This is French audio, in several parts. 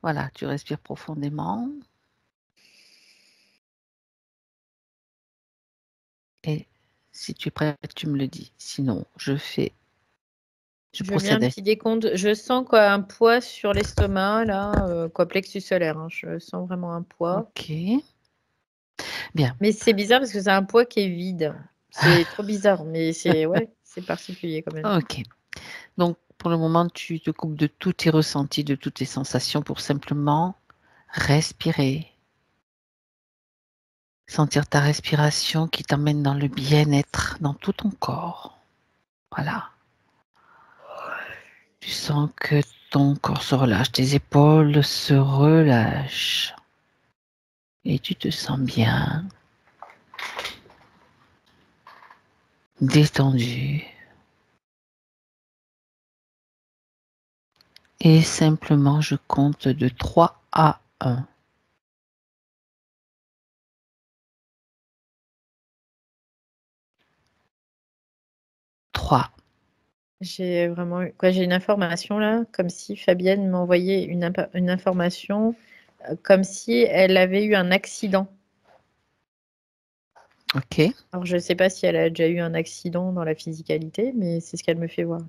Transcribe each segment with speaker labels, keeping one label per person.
Speaker 1: Voilà, tu respires profondément. Et si tu es prête, tu me le dis. Sinon, je
Speaker 2: Je veux bien un
Speaker 1: procède.
Speaker 2: petit décompte. Je sens quoi, un poids sur l'estomac, là, quoi, plexus solaire. Hein. Je sens vraiment un poids.
Speaker 1: Ok. Bien.
Speaker 2: Mais c'est bizarre parce que c'est un poids qui est vide. C'est trop bizarre, mais c'est ouais, c'est particulier quand même.
Speaker 1: Ok. Donc, pour le moment, tu te coupes de tous tes ressentis, de toutes tes sensations pour simplement respirer. Sentir ta respiration qui t'emmène dans le bien-être, dans tout ton corps. Voilà. Tu sens que ton corps se relâche, tes épaules se relâchent. Et tu te sens bien, détendu. Et simplement, je compte de 3 à 1. 3.
Speaker 2: J'ai vraiment quoi, j'ai une information là, comme si Fabienne m'envoyait une information, comme si elle avait eu un accident.
Speaker 1: Ok.
Speaker 2: Alors je ne sais pas si elle a déjà eu un accident dans la physicalité, mais c'est ce qu'elle me fait voir là,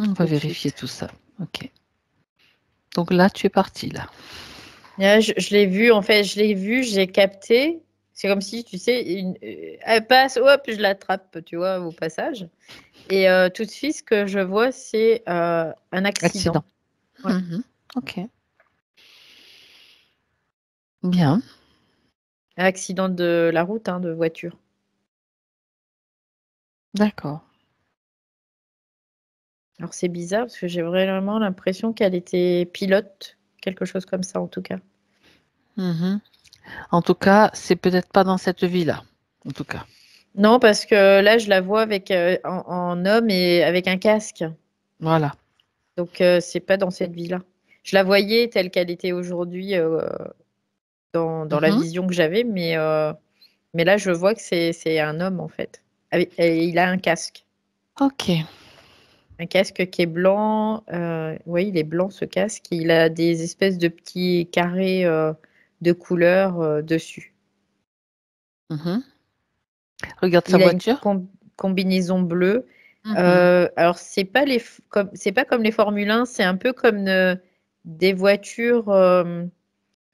Speaker 1: On va
Speaker 2: tout de
Speaker 1: vérifier
Speaker 2: suite.
Speaker 1: tout ça. Ok. Donc là, tu es parti, là.
Speaker 2: Là, je l'ai vu, en fait, je l'ai vu, j'ai capté. C'est comme si, tu sais, elle passe, hop, je l'attrape, tu vois, au passage. Et tout de suite, ce que je vois, c'est un accident.
Speaker 1: Accident.
Speaker 2: Ouais.
Speaker 1: Mhm. Ok. Bien.
Speaker 2: Un accident de la route, hein, de voiture.
Speaker 1: D'accord.
Speaker 2: Alors c'est bizarre parce que j'ai vraiment l'impression qu'elle était pilote, quelque chose comme ça en tout cas.
Speaker 1: Mhm. En tout cas, c'est peut-être pas dans cette vie-là. En tout cas.
Speaker 2: Non, parce que là, je la vois avec en homme et avec un casque.
Speaker 1: Voilà.
Speaker 2: Donc c'est pas dans cette vie-là. Je la voyais telle qu'elle était aujourd'hui dans la
Speaker 1: Mhm.
Speaker 2: vision que j'avais, mais là, je vois que c'est un homme en fait. Et il a un casque.
Speaker 1: Ok.
Speaker 2: Un casque qui est blanc. Oui, il est blanc ce casque. Il a des espèces de petits carrés de couleurs dessus.
Speaker 1: Mhm. Regarde sa
Speaker 2: Il a une
Speaker 1: voiture.
Speaker 2: combinaison bleue.
Speaker 1: Mhm.
Speaker 2: Alors, c'est pas comme les Formule 1, c'est un peu comme des voitures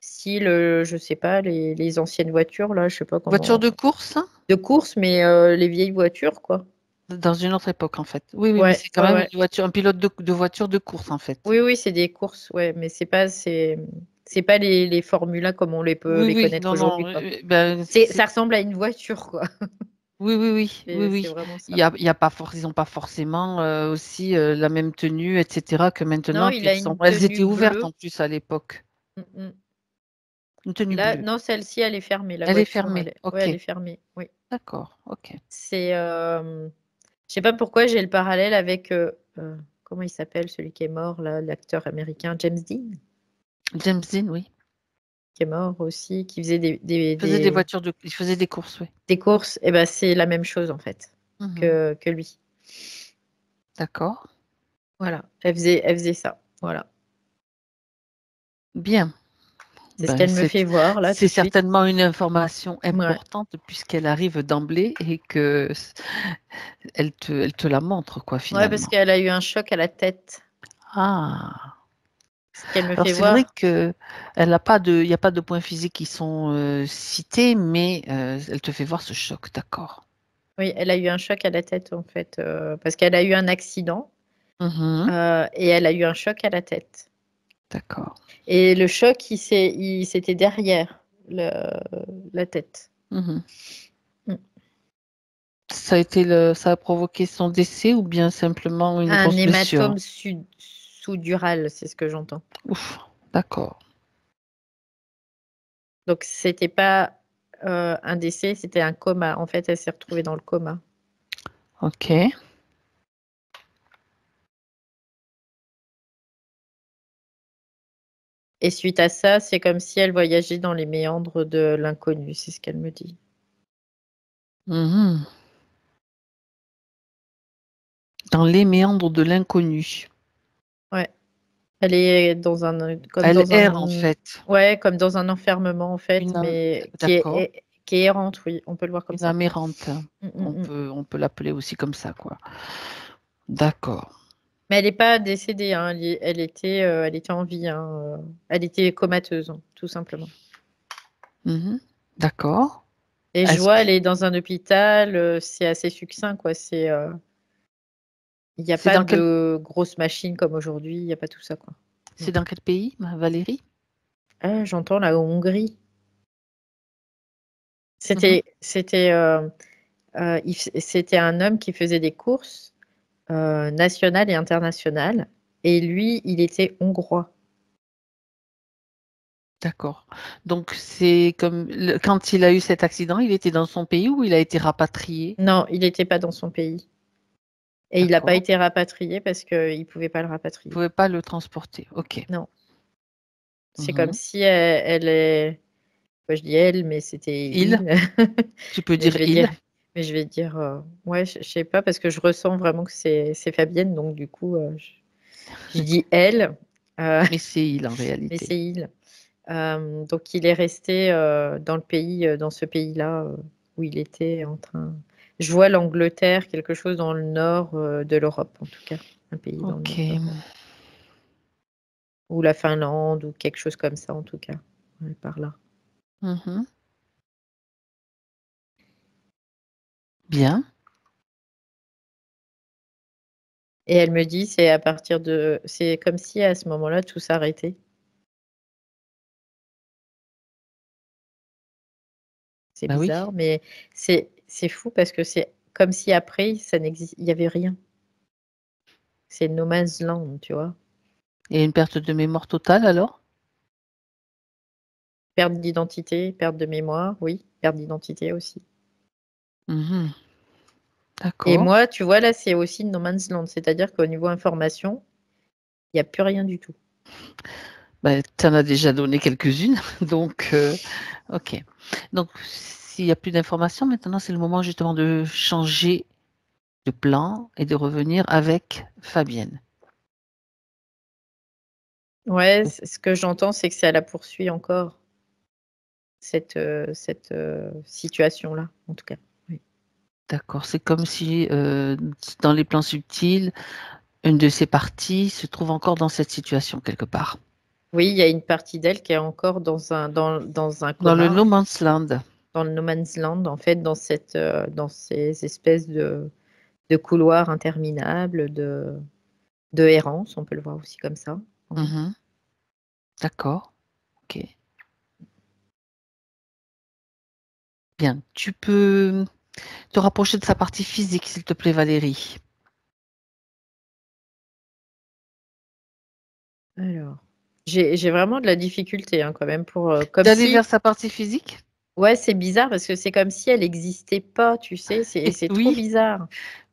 Speaker 2: style, je sais pas, les anciennes voitures, là, je sais pas
Speaker 1: Voiture
Speaker 2: comment.
Speaker 1: de course
Speaker 2: De course, mais les vieilles voitures, quoi.
Speaker 1: dans une autre époque, en fait. Oui, oui, mais
Speaker 2: Ouais,
Speaker 1: c'est quand
Speaker 2: ouais,
Speaker 1: même
Speaker 2: ouais.
Speaker 1: une voiture, un pilote de voiture de course, en fait.
Speaker 2: Oui, oui, c'est des courses, ouais, mais c'est pas les Formule 1 comme on les peut
Speaker 1: Oui,
Speaker 2: les
Speaker 1: oui,
Speaker 2: connaître
Speaker 1: non, non.
Speaker 2: aujourd'hui, quoi.
Speaker 1: Ben,
Speaker 2: Ça ressemble à une voiture, quoi.
Speaker 1: oui, oui, oui, oui,
Speaker 2: C'est
Speaker 1: oui.
Speaker 2: vraiment
Speaker 1: Il
Speaker 2: ça.
Speaker 1: y a, ils n'ont pas forcément aussi la même tenue, etc., que
Speaker 2: Non,
Speaker 1: maintenant,
Speaker 2: il a
Speaker 1: qu'ils sont.
Speaker 2: une
Speaker 1: Elles
Speaker 2: tenue
Speaker 1: étaient ouvertes
Speaker 2: bleue.
Speaker 1: en plus à l'époque.
Speaker 2: Mm, mm.
Speaker 1: Une tenue
Speaker 2: Là,
Speaker 1: bleue.
Speaker 2: non, celle-ci, elle est fermée, la
Speaker 1: Elle est
Speaker 2: voiture.
Speaker 1: fermée.
Speaker 2: Ouais,
Speaker 1: Ok.
Speaker 2: elle est fermée. Oui.
Speaker 1: D'accord. Ok.
Speaker 2: C'est, je sais pas pourquoi j'ai le parallèle avec, comment il s'appelle, celui qui est mort, là, l'acteur américain James Dean,
Speaker 1: James Dean, oui.
Speaker 2: qui est mort aussi, qui faisait
Speaker 1: Il faisait des courses, oui.
Speaker 2: des courses. Et ben, c'est la même chose en fait
Speaker 1: Mhm.
Speaker 2: que lui.
Speaker 1: D'accord.
Speaker 2: Voilà. Elle faisait ça. Voilà.
Speaker 1: Bien.
Speaker 2: C'est ce
Speaker 1: Ben,
Speaker 2: qu'elle me fait voir là tout
Speaker 1: c'est
Speaker 2: de suite.
Speaker 1: certainement une information
Speaker 2: Ouais.
Speaker 1: importante puisqu'elle arrive d'emblée et que elle te la montre, quoi,
Speaker 2: Ouais, parce
Speaker 1: finalement.
Speaker 2: qu'elle a eu un choc à la tête.
Speaker 1: Ah.
Speaker 2: Ce qu'elle me
Speaker 1: Alors,
Speaker 2: fait
Speaker 1: c'est vrai
Speaker 2: voir.
Speaker 1: que il n'y a pas de points physiques qui sont cités, mais elle te fait voir ce choc, d'accord.
Speaker 2: Oui, elle a eu un choc à la tête en fait, parce qu'elle a eu un accident
Speaker 1: Mhm.
Speaker 2: et elle a eu un choc à la tête.
Speaker 1: D'accord.
Speaker 2: Et le choc, c'était derrière la tête.
Speaker 1: Mhm.
Speaker 2: Mm.
Speaker 1: Ça a provoqué son décès ou bien simplement une
Speaker 2: Un
Speaker 1: grosse blessure?
Speaker 2: hématome sous-dural, c'est ce que j'entends.
Speaker 1: Ouf, d'accord.
Speaker 2: Donc, c'était pas un décès, c'était un coma. En fait, elle s'est retrouvée dans le coma.
Speaker 1: Ok.
Speaker 2: Et suite à ça, c'est comme si elle voyageait dans les méandres de l'inconnu, c'est ce qu'elle me dit.
Speaker 1: Mhm. Dans les méandres de l'inconnu.
Speaker 2: Ouais. Elle est dans un, comme
Speaker 1: Elle
Speaker 2: dans
Speaker 1: erre en
Speaker 2: un,
Speaker 1: fait.
Speaker 2: ouais, comme dans un enfermement en fait,
Speaker 1: Une am
Speaker 2: mais
Speaker 1: D'accord,
Speaker 2: qui est errante, oui, on peut le voir comme
Speaker 1: une
Speaker 2: ça.
Speaker 1: âme errante.
Speaker 2: Mm, mm, mm.
Speaker 1: On peut l'appeler aussi comme ça, quoi. D'accord.
Speaker 2: Mais elle n'est pas décédée, hein, elle était en vie, hein, elle était comateuse, hein, tout simplement.
Speaker 1: Mmh. D'accord.
Speaker 2: Et je
Speaker 1: Est-ce
Speaker 2: vois,
Speaker 1: que
Speaker 2: elle est dans un hôpital, c'est assez succinct, quoi. Il n'y a
Speaker 1: c'est
Speaker 2: pas
Speaker 1: dans quel
Speaker 2: de grosses machines comme aujourd'hui, il n'y a pas tout ça, quoi.
Speaker 1: c'est
Speaker 2: Non.
Speaker 1: dans quel pays, ma Valérie?
Speaker 2: Ah, j'entends la Hongrie.
Speaker 1: Mmh.
Speaker 2: C'était un homme qui faisait des courses nationales et internationales. Et lui, il était hongrois.
Speaker 1: D'accord. Donc c'est comme quand il a eu cet accident, il était dans son pays ou il a été rapatrié?
Speaker 2: Non, il n'était pas dans son pays. Et il n'a pas
Speaker 1: D'accord.
Speaker 2: été rapatrié parce qu'il ne pouvait pas le
Speaker 1: Vous
Speaker 2: rapatrier.
Speaker 1: pouvez pas le transporter. OK.
Speaker 2: Non, c'est comme
Speaker 1: Mmh.
Speaker 2: si elle est. Moi, je dis elle, mais c'était
Speaker 1: Il?
Speaker 2: il.
Speaker 1: Tu peux
Speaker 2: Mais
Speaker 1: dire
Speaker 2: je vais
Speaker 1: il?
Speaker 2: dire, ouais, je sais pas parce que je ressens vraiment que c'est Fabienne, donc du coup, je dis elle, euh,
Speaker 1: Mais c'est il en
Speaker 2: mais
Speaker 1: réalité.
Speaker 2: c'est il. Donc il est resté dans le pays, dans ce pays-là où il était en train. Je vois l'Angleterre, quelque chose dans le nord de l'Europe, en tout cas, un pays dans le nord de
Speaker 1: OK.
Speaker 2: l'Europe, ou la Finlande, ou quelque chose comme ça, en tout cas, ouais, par là.
Speaker 1: Mmh. Bien.
Speaker 2: Et elle me dit, c'est comme si à ce moment-là tout s'arrêtait. C'est
Speaker 1: Bah oui.
Speaker 2: bizarre, mais c'est fou parce que c'est comme si après, il y avait rien. C'est no man's land, tu vois.
Speaker 1: Et une perte de mémoire totale alors?
Speaker 2: Perte d'identité, perte de mémoire, oui, perte d'identité aussi.
Speaker 1: Mmh.
Speaker 2: Et
Speaker 1: D'accord.
Speaker 2: moi, tu vois, là, c'est aussi no man's land, c'est-à-dire qu'au niveau information, il n'y a plus rien du tout.
Speaker 1: Bah, tu en as déjà donné quelques-unes, donc OK. Donc s'il y a plus d'informations, maintenant c'est le moment justement de changer de plan et de revenir avec Fabienne.
Speaker 2: Ouais, ce que j'entends, c'est que ça la poursuit encore, cette situation-là, en tout cas. Oui.
Speaker 1: D'accord, c'est comme si, dans les plans subtils, une de ces parties se trouve encore dans cette situation quelque part.
Speaker 2: Oui, il y a une partie d'elle qui est encore dans un
Speaker 1: Dans le
Speaker 2: coma,
Speaker 1: no man's land.
Speaker 2: dans le no man's land, en fait, dans ces espèces de couloirs interminables, de errance, on peut le voir aussi comme ça. Ouais.
Speaker 1: Mmh. D'accord, OK. Bien. Tu peux te rapprocher de sa partie physique, s'il te plaît, Valérie.
Speaker 2: Alors, j'ai vraiment de la difficulté hein, quand même comme
Speaker 1: D'aller vers
Speaker 2: si,
Speaker 1: sa partie physique?
Speaker 2: ouais, c'est bizarre parce que c'est comme si elle n'existait pas, tu sais, c'est trop
Speaker 1: Oui,
Speaker 2: bizarre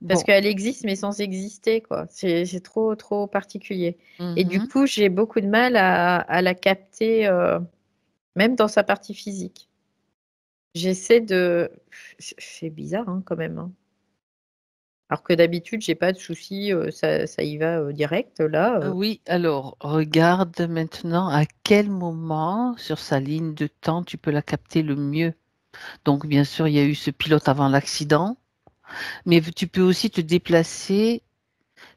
Speaker 2: parce
Speaker 1: bon.
Speaker 2: qu'elle existe mais sans exister, quoi. C'est trop, trop particulier. Et du
Speaker 1: Mmh.
Speaker 2: coup, j'ai beaucoup de mal à la capter, même dans sa partie physique. J'essaie de. C'est bizarre hein, quand même, hein. Alors que d'habitude, j'ai pas de souci, ça y va direct là.
Speaker 1: Oui, alors regarde maintenant à quel moment sur sa ligne de temps tu peux la capter le mieux. Donc bien sûr, il y a eu ce pilote avant l'accident, mais tu peux aussi te déplacer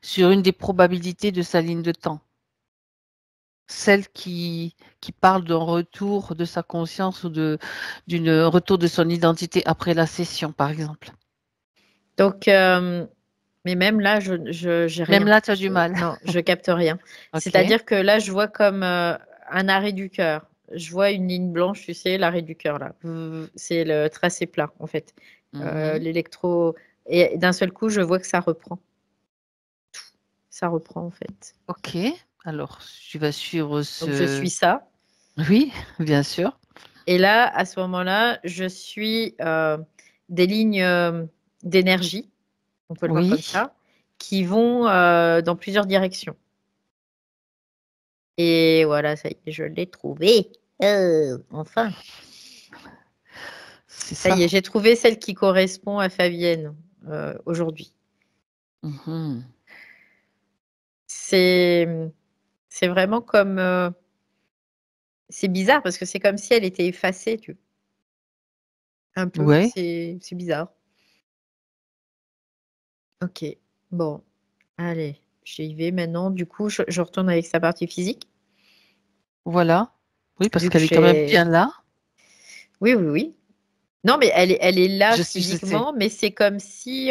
Speaker 1: sur une des probabilités de sa ligne de temps. Celle qui parle d'un retour de sa conscience ou d'une retour de son identité après la session, par exemple.
Speaker 2: Donc, mais même là, j'ai
Speaker 1: Même
Speaker 2: rien.
Speaker 1: là, tu as du mal.
Speaker 2: Non, je capte rien.
Speaker 1: OK.
Speaker 2: C'est-à-dire que là, je vois comme un arrêt du cœur. Je vois une ligne blanche, tu sais, l'arrêt du cœur là. C'est le tracé plat en fait.
Speaker 1: Mmh.
Speaker 2: L'électro. Et d'un seul coup, je vois que ça reprend. Ça reprend en fait.
Speaker 1: OK. Alors, tu vas suivre
Speaker 2: Donc, je
Speaker 1: ce
Speaker 2: suis ça.
Speaker 1: oui, bien sûr.
Speaker 2: Et là, à ce moment-là, je suis des lignes d'énergie, on peut le voir comme
Speaker 1: Oui,
Speaker 2: ça, qui vont dans plusieurs directions. Et voilà, ça y est, je l'ai trouvé. Enfin,
Speaker 1: c'est
Speaker 2: ça y est,
Speaker 1: ça.
Speaker 2: j'ai trouvé celle qui correspond à Fabienne aujourd'hui.
Speaker 1: Mmh.
Speaker 2: C'est C'est vraiment comme... c'est bizarre parce que c'est comme si elle était effacée, tu vois. Un peu,
Speaker 1: Ouais,
Speaker 2: c'est bizarre. Ok, bon, allez, j'y vais maintenant. Du coup, je retourne avec sa partie physique.
Speaker 1: voilà. Oui, parce
Speaker 2: Vu que
Speaker 1: qu'elle est quand même
Speaker 2: j'ai...
Speaker 1: bien là.
Speaker 2: Oui, oui, oui. Non, mais elle est là
Speaker 1: Je sais.
Speaker 2: physiquement, mais c'est comme si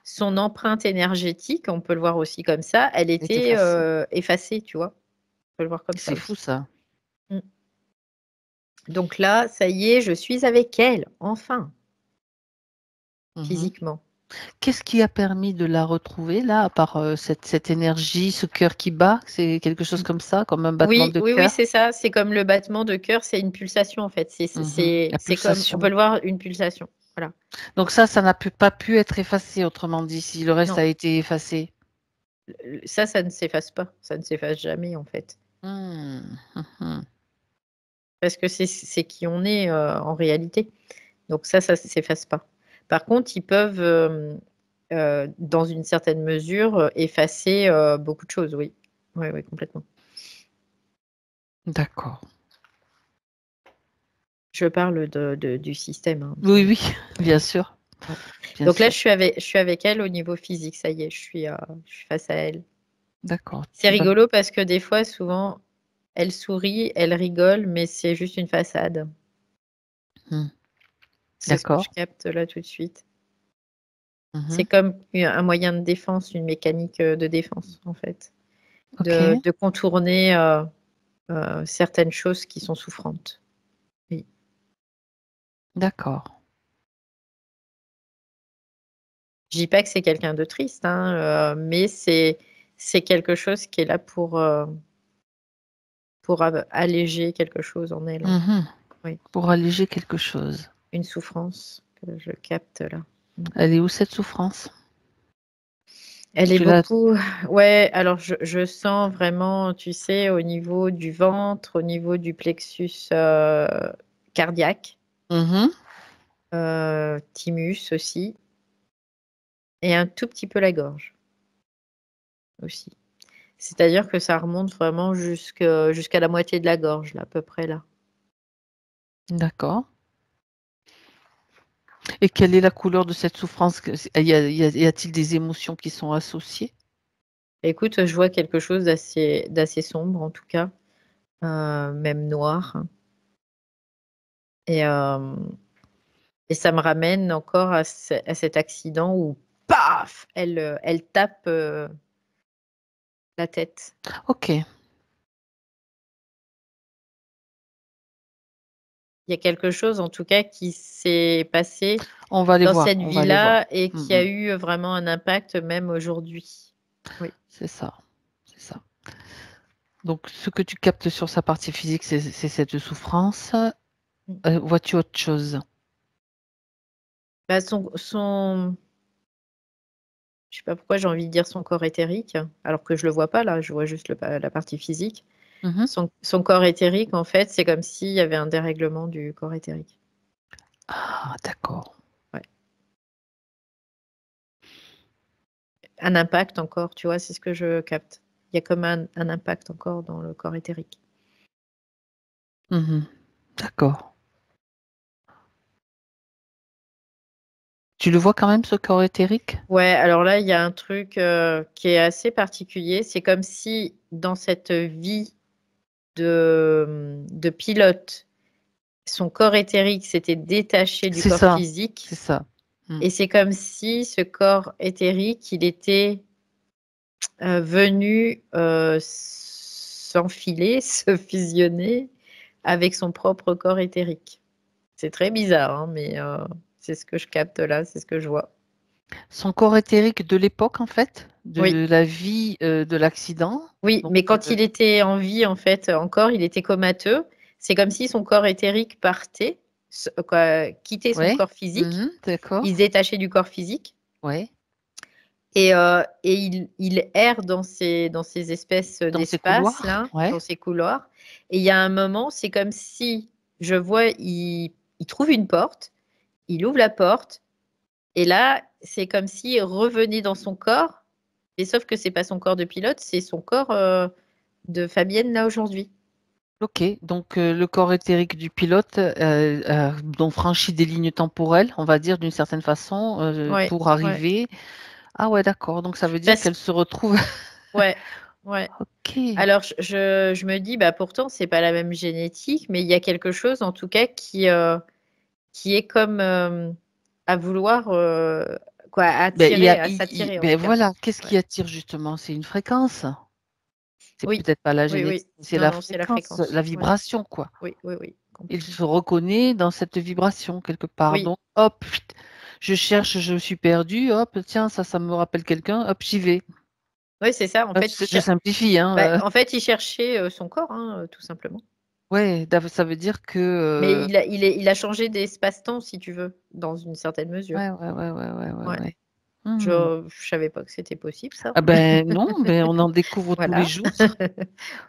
Speaker 2: son empreinte énergétique, on peut le voir aussi comme ça, elle
Speaker 1: Elle est
Speaker 2: était
Speaker 1: effacée.
Speaker 2: effacée, tu vois. On peut le voir comme ça
Speaker 1: C'est fou
Speaker 2: aussi.
Speaker 1: ça.
Speaker 2: Mm. Donc là, ça y est, je suis avec elle, enfin,
Speaker 1: Mhm.
Speaker 2: physiquement.
Speaker 1: Qu'est-ce qui a permis de la retrouver là, à part cette énergie, ce cœur qui bat? C'est quelque chose comme ça, comme un battement
Speaker 2: Oui,
Speaker 1: de
Speaker 2: oui, oui,
Speaker 1: cœur?
Speaker 2: c'est ça. C'est comme le battement de cœur, c'est une pulsation en fait.
Speaker 1: Mhm. La
Speaker 2: C'est comme, on peut
Speaker 1: pulsation.
Speaker 2: le voir, une pulsation. Voilà.
Speaker 1: Donc ça n'a pas pu être effacé, autrement dit, si le reste a
Speaker 2: Non,
Speaker 1: été effacé.
Speaker 2: ça ne s'efface pas. Ça ne s'efface jamais en fait.
Speaker 1: Hmm, mhm.
Speaker 2: Parce que c'est qui on est en réalité. Donc ça ne s'efface pas. Par contre, ils peuvent, dans une certaine mesure, effacer beaucoup de choses, oui. Oui, oui, complètement.
Speaker 1: D'accord.
Speaker 2: Je parle du système, hein.
Speaker 1: Oui, oui, bien sûr,
Speaker 2: Ouais.
Speaker 1: bien
Speaker 2: Donc là,
Speaker 1: sûr.
Speaker 2: je suis avec elle au niveau physique, ça y est, je suis face à elle.
Speaker 1: D'accord.
Speaker 2: C'est
Speaker 1: Tu vas.
Speaker 2: rigolo parce que des fois, souvent, elle sourit, elle rigole, mais c'est juste une façade.
Speaker 1: Hmm.
Speaker 2: C'est ce que je
Speaker 1: D'accord.
Speaker 2: capte là tout de suite. C'est
Speaker 1: Mhm.
Speaker 2: comme un moyen de défense, une mécanique de défense, en fait,
Speaker 1: Ok.
Speaker 2: de contourner certaines choses qui sont souffrantes. Oui.
Speaker 1: D'accord.
Speaker 2: Je dis pas que c'est quelqu'un de triste, hein, mais c'est quelque chose qui est là pour alléger quelque chose en elle, en fait.
Speaker 1: Mhm.
Speaker 2: Oui,
Speaker 1: Pour alléger quelque chose.
Speaker 2: une souffrance que je capte là. Mm.
Speaker 1: Elle est où cette souffrance?
Speaker 2: Elle est
Speaker 1: Tu l'as.
Speaker 2: beaucoup, ouais, alors je sens vraiment, tu sais, au niveau du ventre, au niveau du plexus cardiaque,
Speaker 1: Mhm.
Speaker 2: thymus aussi, et un tout petit peu la gorge aussi. C'est-à-dire que ça remonte vraiment jusqu'à la moitié de la gorge, là, à peu près là.
Speaker 1: D'accord. Et quelle est la couleur de cette souffrance? Y a-t-il des émotions qui sont associées?
Speaker 2: Écoute, je vois quelque chose d'assez sombre en tout cas, même noir. Et, euh, et ça me ramène encore à cet accident où, paf, elle tape la tête.
Speaker 1: Ok.
Speaker 2: Il y a quelque chose en tout cas qui s'est passé
Speaker 1: On va aller
Speaker 2: dans
Speaker 1: voir.
Speaker 2: cette
Speaker 1: On va aller voir.
Speaker 2: vie-là et qui a
Speaker 1: Mhm.
Speaker 2: eu vraiment un impact même aujourd'hui. Oui.
Speaker 1: C'est ça. C'est ça. Donc, ce que tu captes sur sa partie physique, c'est cette souffrance. Vois-tu autre chose?
Speaker 2: Bah, je sais pas pourquoi j'ai envie de dire son corps éthérique, alors que je le vois pas là, je vois juste la partie physique.
Speaker 1: Mhm.
Speaker 2: Son corps éthérique, en fait, c'est comme s'il y avait un dérèglement du corps éthérique.
Speaker 1: Ah, d'accord.
Speaker 2: Ouais. Un impact encore, tu vois, c'est ce que je capte. Il y a comme un impact encore dans le corps éthérique.
Speaker 1: Mhm. D'accord. Tu le vois quand même, ce corps éthérique?
Speaker 2: Ouais, alors là, il y a un truc qui est assez particulier. C'est comme si dans cette vie de pilote, son corps éthérique s'était détaché du
Speaker 1: C'est
Speaker 2: corps
Speaker 1: ça. C'est
Speaker 2: physique.
Speaker 1: ça. Mm.
Speaker 2: Et c'est comme si ce corps éthérique, il était venu s'enfiler, se fusionner avec son propre corps éthérique. C'est très bizarre, hein, mais c'est ce que je capte là, c'est ce que je vois.
Speaker 1: Son corps éthérique de l'époque, en fait,
Speaker 2: Oui,
Speaker 1: de la vie de l'accident.
Speaker 2: oui,
Speaker 1: Donc,
Speaker 2: mais quand il était en vie, en fait, encore, il était comateux. C'est comme si son corps éthérique partait, quittait son
Speaker 1: ouais.
Speaker 2: corps physique,
Speaker 1: Mhm.
Speaker 2: il se
Speaker 1: D'accord.
Speaker 2: détachait du corps physique.
Speaker 1: Ouais.
Speaker 2: Et il erre dans ces espèces
Speaker 1: Dans ces
Speaker 2: d'espaces
Speaker 1: couloirs.
Speaker 2: là,
Speaker 1: Ouais.
Speaker 2: dans ces couloirs. Et il y a un moment, c'est comme si je vois, il trouve une porte, il ouvre la porte, et là, c'est comme s'il revenait dans son corps. Et sauf que c'est pas son corps de pilote, c'est son corps de Fabienne là aujourd'hui.
Speaker 1: Ok, donc le corps éthérique du pilote donc franchit des lignes temporelles, on va dire d'une certaine façon,
Speaker 2: Ouais,
Speaker 1: pour
Speaker 2: ouais.
Speaker 1: arriver. Ah ouais, d'accord. Donc ça veut dire
Speaker 2: Parce
Speaker 1: qu'elle se retrouve.
Speaker 2: ouais, ouais.
Speaker 1: Ok.
Speaker 2: Alors je me dis, bah pourtant c'est pas la même génétique, mais il y a quelque chose en tout cas qui est comme à vouloir quoi,
Speaker 1: Ben,
Speaker 2: attirer, à s'attirer en
Speaker 1: ben
Speaker 2: tout cas.
Speaker 1: voilà, qu'est-ce
Speaker 2: Ouais.
Speaker 1: qui attire justement? C'est une fréquence. C'est
Speaker 2: Oui,
Speaker 1: peut-être pas la
Speaker 2: oui,
Speaker 1: génétique,
Speaker 2: oui.
Speaker 1: c'est
Speaker 2: Non,
Speaker 1: la
Speaker 2: non, c'est la
Speaker 1: fréquence,
Speaker 2: fréquence.
Speaker 1: la
Speaker 2: Ouais.
Speaker 1: vibration, quoi.
Speaker 2: Oui, oui, oui,
Speaker 1: Il
Speaker 2: complètement.
Speaker 1: se reconnaît dans cette vibration quelque part.
Speaker 2: Oui,
Speaker 1: Donc, hop, je cherche, je suis perdue, hop, tiens, ça me rappelle quelqu'un, hop, j'y vais.
Speaker 2: oui, c'est ça. En fait,
Speaker 1: Je simplifie, hein.
Speaker 2: il cherchait son corps, hein, tout simplement.
Speaker 1: Ouais, ça veut dire que.
Speaker 2: Mais il a changé d'espace-temps, si tu veux, dans une certaine mesure.
Speaker 1: Ouais, ouais, ouais, ouais, ouais, ouais,
Speaker 2: Ouais.
Speaker 1: ouais. Hmm.
Speaker 2: Je savais pas que c'était possible, ça.
Speaker 1: Ah ben non, ben on en découvre tous les
Speaker 2: Voilà.
Speaker 1: jours.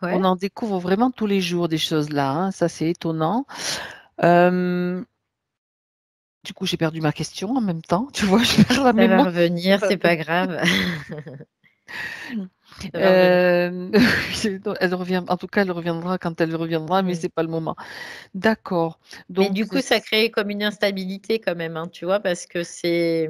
Speaker 1: On
Speaker 2: Ouais.
Speaker 1: en découvre vraiment tous les jours des choses là, hein. Ça, c'est étonnant. Euh, Du coup, j'ai perdu ma question en même temps. Tu vois, je perds la
Speaker 2: Ça va
Speaker 1: mémoire.
Speaker 2: revenir, c'est pas grave. Ça va revenir.
Speaker 1: Euh, Elle revient, en tout cas, elle reviendra quand elle reviendra, mais
Speaker 2: Mm.
Speaker 1: c'est pas le moment. D'accord.
Speaker 2: Mais
Speaker 1: Donc,
Speaker 2: du coup, ça crée comme une instabilité quand même, hein, tu vois, parce que
Speaker 1: c'est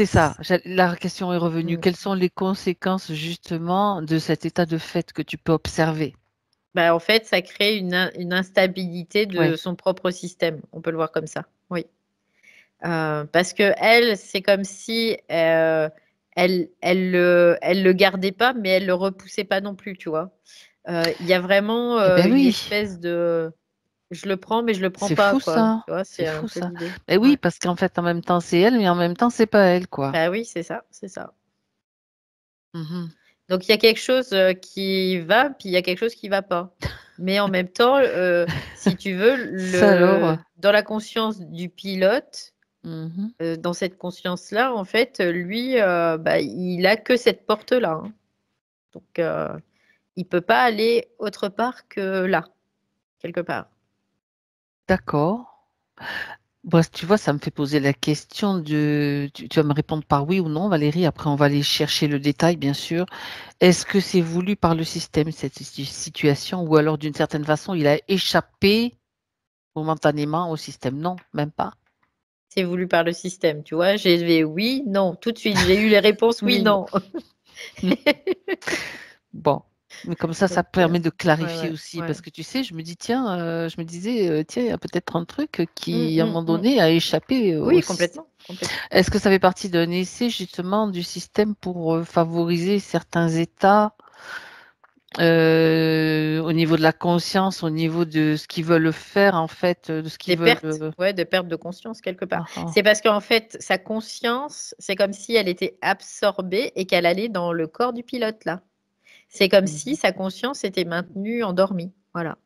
Speaker 1: ça. La question est revenue.
Speaker 2: Mm.
Speaker 1: Quelles sont les conséquences justement de cet état de fait que tu peux observer?
Speaker 2: Bah, en fait, ça crée une instabilité de
Speaker 1: Oui.
Speaker 2: son propre système. On peut le voir comme ça. Oui. Parce que elle, c'est comme si elle le gardait pas, mais elle le repoussait pas non plus, tu vois. Il y a vraiment
Speaker 1: Eh ben
Speaker 2: une
Speaker 1: oui,
Speaker 2: espèce de je le prends, mais je le prends
Speaker 1: c'est
Speaker 2: pas,
Speaker 1: fou
Speaker 2: quoi.
Speaker 1: ça.
Speaker 2: Tu vois,
Speaker 1: C'est
Speaker 2: c'est un
Speaker 1: fou
Speaker 2: peu
Speaker 1: ça.
Speaker 2: l'idée.
Speaker 1: Ben oui,
Speaker 2: Ouais.
Speaker 1: parce qu'en fait, en même temps, c'est elle, mais en même temps, c'est pas elle, quoi.
Speaker 2: Bah oui, c'est ça, c'est ça.
Speaker 1: Mhm.
Speaker 2: Donc il y a quelque chose qui va, puis il y a quelque chose qui va pas. Mais en même temps, si tu veux,
Speaker 1: Ça alors.
Speaker 2: dans la conscience du pilote,
Speaker 1: Mhm.
Speaker 2: dans cette conscience-là, en fait, lui, bah, il a que cette porte-là, hein. Donc, il peut pas aller autre part que là, quelque part.
Speaker 1: D'accord. Bah, tu vois, ça me fait poser la question de. Tu vas me répondre par oui ou non, Valérie. Après, on va aller chercher le détail, bien sûr. Est-ce que c'est voulu par le système, cette situation, ou alors d'une certaine façon, il a échappé momentanément au système? Non, même pas.
Speaker 2: C'est voulu par le système, tu vois. J'ai fait oui, non. Tout de suite, j'ai eu les réponses oui,
Speaker 1: Oui, non.
Speaker 2: non.
Speaker 1: Bon. Mais comme ça
Speaker 2: Donc,
Speaker 1: permet de
Speaker 2: ouais,
Speaker 1: clarifier
Speaker 2: ouais,
Speaker 1: aussi.
Speaker 2: ouais.
Speaker 1: Parce que tu sais, je me disais, tiens, il y a peut-être un truc
Speaker 2: Mm,
Speaker 1: qui, à un
Speaker 2: mm,
Speaker 1: moment
Speaker 2: mm.
Speaker 1: donné, a échappé au
Speaker 2: Oui,
Speaker 1: système.
Speaker 2: complètement, complètement.
Speaker 1: Est-ce que ça fait partie d'un essai justement du système pour favoriser certains états au niveau de la conscience, au niveau de ce qu'ils veulent faire en fait, de ce qu'ils
Speaker 2: Des
Speaker 1: veulent.
Speaker 2: pertes, ouais, de perte de conscience quelque part.
Speaker 1: Ah, ah.
Speaker 2: C'est parce qu'en fait, sa conscience, c'est comme si elle était absorbée et qu'elle allait dans le corps du pilote là. C'est comme si
Speaker 1: Mhm,
Speaker 2: sa conscience était maintenue endormie. Voilà.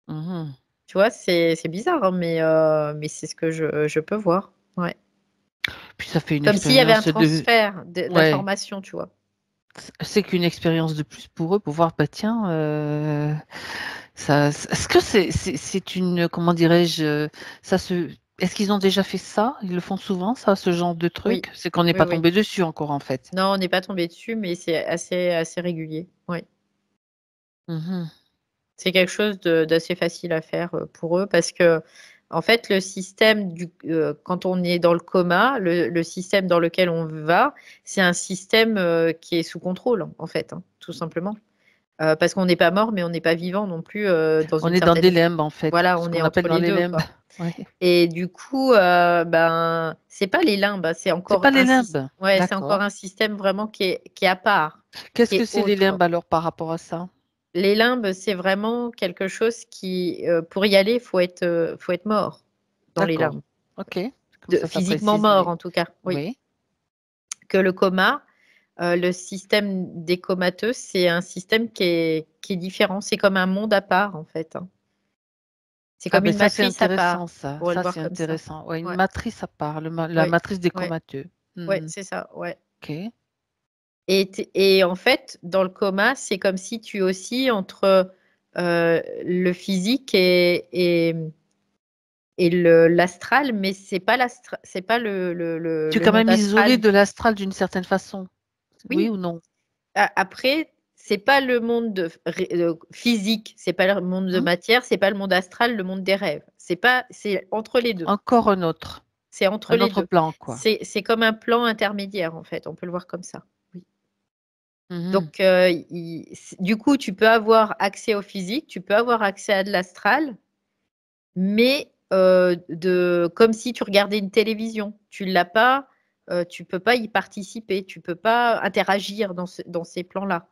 Speaker 1: mhm.
Speaker 2: Tu vois, c'est bizarre, hein, mais c'est ce que je peux voir. Ouais.
Speaker 1: Puis ça fait une
Speaker 2: Comme s'il y avait un
Speaker 1: expérience de.
Speaker 2: transfert
Speaker 1: Ouais,
Speaker 2: d'informations, tu vois.
Speaker 1: c'est qu'une expérience de plus pour eux, pour voir, bah tiens, ça. Est-ce que c'est une. Comment dirais-je, ça se. Est-ce qu'ils ont déjà fait ça? Ils le font souvent, ça, ce genre de
Speaker 2: Oui,
Speaker 1: truc? C'est qu'on n'est
Speaker 2: oui,
Speaker 1: pas
Speaker 2: oui.
Speaker 1: tombé dessus encore en fait.
Speaker 2: Non, on n'est pas tombé dessus, mais c'est assez régulier. Oui.
Speaker 1: Mhm.
Speaker 2: C'est quelque chose d'assez facile à faire pour eux parce que, en fait, le système quand on est dans le coma, le système dans lequel on va, c'est un système qui est sous contrôle, en fait, hein, tout simplement. Parce qu'on n'est pas mort, mais on n'est pas vivant non plus dans
Speaker 1: On
Speaker 2: une
Speaker 1: est dans des
Speaker 2: certaine.
Speaker 1: limbes en fait,
Speaker 2: Voilà,
Speaker 1: ce
Speaker 2: on est
Speaker 1: qu'on appelle
Speaker 2: entre
Speaker 1: dans
Speaker 2: les
Speaker 1: les
Speaker 2: deux,
Speaker 1: limbes.
Speaker 2: quoi.
Speaker 1: Ouais.
Speaker 2: Et du coup, ben, c'est pas les limbes, hein, c'est
Speaker 1: C'est
Speaker 2: encore
Speaker 1: pas les limbes.
Speaker 2: ouais, c'est encore
Speaker 1: D'accord.
Speaker 2: un système vraiment qui est à part,
Speaker 1: Qu'est-ce
Speaker 2: qui
Speaker 1: que
Speaker 2: est
Speaker 1: c'est les
Speaker 2: autre.
Speaker 1: limbes alors par rapport à ça?
Speaker 2: Les limbes, c'est vraiment quelque chose qui, pour y aller, faut être mort dans les
Speaker 1: D'accord.
Speaker 2: limbes.
Speaker 1: Ok. Comme ça
Speaker 2: Physiquement
Speaker 1: précise
Speaker 2: mort,
Speaker 1: mieux.
Speaker 2: en tout cas, oui.
Speaker 1: Oui.
Speaker 2: Que le coma, le système des comateux, c'est un système qui est différent. C'est comme un monde à part, en fait, hein. C'est
Speaker 1: Ah
Speaker 2: comme
Speaker 1: ben
Speaker 2: une
Speaker 1: ça c'est
Speaker 2: matrice à part.
Speaker 1: intéressant ça.
Speaker 2: On pourrait le
Speaker 1: Ça
Speaker 2: voir
Speaker 1: c'est
Speaker 2: comme ça.
Speaker 1: intéressant. Ouais, une
Speaker 2: Ouais,
Speaker 1: matrice à part, la
Speaker 2: ouais,
Speaker 1: matrice des
Speaker 2: ouais,
Speaker 1: comateux.
Speaker 2: ouais,
Speaker 1: Hmm.
Speaker 2: c'est ça, ouais.
Speaker 1: Ok.
Speaker 2: Et en fait, dans le coma, c'est comme si tu oscilles entre le physique et l'astral, mais c'est pas
Speaker 1: Tu es
Speaker 2: le
Speaker 1: quand
Speaker 2: monde
Speaker 1: même isolé
Speaker 2: astral.
Speaker 1: de l'astral d'une certaine façon. Oui
Speaker 2: Oui,
Speaker 1: ou non?
Speaker 2: après, c'est pas le monde physique, c'est pas le monde de
Speaker 1: Mmh.
Speaker 2: matière, c'est pas le monde astral, le monde des rêves. C'est entre les deux.
Speaker 1: Encore un autre.
Speaker 2: C'est entre
Speaker 1: Un
Speaker 2: les
Speaker 1: autre
Speaker 2: deux.
Speaker 1: plan, quoi.
Speaker 2: C'est comme un plan intermédiaire, en fait. On peut le voir comme ça. Oui.
Speaker 1: Mmh.
Speaker 2: Donc, du coup, tu peux avoir accès au physique, tu peux avoir accès à de l'astral, mais comme si tu regardais une télévision. Tu l'as pas, tu peux pas y participer, tu peux pas interagir dans ces plans-là.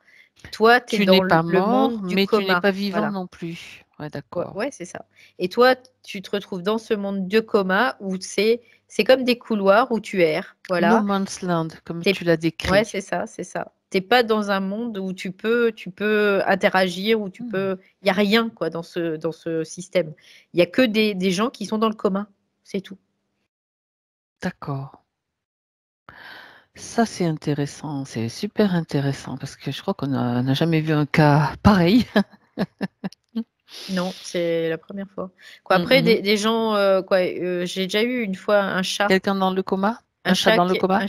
Speaker 2: Toi, tu es
Speaker 1: Tu n'es
Speaker 2: dans
Speaker 1: pas
Speaker 2: le
Speaker 1: mort,
Speaker 2: monde du
Speaker 1: mais tu n'es
Speaker 2: coma.
Speaker 1: pas vivant
Speaker 2: Voilà.
Speaker 1: non plus. Ouais,
Speaker 2: Ouais,
Speaker 1: d'accord.
Speaker 2: ouais, c'est ça. Et toi, tu te retrouves dans ce monde de coma où c'est comme des couloirs où tu erres.
Speaker 1: No
Speaker 2: Voilà.
Speaker 1: Man's Land, comme tu
Speaker 2: T'es-
Speaker 1: l'as
Speaker 2: Ouais,
Speaker 1: décrit.
Speaker 2: c'est ça, c'est ça. T'es pas dans un monde où tu peux interagir, où
Speaker 1: Mmh.
Speaker 2: il y a rien quoi dans ce système. Il y a que des gens qui sont dans le coma, c'est tout.
Speaker 1: D'accord. Ça, c'est intéressant, c'est super intéressant parce que je crois qu'on n'a jamais vu un cas pareil.
Speaker 2: Non, c'est la première fois. Quoi,
Speaker 1: Mmh
Speaker 2: après,
Speaker 1: mh.
Speaker 2: des gens, j'ai déjà eu une fois un chat.
Speaker 1: Quelqu'un dans le coma?
Speaker 2: Un
Speaker 1: Un chat
Speaker 2: chat,
Speaker 1: dans le coma?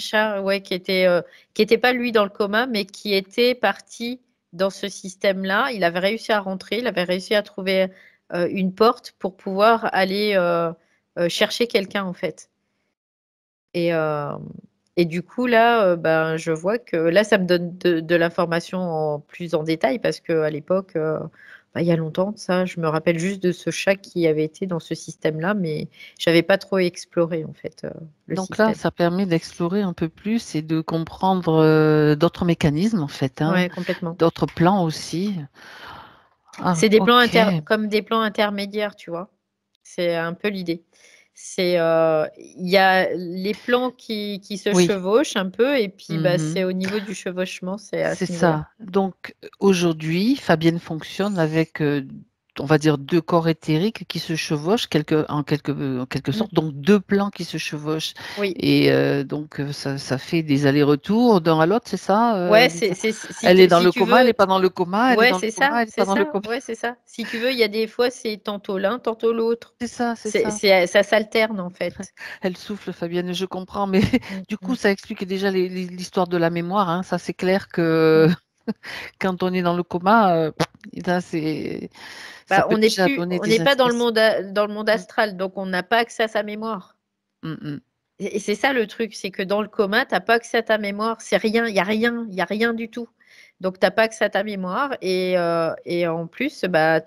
Speaker 2: ouais, qui était pas lui dans le coma, mais qui était parti dans ce système-là. Il avait réussi à rentrer, il avait réussi à trouver une porte pour pouvoir aller chercher quelqu'un en fait. Et, euh, et du coup là, ben, je vois que là, ça me donne de l'information plus en détail parce qu'à l'époque, ben, il y a longtemps de ça, je me rappelle juste de ce chat qui avait été dans ce système-là, mais j'avais pas trop exploré en fait le
Speaker 1: Donc là,
Speaker 2: système.
Speaker 1: ça permet d'explorer un peu plus et de comprendre, d'autres mécanismes en fait, hein,
Speaker 2: Ouais, complètement.
Speaker 1: d'autres plans aussi. Ah
Speaker 2: C'est des plans
Speaker 1: OK.
Speaker 2: comme des plans intermédiaires, tu vois. C'est un peu l'idée. Il y a les plans qui se
Speaker 1: Oui.
Speaker 2: chevauchent un peu, et puis bah, c'est
Speaker 1: Mmh.
Speaker 2: au niveau du chevauchement, c'est à
Speaker 1: C'est
Speaker 2: ce niveau-là.
Speaker 1: ça. Donc aujourd'hui, Fabienne fonctionne avec, on va dire 2 corps éthériques qui se chevauchent en quelque
Speaker 2: Mm.
Speaker 1: sorte, donc 2 plans qui se chevauchent
Speaker 2: Oui.
Speaker 1: et donc ça fait des allers-retours d'un à l'autre, c'est ça,
Speaker 2: Ouais,
Speaker 1: Lisa?
Speaker 2: si,
Speaker 1: Elle est dans
Speaker 2: si
Speaker 1: le
Speaker 2: tu
Speaker 1: coma, elle
Speaker 2: veux,
Speaker 1: est pas dans le coma, elle est
Speaker 2: ouais,
Speaker 1: dans le
Speaker 2: c'est
Speaker 1: coma,
Speaker 2: ça,
Speaker 1: elle est pas
Speaker 2: c'est
Speaker 1: dans le
Speaker 2: ça,
Speaker 1: coma.
Speaker 2: ouais, c'est ça. Si tu veux, il y a des fois, c'est tantôt l'un, tantôt l'autre.
Speaker 1: C'est ça, c'est ça.
Speaker 2: Ça s'alterne en fait.
Speaker 1: Elle souffle Fabienne, je comprends, mais
Speaker 2: Mm,
Speaker 1: du coup
Speaker 2: mm,
Speaker 1: ça explique déjà l'histoire de la mémoire, hein. Ça c'est clair que
Speaker 2: mm.
Speaker 1: quand on est dans le coma, là ça
Speaker 2: Bah,
Speaker 1: peut déjà donner
Speaker 2: on
Speaker 1: des
Speaker 2: n'est pas
Speaker 1: indications.
Speaker 2: dans le monde
Speaker 1: Mmh.
Speaker 2: astral, donc on n'a pas accès à sa mémoire.
Speaker 1: Mmh mh.
Speaker 2: Et c'est ça le truc, c'est que dans le coma, t'as pas accès à ta mémoire. C'est rien, il y a rien du tout. Donc t'as pas accès à ta mémoire, et en plus, bah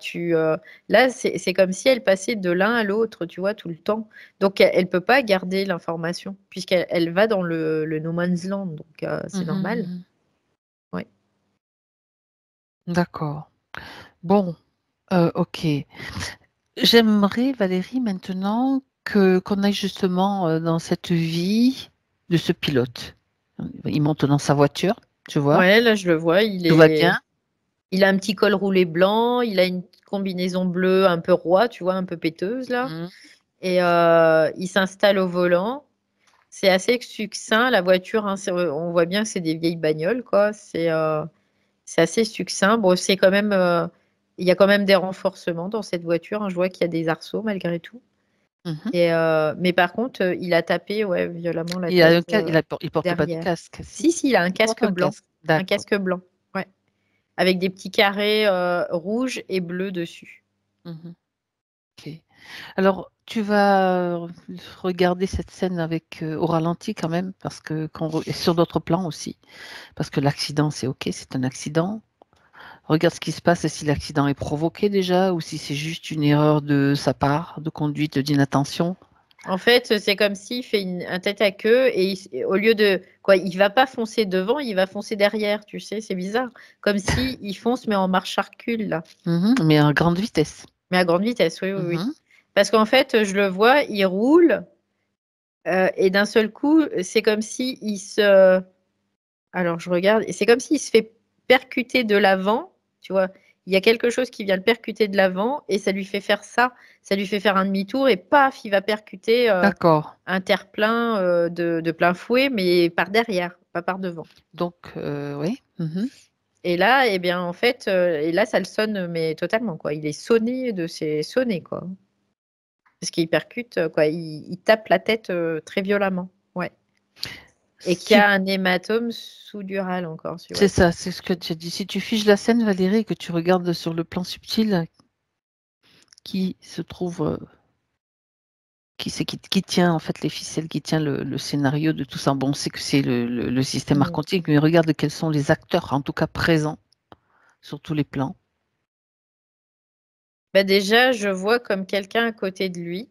Speaker 2: là c'est comme si elle passait de l'un à l'autre, tu vois, tout le temps. Donc elle peut pas garder l'information puisqu'elle va dans le no man's land, donc c'est
Speaker 1: Mmh
Speaker 2: normal.
Speaker 1: mh.
Speaker 2: Ouais.
Speaker 1: D'accord. Bon, OK. J'aimerais Valérie maintenant que qu'on aille justement, dans cette vie de ce pilote. Il monte dans sa voiture, tu vois?
Speaker 2: Ouais, là je le vois,
Speaker 1: Tout va bien?
Speaker 2: il a un petit col roulé blanc, il a une combinaison bleue un peu roi, tu vois, un peu péteuse là,
Speaker 1: Mmh.
Speaker 2: et il s'installe au volant. C'est assez succinct, la voiture, hein, on voit bien que c'est des vieilles bagnoles, quoi. C'est assez succinct. Bon, il y a quand même des renforcements dans cette voiture, hein. Je vois qu'il y a des arceaux malgré tout.
Speaker 1: Mmh.
Speaker 2: Mais par contre, il a tapé, ouais, violemment la
Speaker 1: Il a
Speaker 2: tête
Speaker 1: un ca il porte pas de
Speaker 2: derrière.
Speaker 1: casque, si?
Speaker 2: Si, il a un
Speaker 1: Il porte
Speaker 2: casque
Speaker 1: un
Speaker 2: blanc.
Speaker 1: casque?
Speaker 2: Un
Speaker 1: D'accord.
Speaker 2: casque blanc, ouais. Avec des petits carrés rouges et bleus dessus.
Speaker 1: Mmh. OK. Alors, tu vas regarder cette scène avec, au ralenti quand même parce que et sur d'autres plans aussi, parce que l'accident, c'est OK, c'est un accident. Regarde ce qui se passe et si l'accident est provoqué déjà ou si c'est juste une erreur de sa part, de conduite, d'inattention.
Speaker 2: En fait, c'est comme s'il fait un tête à queue, et au lieu de quoi, il va pas foncer devant, il va foncer derrière, tu sais, c'est bizarre. Comme si il fonce mais en marche à recul là,
Speaker 1: Mais à grande vitesse.
Speaker 2: mais à grande vitesse, oui, oui, oui.
Speaker 1: Mmh.
Speaker 2: Parce qu'en fait, je le vois, il roule, et d'un seul coup, c'est comme si alors je regarde, et c'est comme s'il se fait percuter de l'avant, tu vois. Il y a quelque chose qui vient le percuter de l'avant et ça lui fait faire ça, ça lui fait faire un demi-tour et paf, il va percuter
Speaker 1: D'accord.
Speaker 2: un terre-plein de plein fouet, mais par derrière, pas par devant.
Speaker 1: Donc oui. Mmh.
Speaker 2: Et là, eh bien, en fait, et là, ça le sonne, mais totalement, quoi. Il est sonné de ses sonnets, quoi. Parce qu'il percute, quoi. Il tape la tête très violemment. Ouais. et qui a un hématome sous-dural encore.
Speaker 1: C'est ça, c'est ce que tu as dit. Si tu figes la scène, Valérie, et que tu regardes sur le plan subtil qui se trouve, qui tient en fait les ficelles, qui tient le scénario de tout ça. Bon, on sait que c'est le système archontique, mais regarde quels sont les acteurs, en tout cas présents, sur tous les plans.
Speaker 2: Bah déjà, je vois comme quelqu'un à côté de lui,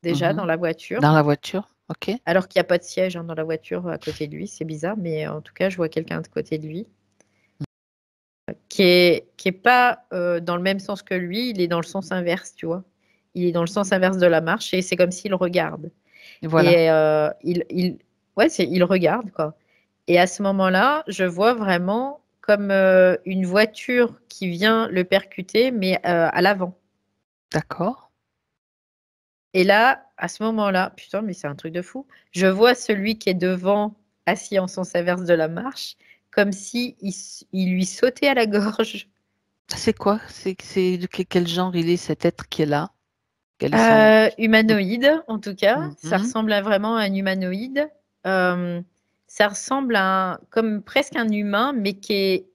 Speaker 2: déjà dans la voiture.
Speaker 1: Dans la voiture, ok.
Speaker 2: Alors qu'il n'y a pas de siège dans la voiture à côté de lui, c'est bizarre, mais en tout cas, je vois quelqu'un à côté de lui qui est pas dans le même sens que lui, il est dans le sens inverse, tu vois. Il est dans le sens inverse de la marche et c'est comme s'il regarde.
Speaker 1: Et voilà.
Speaker 2: Et il regarde, quoi. Et à ce moment-là, je vois vraiment comme une voiture qui vient le percuter, mais à l'avant.
Speaker 1: D'accord.
Speaker 2: Et là, à ce moment-là, putain, mais c'est un truc de fou. Je vois celui qui est devant, assis en sens inverse de la marche, comme si il lui sautait à la gorge.
Speaker 1: C'est quoi? C'est de quel genre il est cet être qui est là? Quel est son...
Speaker 2: Humanoïde, en tout cas. Ça
Speaker 1: Mhm.
Speaker 2: ressemble vraiment à un humanoïde. Ça ressemble à comme presque un humain, mais qui est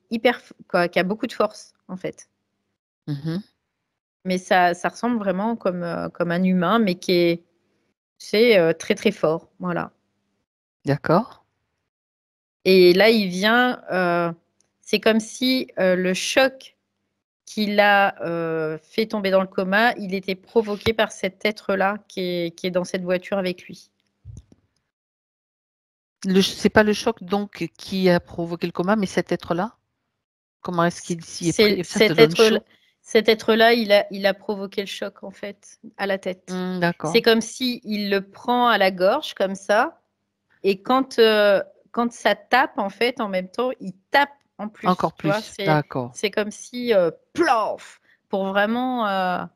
Speaker 2: quoi, qui a beaucoup de force, en fait.
Speaker 1: Mhm.
Speaker 2: Mais ça ressemble vraiment comme un humain, mais qui est, tu sais, très très fort. Voilà.
Speaker 1: D'accord.
Speaker 2: Et là, il vient, c'est comme si le choc qui l'a fait tomber dans le coma, il était provoqué par cet être-là qui est dans cette voiture avec lui.
Speaker 1: C'est pas le choc donc qui a provoqué le coma, mais cet être-là? Comment est-ce qu'il s'y est pris? Ça te donne chaud.
Speaker 2: Cet être-là, il a provoqué le choc en fait à la tête.
Speaker 1: D'accord.
Speaker 2: C'est comme si il le prend à la gorge comme ça, et quand ça tape en fait, en même temps, il tape en plus.
Speaker 1: Encore
Speaker 2: Tu vois,
Speaker 1: plus. D'accord.
Speaker 2: c'est comme si plof pour vraiment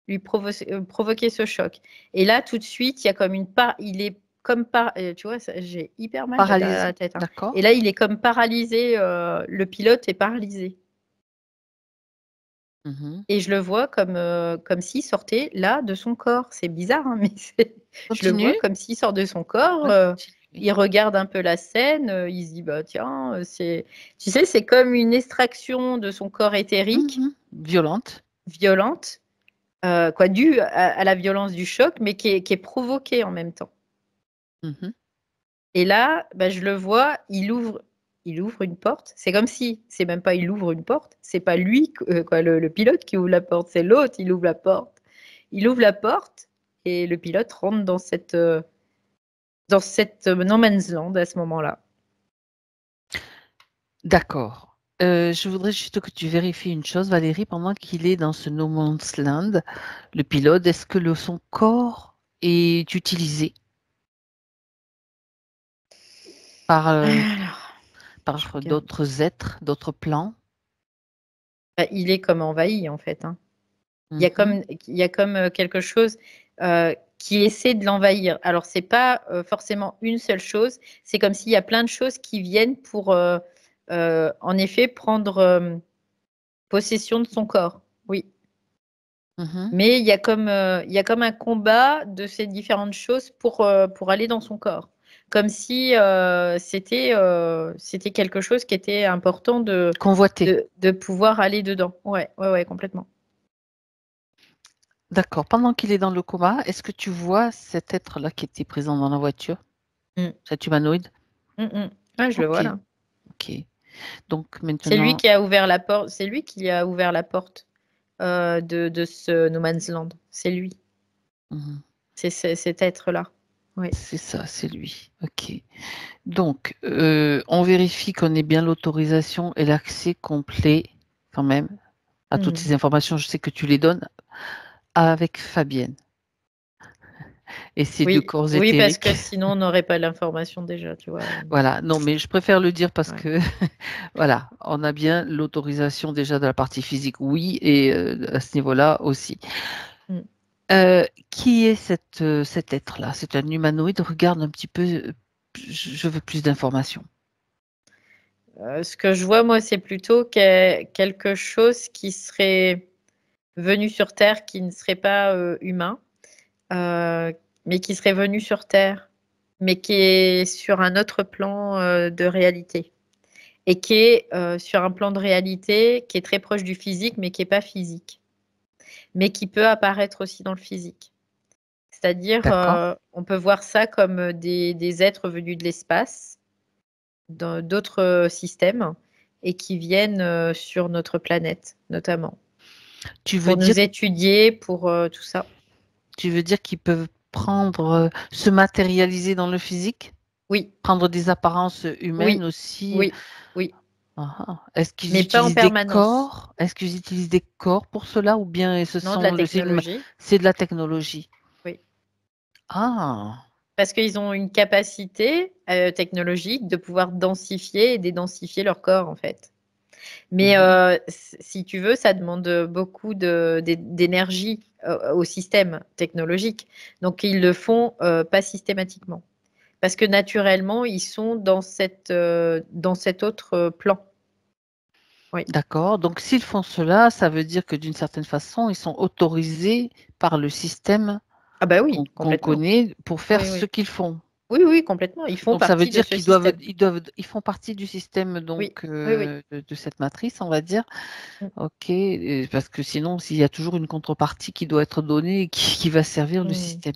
Speaker 2: lui provoquer ce choc. Et là, tout de suite, il y a comme une part, il est comme par, tu vois, j'ai hyper mal à la
Speaker 1: Paralysé.
Speaker 2: tête, hein. Et
Speaker 1: D'accord.
Speaker 2: là, il est comme paralysé, le pilote est paralysé.
Speaker 1: Mhm.
Speaker 2: Et je le vois comme s'il sortait là de son corps. C'est bizarre, hein, mais je le vois
Speaker 1: Continue.
Speaker 2: comme s'il sort de son corps.
Speaker 1: Continue.
Speaker 2: Il regarde un peu la scène. Il se dit, bah tiens, tu sais, c'est comme une extraction de son corps éthérique,
Speaker 1: Mhm. Violente.
Speaker 2: violente, quoi, due à la violence du choc, mais qui est provoquée en même temps.
Speaker 1: Mhm.
Speaker 2: Et là, bah, je le vois, il ouvre une porte. C'est comme si, c'est même pas il ouvre une porte, c'est pas lui, quoi, le pilote qui ouvre la porte, c'est l'autre, il ouvre la porte. Il ouvre la porte et le pilote rentre dans cette no man's land à ce moment-là.
Speaker 1: D'accord. Je voudrais juste que tu vérifies une chose, Valérie, pendant qu'il est dans ce no man's land, le pilote, est-ce que son corps est utilisé par,
Speaker 2: Alors, je
Speaker 1: par
Speaker 2: regarde.
Speaker 1: d'autres êtres, d'autres plans?
Speaker 2: Bah, il est comme envahi en fait, hein.
Speaker 1: Mhm.
Speaker 2: Il y a comme quelque chose qui essaie de l'envahir. Alors, c'est pas forcément une seule chose. C'est comme s'il y a plein de choses qui viennent pour, en effet, prendre possession de son corps. Oui.
Speaker 1: Mhm.
Speaker 2: Mais il y a comme un combat de ces différentes choses pour aller dans son corps. Comme si c'était quelque chose qui était important
Speaker 1: Convoité.
Speaker 2: de pouvoir aller dedans. Ouais, ouais, ouais, complètement.
Speaker 1: D'accord. Pendant qu'il est dans le coma, est-ce que tu vois cet être-là qui était présent dans la voiture,
Speaker 2: Mm.
Speaker 1: cet humanoïde?
Speaker 2: Mm, mm. Ouais, je le
Speaker 1: Ok,
Speaker 2: vois là.
Speaker 1: ok. Donc
Speaker 2: C'est lui
Speaker 1: maintenant,
Speaker 2: qui a ouvert la porte. C'est lui qui a ouvert la porte de ce No Man's Land. C'est lui.
Speaker 1: mhm,
Speaker 2: C'est cet être-là. Oui.
Speaker 1: c'est ça, c'est lui. Ok. Donc, on vérifie qu'on ait bien l'autorisation et l'accès complet, quand même, à toutes
Speaker 2: Mm.
Speaker 1: ces informations. Je sais que tu les donnes avec Fabienne et ses deux
Speaker 2: Oui,
Speaker 1: corps
Speaker 2: oui, parce que
Speaker 1: éthériques.
Speaker 2: sinon on n'aurait pas l'information déjà, tu vois.
Speaker 1: Voilà. Non, mais je préfère le dire parce
Speaker 2: Ouais.
Speaker 1: que, voilà, on a bien l'autorisation déjà de la partie physique, oui, et à ce niveau-là aussi.
Speaker 2: Mm.
Speaker 1: Qui est cet être-là? C'est un humanoïde. Regarde un petit peu. Je veux plus d'informations.
Speaker 2: Ce que je vois, moi, c'est plutôt quelque chose qui serait venu sur Terre, qui ne serait pas humain, euh, mais qui serait venu sur Terre. mais qui est sur un autre plan de réalité. Et qui est sur un plan de réalité qui est très proche du physique, mais qui n'est pas physique. Mais qui peut apparaître aussi dans le physique. C'est-à-dire,
Speaker 1: D'accord.
Speaker 2: on peut voir ça comme des êtres venus de l'espace, d'autres systèmes, et qui viennent sur notre planète, notamment.
Speaker 1: Tu veux
Speaker 2: Pour
Speaker 1: dire,
Speaker 2: nous étudier, pour tout ça.
Speaker 1: tu veux dire qu'ils peuvent prendre, se matérialiser dans le physique,
Speaker 2: Oui,
Speaker 1: prendre des apparences humaines
Speaker 2: oui,
Speaker 1: aussi.
Speaker 2: oui, oui.
Speaker 1: Est-ce qu'ils
Speaker 2: Mais pas en
Speaker 1: utilisent des
Speaker 2: permanence.
Speaker 1: corps? Est-ce qu'ils utilisent des corps pour cela ou bien ce
Speaker 2: Non, de la
Speaker 1: sont
Speaker 2: technologie.
Speaker 1: c'est de la technologie?
Speaker 2: Oui.
Speaker 1: Ah,
Speaker 2: Parce qu'ils ont une capacité technologique de pouvoir densifier et dédensifier leur corps, en fait. Mais
Speaker 1: mhm.
Speaker 2: si tu veux, ça demande beaucoup d'énergie au système technologique. Donc, ils le font pas systématiquement. Parce que naturellement, ils sont dans cet autre plan. Oui.
Speaker 1: D'accord. Donc s'ils font cela, ça veut dire que d'une certaine façon, ils sont autorisés par le système
Speaker 2: Ah bah oui,
Speaker 1: qu'on
Speaker 2: complètement.
Speaker 1: connaît pour faire
Speaker 2: Oui,
Speaker 1: ce
Speaker 2: oui.
Speaker 1: qu'ils font.
Speaker 2: Oui, oui, complètement. Ils font
Speaker 1: Donc ça veut
Speaker 2: partie de
Speaker 1: dire
Speaker 2: ce système.
Speaker 1: ils font partie du système
Speaker 2: Oui,
Speaker 1: donc
Speaker 2: oui, oui.
Speaker 1: de cette matrice, on va dire.
Speaker 2: Mm.
Speaker 1: Ok, parce que sinon, s'il y a toujours une contrepartie qui doit être donnée et qui va servir le
Speaker 2: Mm.
Speaker 1: système.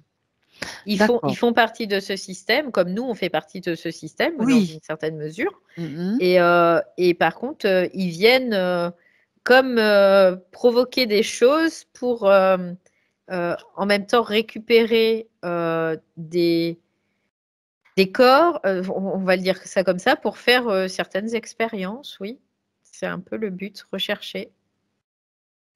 Speaker 2: Ils
Speaker 1: D'accord.
Speaker 2: font partie de ce système, comme nous, on fait partie de ce système, dans
Speaker 1: Oui.
Speaker 2: une certaine mesure.
Speaker 1: Mhm.
Speaker 2: Et par contre, ils viennent comme provoquer des choses pour en même temps récupérer des corps, on va le dire ça comme ça, pour faire certaines expériences, oui. C'est un peu le but recherché.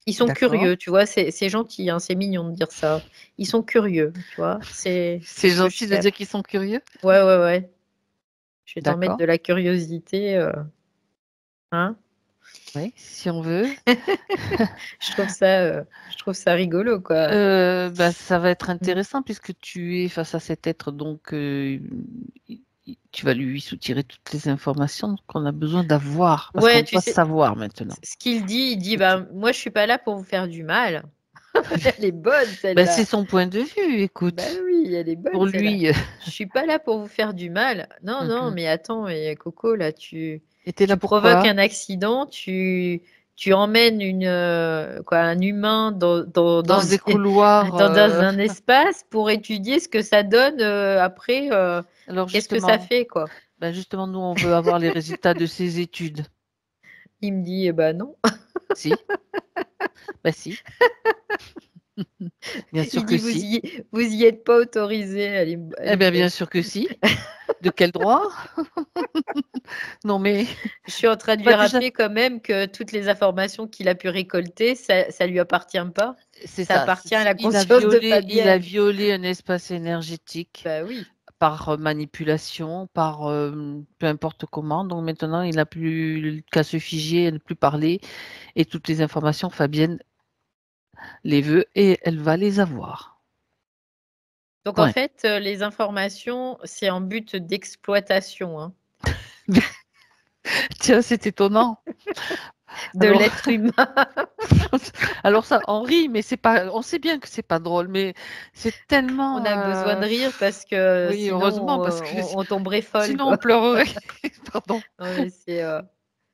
Speaker 2: Ils sont
Speaker 1: D'accord.
Speaker 2: curieux, tu vois, c'est gentil, hein, c'est mignon de dire ça. Ils sont curieux, tu vois, c'est
Speaker 1: C'est
Speaker 2: ce que je
Speaker 1: gentil de
Speaker 2: sais.
Speaker 1: dire qu'ils sont curieux.
Speaker 2: Ouais, ouais, ouais. Je vais t'en mettre
Speaker 1: D'accord.
Speaker 2: de la curiosité, hein.
Speaker 1: Oui, si on veut.
Speaker 2: Je trouve ça rigolo, quoi.
Speaker 1: Bah, ça va être
Speaker 2: Mm.
Speaker 1: intéressant puisque tu es face à cet être, donc tu vas lui soutirer toutes les informations qu'on a besoin d'avoir, parce qu'on
Speaker 2: Ouais, tu
Speaker 1: doit
Speaker 2: sais,
Speaker 1: savoir maintenant.
Speaker 2: ce qu'il dit, il dit,
Speaker 1: C'est tout.
Speaker 2: bah, moi, je suis pas là pour vous faire du mal. Elle est bonne,
Speaker 1: Bah, c'est
Speaker 2: celle-là.
Speaker 1: son point de vue,
Speaker 2: Bah
Speaker 1: écoute.
Speaker 2: oui, elle est bonne,
Speaker 1: Pour
Speaker 2: celle-là.
Speaker 1: lui,
Speaker 2: Je suis pas là pour vous faire du mal. Non, non,
Speaker 1: mhm.
Speaker 2: mais attends, mais Coco, là,
Speaker 1: Et t'es là
Speaker 2: tu provoques
Speaker 1: pourquoi?
Speaker 2: un accident, tu emmènes quoi, un humain
Speaker 1: Dans des couloirs.
Speaker 2: dans un espace pour étudier ce que ça donne après,
Speaker 1: Alors
Speaker 2: qu'est-ce que ça
Speaker 1: justement,
Speaker 2: fait, quoi.
Speaker 1: bah justement, nous, on veut avoir les résultats de ses études.
Speaker 2: Il me dit, eh ben non.
Speaker 1: Si, bah si, bien sûr
Speaker 2: Il
Speaker 1: que
Speaker 2: dit,
Speaker 1: si.
Speaker 2: vous y êtes pas autorisé.
Speaker 1: Eh bien, bien sûr que si. De quel droit? Non, mais
Speaker 2: Je suis en train de lui
Speaker 1: bah déjà,
Speaker 2: rappeler quand même que toutes les informations qu'il a pu récolter, ça lui appartient pas.
Speaker 1: c'est
Speaker 2: Ça
Speaker 1: ça.
Speaker 2: appartient à la conscience de
Speaker 1: Il a
Speaker 2: Fabienne.
Speaker 1: violé un espace énergétique
Speaker 2: Bah oui.
Speaker 1: par manipulation, par peu importe comment. Donc maintenant, il n'a plus qu'à se figer, à ne plus parler. Et toutes les informations, Fabienne les veut et elle va les avoir.
Speaker 2: Donc en
Speaker 1: Point.
Speaker 2: fait, les informations, c'est en but d'exploitation, hein,
Speaker 1: Tiens, c'est étonnant.
Speaker 2: de
Speaker 1: Alors,
Speaker 2: l'être humain.
Speaker 1: alors ça, on rit, mais c'est pas. On sait bien que c'est pas drôle, mais c'est
Speaker 2: On
Speaker 1: tellement.
Speaker 2: a besoin de rire parce que
Speaker 1: Oui,
Speaker 2: sinon
Speaker 1: heureusement, parce que
Speaker 2: on tomberait folle,
Speaker 1: sinon on
Speaker 2: quoi.
Speaker 1: pleurerait. Pardon.
Speaker 2: Non, mais
Speaker 1: C'est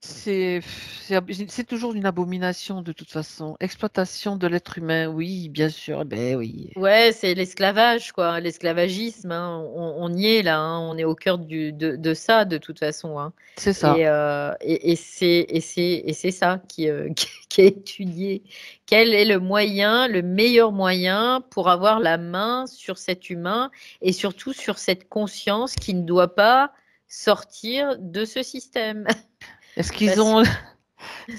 Speaker 1: c'est toujours une abomination de toute façon. Exploitation de l'être humain, oui, bien sûr. Ben oui,
Speaker 2: ouais, c'est l'esclavage, quoi, l'esclavagisme, hein. On y est là, hein. On est au cœur de ça de toute façon, hein.
Speaker 1: c'est ça.
Speaker 2: Et c'est ça qui est étudié. Quel est le moyen, le meilleur moyen pour avoir la main sur cet humain et surtout sur cette conscience qui ne doit pas sortir de ce système.
Speaker 1: Est-ce qu'ils
Speaker 2: Parce
Speaker 1: ont.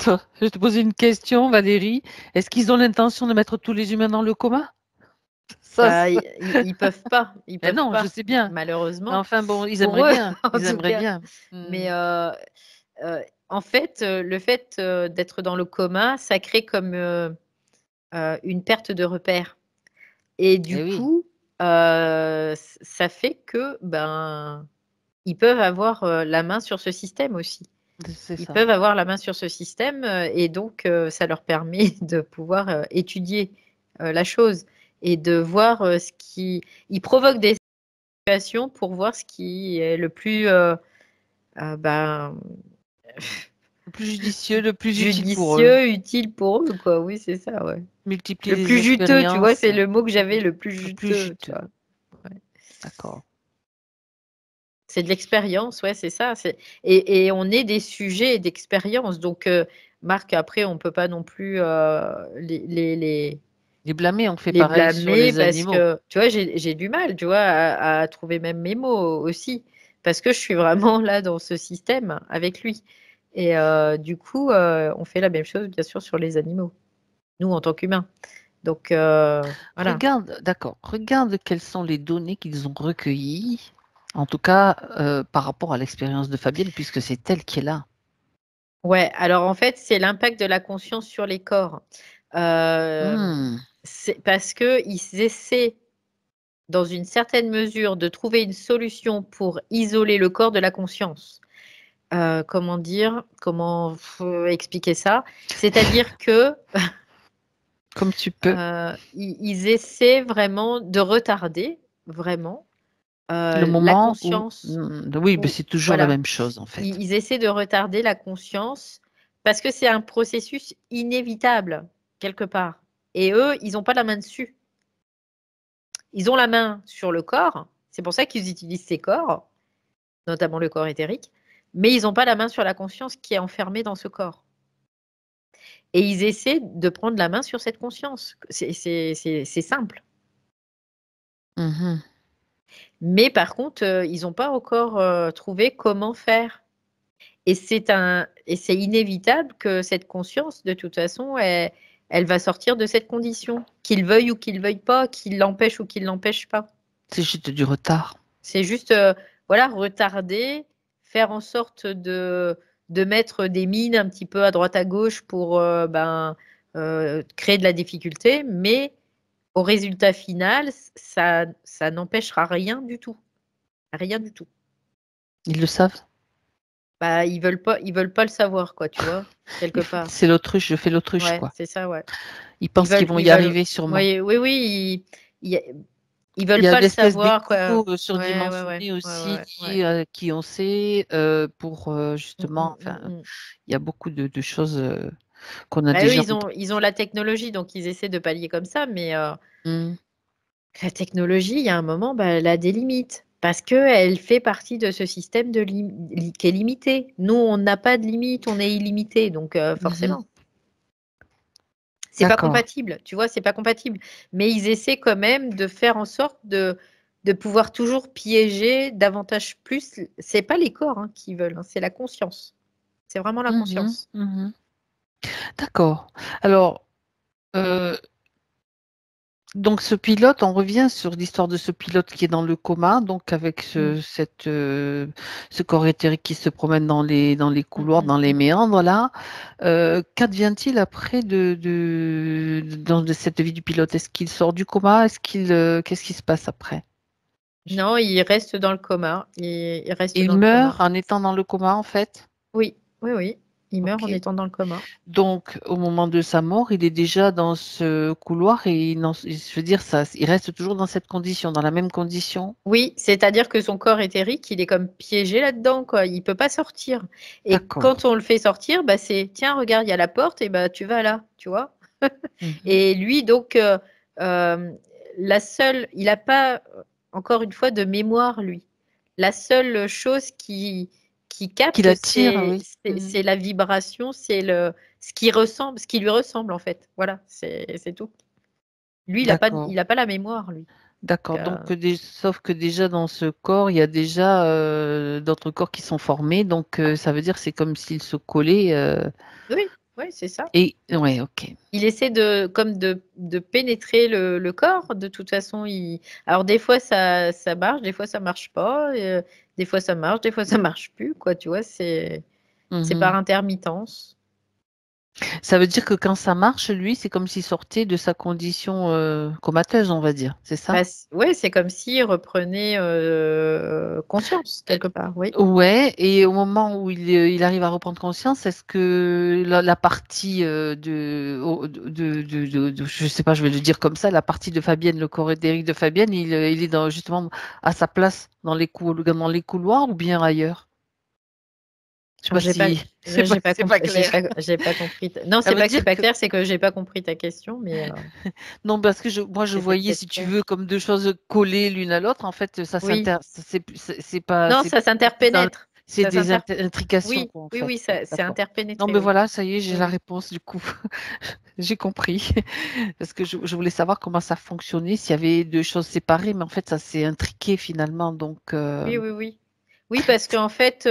Speaker 1: Attends, je vais te poser une question, Valérie. Est-ce qu'ils ont l'intention de mettre tous les humains dans le coma? Ça,
Speaker 2: bah, ils
Speaker 1: ben
Speaker 2: peuvent
Speaker 1: non, je
Speaker 2: pas,
Speaker 1: sais bien. Mais
Speaker 2: malheureusement,
Speaker 1: enfin bon, ils
Speaker 2: pour
Speaker 1: aimeraient
Speaker 2: eux
Speaker 1: bien.
Speaker 2: en
Speaker 1: Ils
Speaker 2: tout
Speaker 1: aimeraient
Speaker 2: cas.
Speaker 1: bien. Hmm.
Speaker 2: Mais en fait, le fait d'être dans le coma, ça crée comme une perte de repère. Et du
Speaker 1: Eh oui,
Speaker 2: coup, ça fait que ben, ils peuvent avoir la main sur ce système aussi.
Speaker 1: c'est
Speaker 2: Ils
Speaker 1: ça.
Speaker 2: peuvent avoir la main sur ce système et donc ça leur permet de pouvoir étudier la chose et de voir ce qui... Ils provoquent des situation pour voir ce qui est le plus ben,
Speaker 1: Le plus judicieux, le plus utile pour eux.
Speaker 2: judicieux, utile pour eux, quoi. Oui, c'est ça, ouais.
Speaker 1: Multiplier
Speaker 2: Le
Speaker 1: les
Speaker 2: plus juteux, tu vois,
Speaker 1: expériences.
Speaker 2: c'est le mot que j'avais, le plus
Speaker 1: Le plus
Speaker 2: juteux, tu
Speaker 1: juteux.
Speaker 2: vois. Ouais.
Speaker 1: D'accord.
Speaker 2: C'est de l'expérience, ouais, c'est ça. Et on est des sujets d'expérience. Donc, Marc, après, on peut pas non plus
Speaker 1: Les blâmer, on fait
Speaker 2: les
Speaker 1: pareil sur
Speaker 2: blâmer
Speaker 1: les
Speaker 2: parce
Speaker 1: animaux.
Speaker 2: que, tu vois, j'ai du mal, tu vois, à trouver même mes mots aussi. Parce que je suis vraiment là dans ce système avec lui. Et du coup, on fait la même chose, bien sûr, sur les animaux, nous, en tant qu'humains. Donc, voilà.
Speaker 1: Regarde, d'accord. Regarde quelles sont les données qu'ils ont recueillies, en tout cas par rapport à l'expérience de Fabienne, puisque c'est elle qui est là.
Speaker 2: Ouais, alors en fait, c'est l'impact de la conscience sur les corps.
Speaker 1: Hmm.
Speaker 2: C'est parce qu'ils essaient, dans une certaine mesure, de trouver une solution pour isoler le corps de la conscience. Comment dire, comment faut expliquer ça? C'est-à-dire que
Speaker 1: Comme tu peux.
Speaker 2: ils essaient vraiment de retarder, vraiment,
Speaker 1: Le
Speaker 2: la
Speaker 1: moment où...
Speaker 2: conscience.
Speaker 1: Oui, mais c'est toujours la
Speaker 2: Voilà,
Speaker 1: même chose, en fait.
Speaker 2: ils essaient de retarder la conscience parce que c'est un processus inévitable, quelque part. Et eux, ils n'ont pas la main dessus. Ils ont la main sur le corps. C'est pour ça qu'ils utilisent ces corps, notamment le corps éthérique. Mais ils n'ont pas la main sur la conscience qui est enfermée dans ce corps. Et ils essaient de prendre la main sur cette conscience. C'est simple.
Speaker 1: Mhm.
Speaker 2: Mais par contre, ils n'ont pas encore trouvé comment faire. Et c'est inévitable que cette conscience, de toute façon, elle va sortir de cette condition, qu'il veuille ou qu'il veuille pas, qu'il l'empêche ou qu'il l'empêche pas.
Speaker 1: C'est juste du retard.
Speaker 2: C'est juste, voilà, retarder, faire en sorte de mettre des mines un petit peu à droite à gauche pour créer de la difficulté, mais au résultat final, ça n'empêchera rien du tout. Rien du tout.
Speaker 1: Ils le savent?
Speaker 2: Bah, ils veulent pas le savoir, quoi, tu vois, quelque part.
Speaker 1: C'est l'autruche, je fais l'autruche,
Speaker 2: Ouais,
Speaker 1: quoi.
Speaker 2: c'est ça, ouais.
Speaker 1: Ils pensent qu'ils vont
Speaker 2: Ils
Speaker 1: y
Speaker 2: veulent,
Speaker 1: arriver sûrement.
Speaker 2: oui, oui, oui, ils
Speaker 1: Il
Speaker 2: veulent
Speaker 1: y a
Speaker 2: pas le
Speaker 1: l'espèce
Speaker 2: savoir, quoi.
Speaker 1: d'écho
Speaker 2: Ouais, ouais, ouais,
Speaker 1: surdimensionné
Speaker 2: ouais,
Speaker 1: aussi,
Speaker 2: ouais, ouais.
Speaker 1: qui on sait, pour
Speaker 2: Mm,
Speaker 1: justement,
Speaker 2: mm,
Speaker 1: enfin,
Speaker 2: mm, mm.
Speaker 1: il y a beaucoup de choses qu'on a
Speaker 2: Bah, eux,
Speaker 1: déjà
Speaker 2: ils ont la technologie, donc ils essaient de pallier comme ça, mais
Speaker 1: Hmm.
Speaker 2: la technologie, il y a un moment, bah, elle a des limites. Parce qu'elle fait partie de ce système qui est limité. Nous, on n'a pas de limite, on est illimité, donc
Speaker 1: Mhm.
Speaker 2: forcément. C'est pas
Speaker 1: D'accord.
Speaker 2: compatible, tu vois, c'est pas compatible. Mais ils essaient quand même de faire en sorte de pouvoir toujours piéger davantage plus. C'est pas les corps qui veulent, c'est la conscience. C'est vraiment la
Speaker 1: Mhm.
Speaker 2: conscience.
Speaker 1: Mhm. D'accord. Alors, euh, donc ce pilote, on revient sur l'histoire de ce pilote qui est dans le coma, donc avec
Speaker 2: Mm,
Speaker 1: ce corps éthérique qui se promène dans les
Speaker 2: mm,
Speaker 1: couloirs,
Speaker 2: mm,
Speaker 1: dans les
Speaker 2: mm.
Speaker 1: méandres là. Qu'advient-il après de cette vie du pilote? Est-ce qu'il sort du coma? Qu'est-ce qui se passe après?
Speaker 2: Non, il reste dans le coma. Il reste
Speaker 1: Il
Speaker 2: dans le
Speaker 1: meurt
Speaker 2: coma.
Speaker 1: en étant dans le coma en fait?
Speaker 2: Oui, oui, oui. Il meurt en
Speaker 1: Ok.
Speaker 2: étant dans le coma.
Speaker 1: Donc, au moment de sa mort, il est déjà dans ce couloir et je veux dire, ça, il reste toujours dans cette condition, dans la même condition.
Speaker 2: Oui, c'est-à-dire que son corps éthérique, il est comme piégé là-dedans, quoi. Il peut pas sortir. Et
Speaker 1: D'accord.
Speaker 2: quand on le fait sortir, bah c'est, tiens, regarde, il y a la porte, et bah tu vas là, tu vois.
Speaker 1: Mhm.
Speaker 2: Et lui, donc, euh, il n'a pas, encore une fois, de mémoire, lui. La seule chose qui
Speaker 1: Qui
Speaker 2: capte,
Speaker 1: l'attire, oui. Mhm.
Speaker 2: c'est la vibration, ce qui ressemble, ce qui lui ressemble, en fait. Voilà, c'est tout. Lui,
Speaker 1: D'accord.
Speaker 2: il a pas la mémoire, lui.
Speaker 1: D'accord.
Speaker 2: Euh,
Speaker 1: Donc, sauf que déjà dans ce corps, il y a déjà d'autres corps qui sont formés. Donc, ça veut dire que c'est comme s'ils se collaient.
Speaker 2: oui, oui, c'est ça.
Speaker 1: Et ouais, ok.
Speaker 2: Il essaie de pénétrer le corps. De toute façon, alors des fois ça marche, des fois ça marche pas, des fois ça marche, des fois ça marche plus, quoi. Tu vois, c'est par
Speaker 1: Mhm.
Speaker 2: intermittence.
Speaker 1: Ça veut dire que quand ça marche, lui, c'est comme s'il sortait de sa condition comateuse, on va dire. C'est ça?
Speaker 2: Bah, ouais, c'est comme s'il reprenait conscience quelque part, oui.
Speaker 1: Ouais, et au moment où il arrive à reprendre conscience, est-ce que la partie je sais pas, je vais le dire comme ça, la partie de Fabienne, le corps éthérique de Fabienne, il est justement à sa place dans les couloirs ou bien ailleurs? Je sais
Speaker 2: Alors,
Speaker 1: pas si
Speaker 2: j'ai pas
Speaker 1: c'est pas
Speaker 2: compris,
Speaker 1: clair.
Speaker 2: j'ai pas compris. Non,
Speaker 1: Ça
Speaker 2: c'est
Speaker 1: veut
Speaker 2: pas que c'est
Speaker 1: dire
Speaker 2: pas
Speaker 1: que
Speaker 2: clair, c'est que j'ai pas compris ta question, mais
Speaker 1: non, parce que moi je
Speaker 2: c'était
Speaker 1: voyais,
Speaker 2: peut-être
Speaker 1: si tu
Speaker 2: clair.
Speaker 1: veux, comme deux choses collées l'une à l'autre. En fait, ça
Speaker 2: Oui.
Speaker 1: c'est pas,
Speaker 2: Non, ça
Speaker 1: c'est plus dans,
Speaker 2: s'interpénètre.
Speaker 1: c'est
Speaker 2: Ça
Speaker 1: des
Speaker 2: s'inter
Speaker 1: intrications,
Speaker 2: Oui,
Speaker 1: quoi, en
Speaker 2: oui,
Speaker 1: fait.
Speaker 2: oui,
Speaker 1: Ouais,
Speaker 2: ça c'est
Speaker 1: d'accord. Non,
Speaker 2: interpénétré,
Speaker 1: mais
Speaker 2: oui.
Speaker 1: voilà, ça y est, j'ai
Speaker 2: Oui,
Speaker 1: la
Speaker 2: oui.
Speaker 1: réponse du coup. J'ai compris. Parce que je voulais savoir comment ça fonctionnait, s'il y avait deux choses séparées, mais en fait, ça s'est intriqué finalement. Donc,
Speaker 2: Oui, oui, oui. Oui, parce qu'en fait,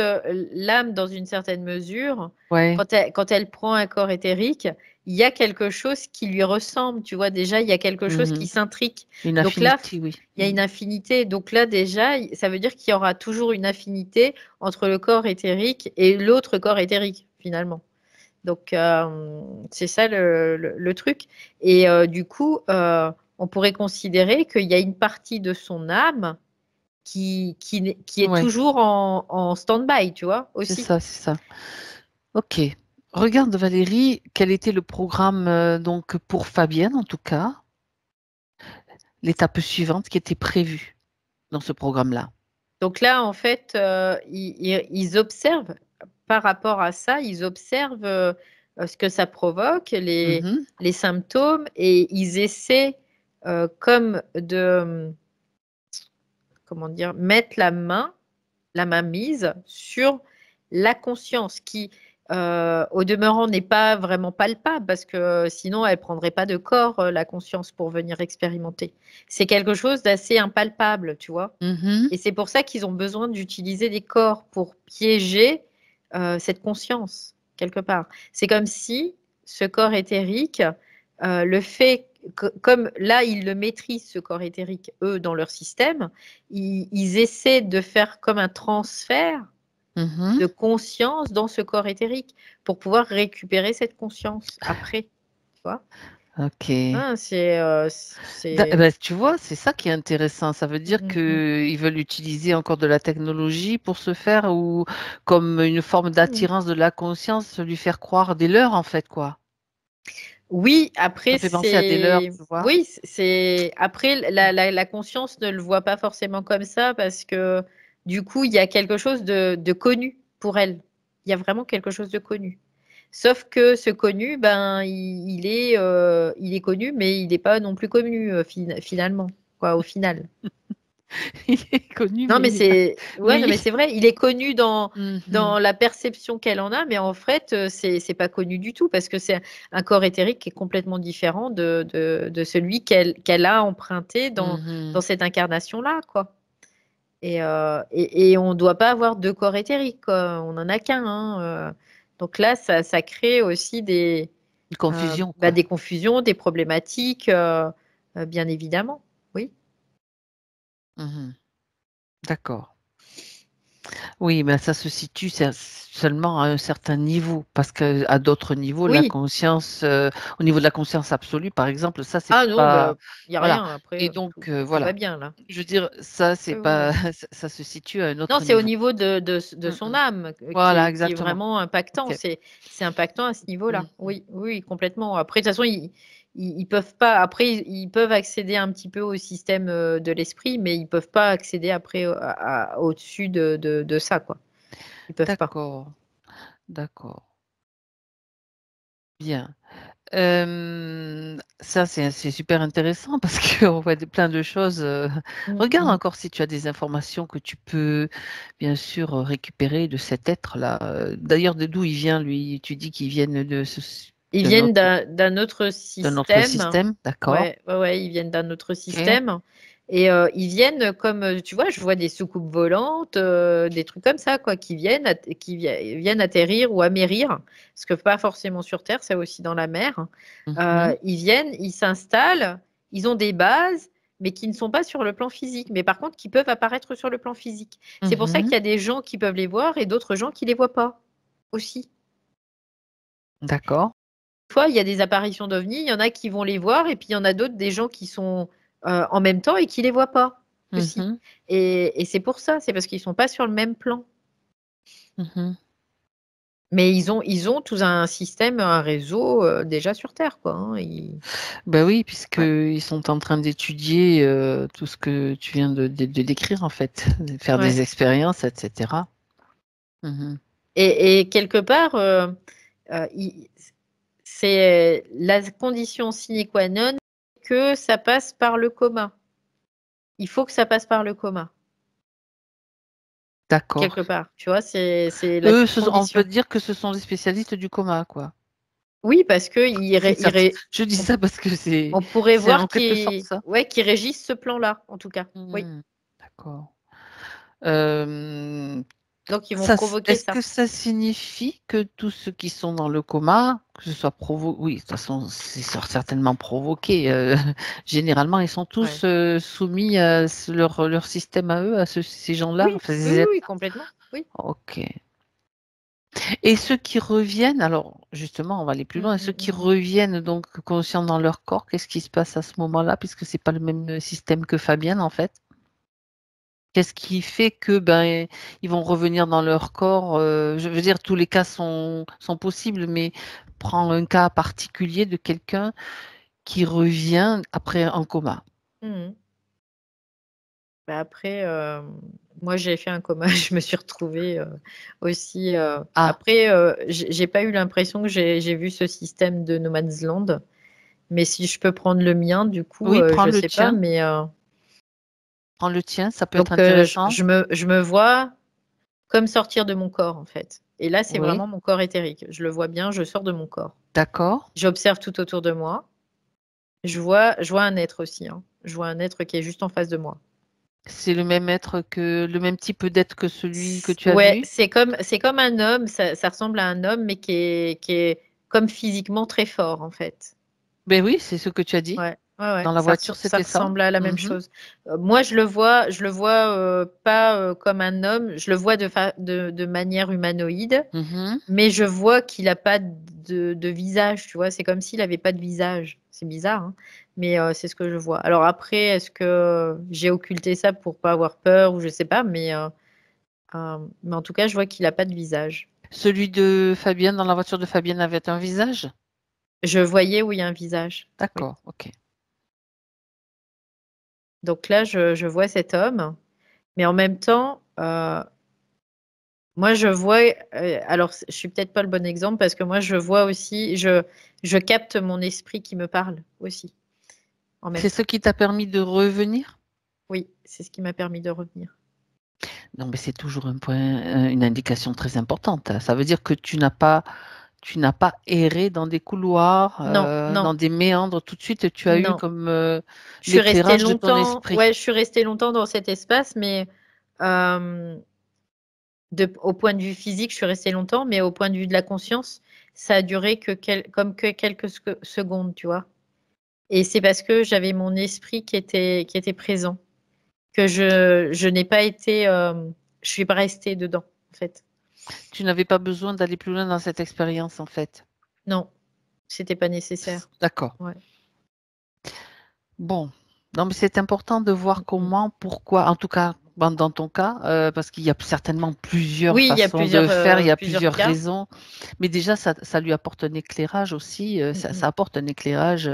Speaker 2: l'âme, dans une certaine mesure,
Speaker 1: ouais,
Speaker 2: quand elle prend un corps éthérique, il y a quelque chose qui lui ressemble, tu vois, déjà, il y a quelque chose qui
Speaker 1: mhm.
Speaker 2: s'intrique.
Speaker 1: Une
Speaker 2: Donc là,
Speaker 1: affinité, oui.
Speaker 2: il y a une affinité. Donc là, déjà, ça veut dire qu'il y aura toujours une affinité entre le corps éthérique et l'autre corps éthérique, finalement. Donc, c'est ça le truc. Et du coup, on pourrait considérer qu'il y a une partie de son âme qui est
Speaker 1: Ouais,
Speaker 2: toujours en stand-by, tu vois,
Speaker 1: c'est
Speaker 2: aussi.
Speaker 1: ça, c'est ça. Ok. Regarde Valérie, quel était le programme donc pour Fabienne en tout cas, l'étape suivante qui était prévue dans ce programme-là.
Speaker 2: Donc là, en fait, ils observent, par rapport à ça, ils observent ce que ça provoque,
Speaker 1: Mhm,
Speaker 2: les symptômes, et ils essaient comme comment dire, mettre la main mise sur la conscience qui, au demeurant, n'est pas vraiment palpable parce que sinon, elle ne prendrait pas de corps, la conscience, pour venir expérimenter. C'est quelque chose d'assez impalpable, tu vois.
Speaker 1: mhm.
Speaker 2: Et c'est pour ça qu'ils ont besoin d'utiliser des corps pour piéger cette conscience, quelque part. C'est comme si ce corps éthérique, le fait, comme là, ils le maîtrisent, ce corps éthérique, eux, dans leur système, ils essaient de faire comme un transfert
Speaker 1: Mhm.
Speaker 2: de conscience dans ce corps éthérique pour pouvoir récupérer cette conscience après. Tu vois.
Speaker 1: Ok.
Speaker 2: Hein,
Speaker 1: Ben, tu vois, c'est ça qui est intéressant. Ça veut
Speaker 2: Mm,
Speaker 1: dire
Speaker 2: mm, mm.
Speaker 1: qu'ils veulent utiliser encore de la technologie pour se faire, ou comme une forme
Speaker 2: Mm.
Speaker 1: d'attirance de la conscience, lui faire croire des leurs, en fait, quoi.
Speaker 2: Oui,
Speaker 1: Ça
Speaker 2: après,
Speaker 1: me fait penser à des leurs, tu vois.
Speaker 2: Oui, après, la conscience ne le voit pas forcément comme ça parce que du coup, il y a quelque chose de connu pour elle. Il y a vraiment quelque chose de connu. Sauf que ce connu, ben, il est connu, mais il n'est pas non plus connu finalement, quoi, au final.
Speaker 1: Il est connu,
Speaker 2: Non,
Speaker 1: mais
Speaker 2: mais
Speaker 1: il n'est pas.
Speaker 2: ouais, non,
Speaker 1: Oui.
Speaker 2: mais c'est vrai, il est connu
Speaker 1: Mhm.
Speaker 2: dans la perception qu'elle en a, mais en fait, c'est pas connu du tout parce que c'est un corps éthérique qui est complètement différent de celui qu'elle a emprunté dans
Speaker 1: Mhm.
Speaker 2: cette incarnation-là, quoi. Et on ne doit pas avoir deux corps éthériques, quoi. On n'en a qu'un, hein. Donc là, ça crée aussi
Speaker 1: Une confusion,
Speaker 2: bah,
Speaker 1: quoi.
Speaker 2: des confusions, des problématiques, bien évidemment. Oui.
Speaker 1: Mhm. D'accord. Oui, mais ça se situe seulement à un certain niveau, parce qu'à d'autres niveaux, la
Speaker 2: Oui.
Speaker 1: conscience, au niveau de la conscience absolue, par exemple, ça, c'est
Speaker 2: Ah non,
Speaker 1: pas,
Speaker 2: bah, il n'y a
Speaker 1: voilà.
Speaker 2: rien. Après,
Speaker 1: Et donc,
Speaker 2: tout va
Speaker 1: voilà.
Speaker 2: bien, là.
Speaker 1: Je veux dire, ça, c'est
Speaker 2: Oui, oui,
Speaker 1: pas,
Speaker 2: oui.
Speaker 1: ça se situe à un
Speaker 2: Non,
Speaker 1: autre
Speaker 2: c'est au
Speaker 1: niveau.
Speaker 2: niveau de
Speaker 1: Mm,
Speaker 2: son
Speaker 1: mm.
Speaker 2: âme
Speaker 1: Voilà,
Speaker 2: qui est
Speaker 1: exactement.
Speaker 2: vraiment impactant.
Speaker 1: Ok.
Speaker 2: C'est impactant à ce niveau-là.
Speaker 1: Mm.
Speaker 2: Oui, oui, complètement. Après, de toute façon, ils peuvent pas. Après, ils peuvent accéder un petit peu au système de l'esprit, mais ils peuvent pas accéder après au-dessus de ça, quoi. Ils peuvent pas.
Speaker 1: D'accord, d'accord. Bien. Ça, c'est super intéressant parce qu'on voit plein de choses.
Speaker 2: Mm,
Speaker 1: Regarde
Speaker 2: mm.
Speaker 1: encore si tu as des informations que tu peux, bien sûr, récupérer de cet être-là. D'ailleurs, de d'où il vient, lui? Tu dis qu'il vient
Speaker 2: Ils
Speaker 1: de
Speaker 2: viennent
Speaker 1: notre,
Speaker 2: d'un autre
Speaker 1: de notre
Speaker 2: système.
Speaker 1: système, d'accord?
Speaker 2: Ouais, ouais, ouais, ils viennent d'un autre
Speaker 1: Ok.
Speaker 2: système. Et ils viennent comme, tu vois, je vois des soucoupes volantes, des trucs comme ça, quoi, viennent atterrir ou amérir, parce que pas forcément sur Terre, c'est aussi dans la mer.
Speaker 1: Mhm,
Speaker 2: Ils viennent, ils s'installent, ils ont des bases, mais qui ne sont pas sur le plan physique, mais par contre qui peuvent apparaître sur le plan physique. C'est pour ça qu'il
Speaker 1: mhm.
Speaker 2: y a des gens qui peuvent les voir et d'autres gens qui les voient pas aussi.
Speaker 1: D'accord.
Speaker 2: fois, il y a des apparitions d'ovnis, il y en a qui vont les voir, et puis il y en a d'autres, des gens qui sont en même temps et qui les voient pas aussi.
Speaker 1: Mhm.
Speaker 2: Et c'est pour ça, c'est parce qu'ils sont pas sur le même plan.
Speaker 1: Mhm.
Speaker 2: Mais ils ont tout un système, un réseau déjà sur Terre, quoi. Hein.
Speaker 1: Ben oui,
Speaker 2: Ouais.
Speaker 1: puisqu'ils sont en train d'étudier tout ce que tu viens de décrire, en fait, de faire
Speaker 2: Ouais.
Speaker 1: des expériences, etc. Mhm.
Speaker 2: Et quelque part, c'est la condition sine qua non que ça passe par le coma. Il faut que ça passe par le coma,
Speaker 1: D'accord.
Speaker 2: quelque part. Tu vois, c'est la
Speaker 1: Eux, on peut
Speaker 2: condition.
Speaker 1: dire que ce sont des spécialistes du coma, quoi.
Speaker 2: Oui, parce que
Speaker 1: C'est ça. Je dis ça parce que
Speaker 2: on pourrait
Speaker 1: c'est
Speaker 2: voir
Speaker 1: en quelque sorte ça.
Speaker 2: ouais, qu'ils régissent ce plan-là, en tout cas. Oui.
Speaker 1: Hmm. D'accord. Euh,
Speaker 2: Donc, ils vont provoquer
Speaker 1: est-ce
Speaker 2: ça.
Speaker 1: que ça signifie que tous ceux qui sont dans le coma, que ce soit provoqué, oui, de toute façon, c'est certainement provoqué. Généralement, ils sont
Speaker 2: Ouais.
Speaker 1: tous soumis à leur système à eux, à ces gens-là,
Speaker 2: Oui,
Speaker 1: enfin,
Speaker 2: oui,
Speaker 1: ces
Speaker 2: oui,
Speaker 1: êtres.
Speaker 2: oui, complètement. Oui.
Speaker 1: Ok. Et ceux qui reviennent, alors justement, on va aller plus
Speaker 2: Mm,
Speaker 1: loin, ceux
Speaker 2: mm,
Speaker 1: qui
Speaker 2: mm.
Speaker 1: reviennent donc conscients dans leur corps, qu'est-ce qui se passe à ce moment-là, puisque c'est pas le même système que Fabienne en fait? Qu'est-ce qui fait que ben ils vont revenir dans leur corps? Je veux dire, tous les cas sont possibles, mais prends un cas particulier de quelqu'un qui revient après un coma.
Speaker 2: Mm. Bah, après, moi, j'ai fait un coma. Je me suis retrouvée aussi.
Speaker 1: Ah,
Speaker 2: Après, j'ai pas eu l'impression que j'ai vu ce système de No Man's Land. Mais si je peux prendre le mien, du coup,
Speaker 1: oui, prends
Speaker 2: je
Speaker 1: le
Speaker 2: sais pas.
Speaker 1: tien,
Speaker 2: Mais
Speaker 1: prends le tien, ça peut être
Speaker 2: donc,
Speaker 1: intéressant.
Speaker 2: je me vois comme sortir de mon corps, en fait. Et là, c'est
Speaker 1: Oui,
Speaker 2: vraiment mon corps éthérique. Je le vois bien, je sors de mon corps.
Speaker 1: d'accord.
Speaker 2: J'observe tout autour de moi. Je vois un être aussi. Hein. Je vois un être qui est juste en face de moi.
Speaker 1: C'est le même type d'être que celui que tu as
Speaker 2: Ouais,
Speaker 1: vu?
Speaker 2: c'est comme un homme, ça ressemble à un homme, mais qui est comme physiquement très fort, en fait.
Speaker 1: Ben oui, c'est ce que tu as dit.
Speaker 2: Ouais, ouais, ouais,
Speaker 1: Dans la voiture,
Speaker 2: ça
Speaker 1: c'était ça.
Speaker 2: ressemble à la même
Speaker 1: Mhm,
Speaker 2: chose. Moi, je le vois pas comme un homme, je le vois de manière humanoïde,
Speaker 1: mhm.
Speaker 2: mais je vois qu'il n'a pas de visage, tu vois. C'est comme s'il n'avait pas de visage. C'est bizarre, hein, mais c'est ce que je vois. Alors après, est-ce que j'ai occulté ça pour pas avoir peur ou je sais pas, mais en tout cas, je vois qu'il n'a pas de visage.
Speaker 1: Celui de Fabienne, dans la voiture de Fabienne, avait un visage?
Speaker 2: Je voyais où il y a un visage. Oui.
Speaker 1: D'accord, ok.
Speaker 2: Donc là, je vois cet homme, mais en même temps, moi, je vois. Alors, je suis peut-être pas le bon exemple parce que moi, je vois aussi, je capte mon esprit qui me parle aussi en même
Speaker 1: C'est ce
Speaker 2: temps.
Speaker 1: qui t'a permis de revenir?
Speaker 2: Oui, c'est ce qui m'a permis de revenir.
Speaker 1: Non, mais c'est toujours un point, une indication très importante. Ça veut dire que tu n'as pas erré dans des couloirs,
Speaker 2: Non, non,
Speaker 1: dans des méandres. Tout de suite, tu as eu
Speaker 2: non.
Speaker 1: comme
Speaker 2: Je suis restée
Speaker 1: l'éclairage de ton
Speaker 2: longtemps. Ouais,
Speaker 1: esprit.
Speaker 2: je suis restée longtemps dans cet espace, mais euh, au point de vue physique, je suis restée longtemps, mais au point de vue de la conscience, ça a duré comme que quelques secondes, tu vois. Et c'est parce que j'avais mon esprit qui était présent, que je n'ai pas été, je suis pas restée dedans, en fait.
Speaker 1: Tu n'avais pas besoin d'aller plus loin dans cette expérience, en fait.
Speaker 2: Non, c'était pas nécessaire.
Speaker 1: D'accord.
Speaker 2: Ouais.
Speaker 1: Bon, non, mais c'est important de
Speaker 2: Mm,
Speaker 1: voir
Speaker 2: mm.
Speaker 1: comment, pourquoi, en tout cas dans ton cas, parce qu'il y a certainement plusieurs
Speaker 2: Oui, il y a
Speaker 1: façons de faire, il y a
Speaker 2: plusieurs
Speaker 1: plusieurs
Speaker 2: cas.
Speaker 1: raisons, mais déjà ça lui apporte un éclairage aussi,
Speaker 2: Mm,
Speaker 1: ça
Speaker 2: mm.
Speaker 1: apporte un éclairage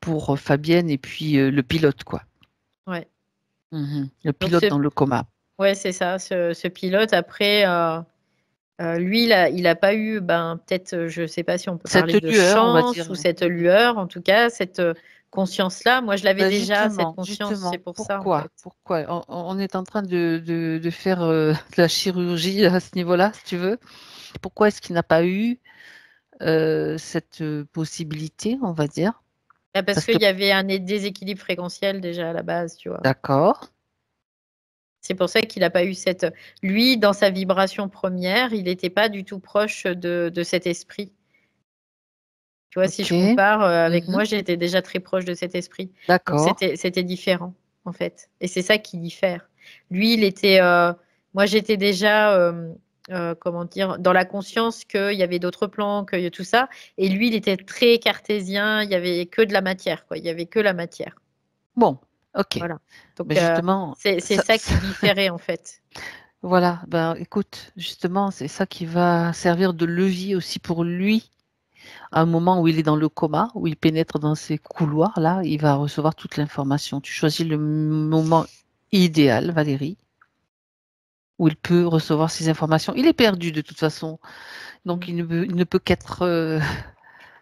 Speaker 1: pour Fabienne et puis le pilote, quoi.
Speaker 2: Ouais.
Speaker 1: Mhm. Le
Speaker 2: Donc
Speaker 1: pilote dans le coma.
Speaker 2: ouais, c'est ça, ce pilote. Après, lui, il a pas eu, ben, peut-être, je sais pas si on peut
Speaker 1: Cette
Speaker 2: parler de
Speaker 1: lueur, on va
Speaker 2: chance
Speaker 1: dire.
Speaker 2: ou cette
Speaker 1: Mhm.
Speaker 2: lueur, en tout cas, cette conscience-là. Moi, je l'avais
Speaker 1: Ben
Speaker 2: déjà, cette conscience, c'est
Speaker 1: justement,
Speaker 2: pour ça, en
Speaker 1: pourquoi?
Speaker 2: fait.
Speaker 1: Pourquoi? On est en train de faire de la chirurgie à ce niveau-là, si tu veux. Pourquoi est-ce qu'il n'a pas eu cette possibilité, on va dire?
Speaker 2: Bah, parce
Speaker 1: Parce que,
Speaker 2: qu'il y avait un déséquilibre fréquentiel déjà à la base, tu vois.
Speaker 1: d'accord,
Speaker 2: C'est pour ça qu'il n'a pas eu cette. Lui, dans sa vibration première, il n'était pas du tout proche de cet esprit. Tu vois, si
Speaker 1: ok,
Speaker 2: je compare avec
Speaker 1: mhm,
Speaker 2: moi, j'étais déjà très proche de cet esprit. Donc
Speaker 1: d'accord,
Speaker 2: c'était différent, en fait. Et c'est ça qui diffère. Lui, moi, j'étais déjà. comment dire, dans la conscience qu'il y avait d'autres plans, que tout ça. Et lui, il était très cartésien, il y avait que de la matière, quoi. Il y avait que la matière.
Speaker 1: Bon, ok.
Speaker 2: Voilà. Donc,
Speaker 1: Mais justement,
Speaker 2: c'est ça qui différait, en fait.
Speaker 1: voilà, ben écoute, justement, c'est ça qui va servir de levier aussi pour lui. À un moment où il est dans le coma, où il pénètre dans ces couloirs-là, il va recevoir toute l'information. Tu choisis le moment idéal, Valérie, où il peut recevoir ces informations. Il est perdu de toute façon, donc il ne peut qu'être...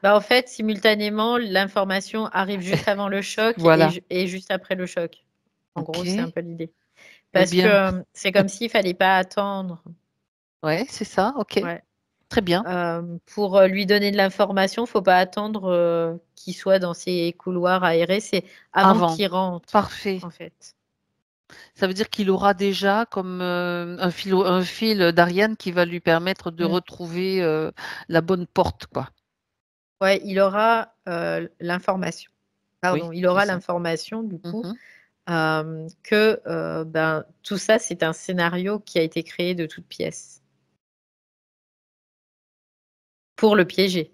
Speaker 2: Bah, en fait, simultanément, l'information arrive juste avant le choc
Speaker 1: Voilà.
Speaker 2: et juste après le choc. En
Speaker 1: Ok.
Speaker 2: gros, c'est un peu l'idée.
Speaker 1: Eh
Speaker 2: Parce
Speaker 1: bien,
Speaker 2: que c'est comme s'il fallait pas attendre.
Speaker 1: ouais, c'est ça. Ok.
Speaker 2: Ouais.
Speaker 1: Très bien.
Speaker 2: Pour lui donner de l'information, faut pas attendre qu'il soit dans ces couloirs aérés. C'est avant
Speaker 1: Avant.
Speaker 2: qu'il rentre,
Speaker 1: Parfait.
Speaker 2: en fait.
Speaker 1: Ça veut dire qu'il aura déjà comme un fil d'Ariane qui va lui permettre de
Speaker 2: Mm.
Speaker 1: retrouver la bonne porte, quoi.
Speaker 2: Ouais, il aura l'information.
Speaker 1: Oui,
Speaker 2: Pardon, il
Speaker 1: c'est
Speaker 2: aura
Speaker 1: ça.
Speaker 2: l'information du coup
Speaker 1: Mhm.
Speaker 2: que ben, tout ça, c'est un scénario qui a été créé de toutes pièces pour le piéger,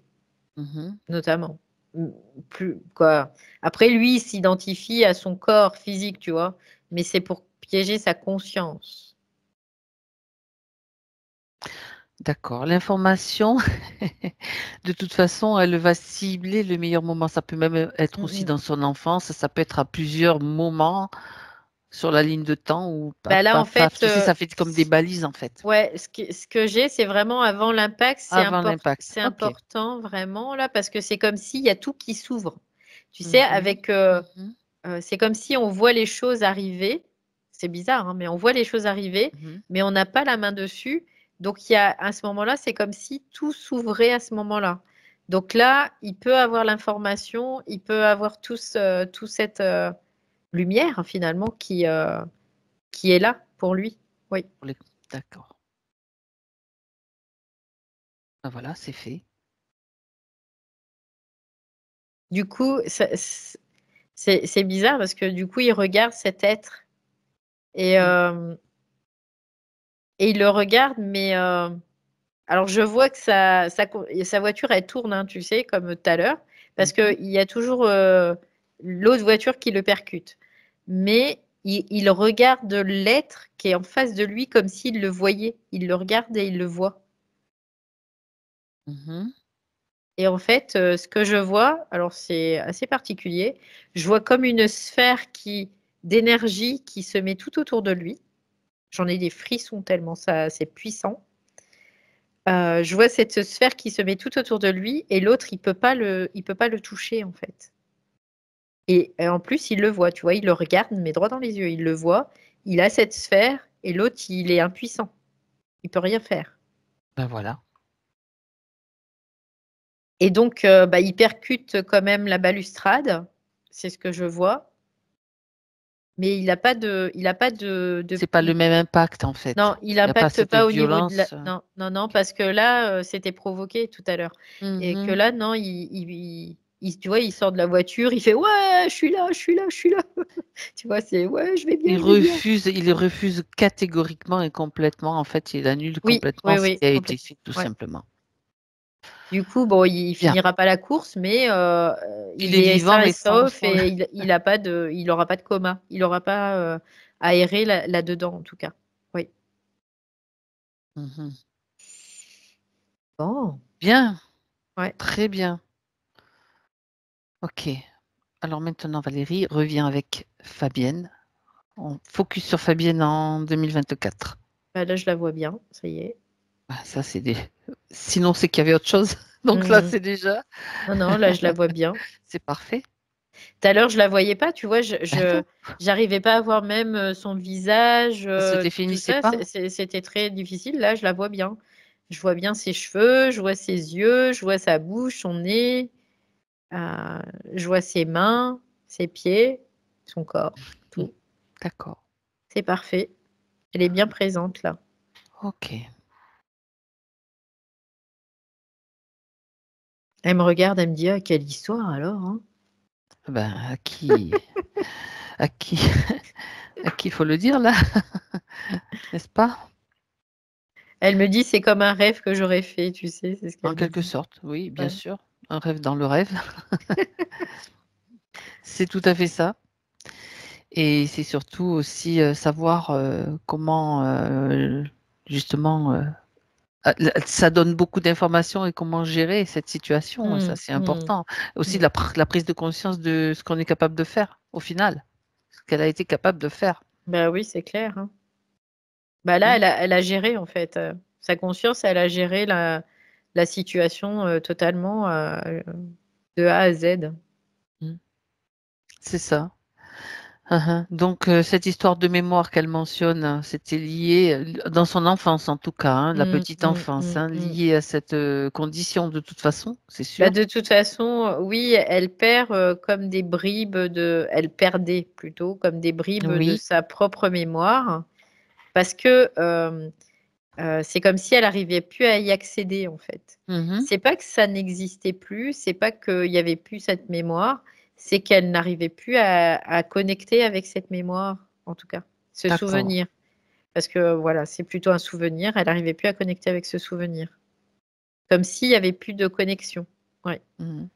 Speaker 1: Mhm.
Speaker 2: notamment. Mm, Plus, quoi. Après, lui, il s'identifie à son corps physique, tu vois, mais c'est pour piéger sa conscience.
Speaker 1: D'accord. L'information, de toute façon, elle va cibler le meilleur moment. Ça peut même être
Speaker 2: Mm,
Speaker 1: aussi
Speaker 2: mm.
Speaker 1: dans son enfance, ça peut être à plusieurs moments sur la ligne de temps où paf,
Speaker 2: Bah là, en
Speaker 1: paf, paf.
Speaker 2: fait,
Speaker 1: Tu sais, ça fait comme des balises en fait,
Speaker 2: ouais, ce que j'ai, c'est vraiment avant l'impact,
Speaker 1: avant l'impact.
Speaker 2: c'est
Speaker 1: Ok.
Speaker 2: important vraiment là, parce que c'est comme s'il y a tout qui s'ouvre. Tu sais,
Speaker 1: Mhm.
Speaker 2: avec,
Speaker 1: Mhm.
Speaker 2: c'est comme si on voit les choses arriver. C'est bizarre, hein, mais on voit les choses arriver,
Speaker 1: Mhm.
Speaker 2: mais on n'a pas la main dessus. Donc il y a à ce moment-là, c'est comme si tout s'ouvrait à ce moment-là. Donc là, il peut avoir l'information, il peut avoir tout cette lumière finalement qui est là pour lui. Oui.
Speaker 1: Pour les- D'accord. Ben voilà, c'est fait.
Speaker 2: Du coup, c'est bizarre parce que du coup, il regarde cet être et,
Speaker 1: Mm.
Speaker 2: euh, et il le regarde, mais alors je vois que sa voiture, elle tourne, hein, tu sais, comme tout à l'heure, parce
Speaker 1: Mhm.
Speaker 2: qu'il y a toujours l'autre voiture qui le percute. Mais il regarde l'être qui est en face de lui comme s'il le voyait. Il le regarde et il le voit.
Speaker 1: Mhm.
Speaker 2: Et en fait, ce que je vois, alors c'est assez particulier, je vois comme une sphère d'énergie qui se met tout autour de lui. J'en ai des frissons tellement ça, c'est puissant. Je vois cette sphère qui se met tout autour de lui et l'autre, il peut pas le toucher en fait. Et en plus, il le voit, tu vois, il le regarde, mais droit dans les yeux, il le voit. Il a cette sphère et l'autre, il est impuissant. Il peut rien faire.
Speaker 1: Ben voilà.
Speaker 2: Et donc, bah, il percute quand même la balustrade. C'est ce que je vois. Mais il a pas
Speaker 1: C'est pas le même impact en
Speaker 2: non,
Speaker 1: fait.
Speaker 2: il
Speaker 1: Il n'y a pas
Speaker 2: n'impacte
Speaker 1: cette
Speaker 2: pas au niveau de la,
Speaker 1: violence.
Speaker 2: non, non, non, parce que là, c'était provoqué tout à l'heure. Et que
Speaker 1: Mhm.
Speaker 2: là, non, tu vois, il sort de la voiture, il fait, ouais, je suis là, je suis là, je suis là. Tu vois, c'est, ouais, je vais bien, je vais bien.
Speaker 1: Il refuse catégoriquement et complètement. En fait, il annule
Speaker 2: Oui,
Speaker 1: complètement
Speaker 2: oui,
Speaker 1: ce
Speaker 2: oui,
Speaker 1: qui a été
Speaker 2: complètement.
Speaker 1: fait, tout
Speaker 2: Ouais.
Speaker 1: simplement.
Speaker 2: Du coup, bon, il
Speaker 1: Bien.
Speaker 2: finira pas la course, mais
Speaker 1: Il
Speaker 2: il
Speaker 1: est
Speaker 2: est
Speaker 1: vivant,
Speaker 2: sain et
Speaker 1: mais sans,
Speaker 2: sauf
Speaker 1: sans...
Speaker 2: et il a pas il aura pas de coma. Il aura pas aéré là-dedans, en tout cas. Oui.
Speaker 1: Mhm.
Speaker 2: Bon,
Speaker 1: Bien,
Speaker 2: ouais.
Speaker 1: très bien. Ok. Alors maintenant, Valérie revient avec Fabienne. On focus sur Fabienne en 2024.
Speaker 2: Bah, là, je la vois bien, ça y est.
Speaker 1: Ah, ça, c'est des... Sinon, c'est qu'il y avait autre chose. Donc là,
Speaker 2: Mhm.
Speaker 1: c'est déjà...
Speaker 2: Non, non, là, je la vois bien.
Speaker 1: C'est parfait.
Speaker 2: Tout à l'heure, je la voyais pas, tu vois,
Speaker 1: Ben non,
Speaker 2: j'arrivais pas à voir même son visage,
Speaker 1: ça se
Speaker 2: tout
Speaker 1: définissait
Speaker 2: ça,
Speaker 1: pas.
Speaker 2: c'était très difficile. Là, je la vois bien. Je vois bien ses cheveux, je vois ses yeux, je vois sa bouche, son nez, euh, je vois ses mains, ses pieds, son corps,
Speaker 1: Hmm.
Speaker 2: tout.
Speaker 1: D'accord.
Speaker 2: C'est parfait. Elle est bien présente là.
Speaker 1: Ok.
Speaker 2: Elle me regarde, elle me dit, ah, quelle histoire alors, hein.
Speaker 1: Ben, à qui, à qui il faut le dire là, n'est-ce pas?
Speaker 2: Elle me dit: «C'est comme un rêve que j'aurais fait», tu sais? C'est ce
Speaker 1: En
Speaker 2: qu'elle me
Speaker 1: quelque
Speaker 2: dit.
Speaker 1: sorte, oui, bien
Speaker 2: Ouais.
Speaker 1: sûr. Un rêve dans le rêve, c'est tout à fait ça. Et c'est surtout aussi, savoir, comment, justement, ça donne beaucoup d'informations et comment gérer cette situation, ça
Speaker 2: Mmh,
Speaker 1: c'est
Speaker 2: mmh,
Speaker 1: important. Aussi
Speaker 2: mmh.
Speaker 1: la prise de conscience de ce qu'on est capable de faire, au final, ce qu'elle a été capable de faire.
Speaker 2: Bah, oui, c'est clair, hein. Bah, là,
Speaker 1: Mmh,
Speaker 2: elle a géré, en fait, sa conscience, elle a géré la situation, totalement, de A à Z.
Speaker 1: mmh, c'est ça. Hein, hein. Donc cette histoire de mémoire qu'elle mentionne, hein, c'était lié, dans son enfance en tout cas, hein, la
Speaker 2: Mmh,
Speaker 1: petite
Speaker 2: mmh,
Speaker 1: enfance,
Speaker 2: mmh,
Speaker 1: hein,
Speaker 2: mmh.
Speaker 1: lié à cette, condition de toute façon, c'est
Speaker 2: Bah,
Speaker 1: sûr.
Speaker 2: de toute façon, oui, elle perd, comme des bribes de elle perdait plutôt comme des bribes de
Speaker 1: Oui.
Speaker 2: sa propre mémoire parce que, c'est comme si elle arrivait plus à y accéder, en fait.
Speaker 1: Mmh mh.
Speaker 2: C'est pas que ça n'existait plus, c'est pas qu'il y avait plus cette mémoire, c'est qu'elle n'arrivait plus à connecter avec cette mémoire, en tout cas, ce
Speaker 1: D'accord.
Speaker 2: souvenir. Parce que voilà, c'est plutôt un souvenir, elle arrivait plus à connecter avec ce souvenir. Comme s'il y avait plus de connexion. Ouais.
Speaker 1: Mmh mh.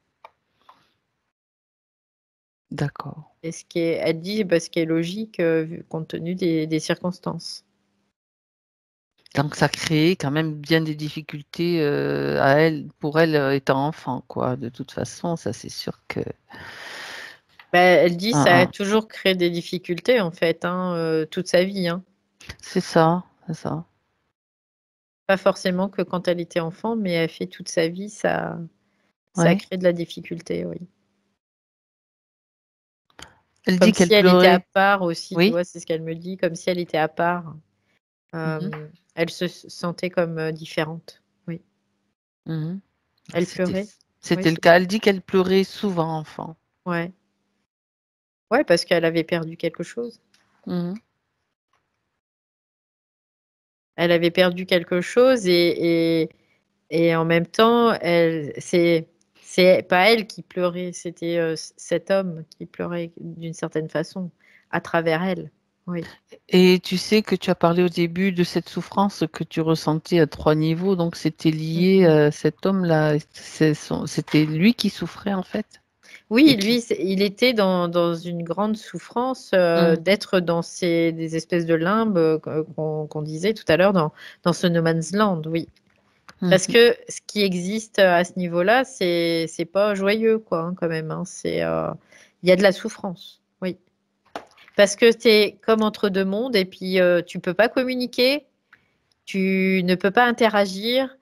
Speaker 1: D'accord.
Speaker 2: Et ce qui est elle dit, bah, ce qui est logique, vu compte tenu des circonstances.
Speaker 1: Donc ça crée quand même bien des difficultés, à elle pour elle, étant enfant quoi, de toute façon, ça c'est sûr que
Speaker 2: Bah, elle dit:
Speaker 1: hein,
Speaker 2: «Ça a
Speaker 1: hein.
Speaker 2: toujours créé des difficultés, en fait, hein, toute sa vie, hein».
Speaker 1: C'est ça, c'est ça.
Speaker 2: Pas forcément que quand elle était enfant, mais elle fait toute sa vie, ça a
Speaker 1: Ouais.
Speaker 2: créé de la difficulté, oui.
Speaker 1: Elle dit
Speaker 2: Comme
Speaker 1: qu'elle
Speaker 2: si elle était à
Speaker 1: pleurait
Speaker 2: part aussi, tu
Speaker 1: oui?
Speaker 2: vois? C'est ce qu'elle me dit, comme si elle était à part.
Speaker 1: Mmh mh.
Speaker 2: Elle se sentait comme, différente. Oui.
Speaker 1: Mmh mh.
Speaker 2: Elle
Speaker 1: C'était
Speaker 2: pleurait? Oui,
Speaker 1: c'était le
Speaker 2: c'est
Speaker 1: cas. Elle dit qu'elle pleurait souvent enfant.
Speaker 2: ouais. Ouais, parce qu'elle avait perdu quelque chose.
Speaker 1: Mmh mh.
Speaker 2: Elle avait perdu quelque chose et en même temps, c'est pas elle qui pleurait, c'était, cet homme qui pleurait d'une certaine façon, à travers elle. Oui.
Speaker 1: Et tu sais que tu as parlé au début de cette souffrance que tu ressentais à 3 niveaux, donc c'était
Speaker 2: Mmh
Speaker 1: lié
Speaker 2: mh.
Speaker 1: à cet homme-là, c'était lui qui souffrait en fait? Et
Speaker 2: Oui,
Speaker 1: qui
Speaker 2: lui, il était dans une grande souffrance,
Speaker 1: mmh mh.
Speaker 2: d'être dans ces des espèces de limbes, qu'on disait tout à l'heure dans ce no man's land, oui.
Speaker 1: Mmh
Speaker 2: Parce
Speaker 1: mh.
Speaker 2: que ce qui existe, à ce niveau-là, c'est pas joyeux, quoi, hein, quand même, hein. Il y a de la souffrance, oui. Parce que tu es comme entre 2 mondes et puis, tu peux pas communiquer, tu ne peux pas interagir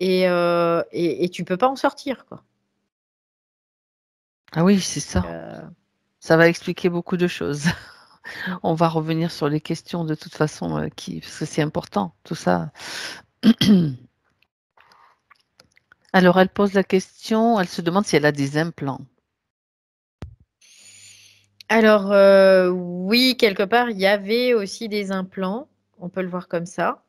Speaker 2: et tu peux pas en sortir, quoi.
Speaker 1: Ah oui, c'est ça.
Speaker 2: Heu,
Speaker 1: Ça va expliquer beaucoup de choses. On va revenir sur les questions de toute façon, qui parce que c'est important tout ça. Alors elle pose la question, elle se demande si elle a des implants.
Speaker 2: alors, oui, quelque part, il y avait aussi des implants, on peut le voir comme ça,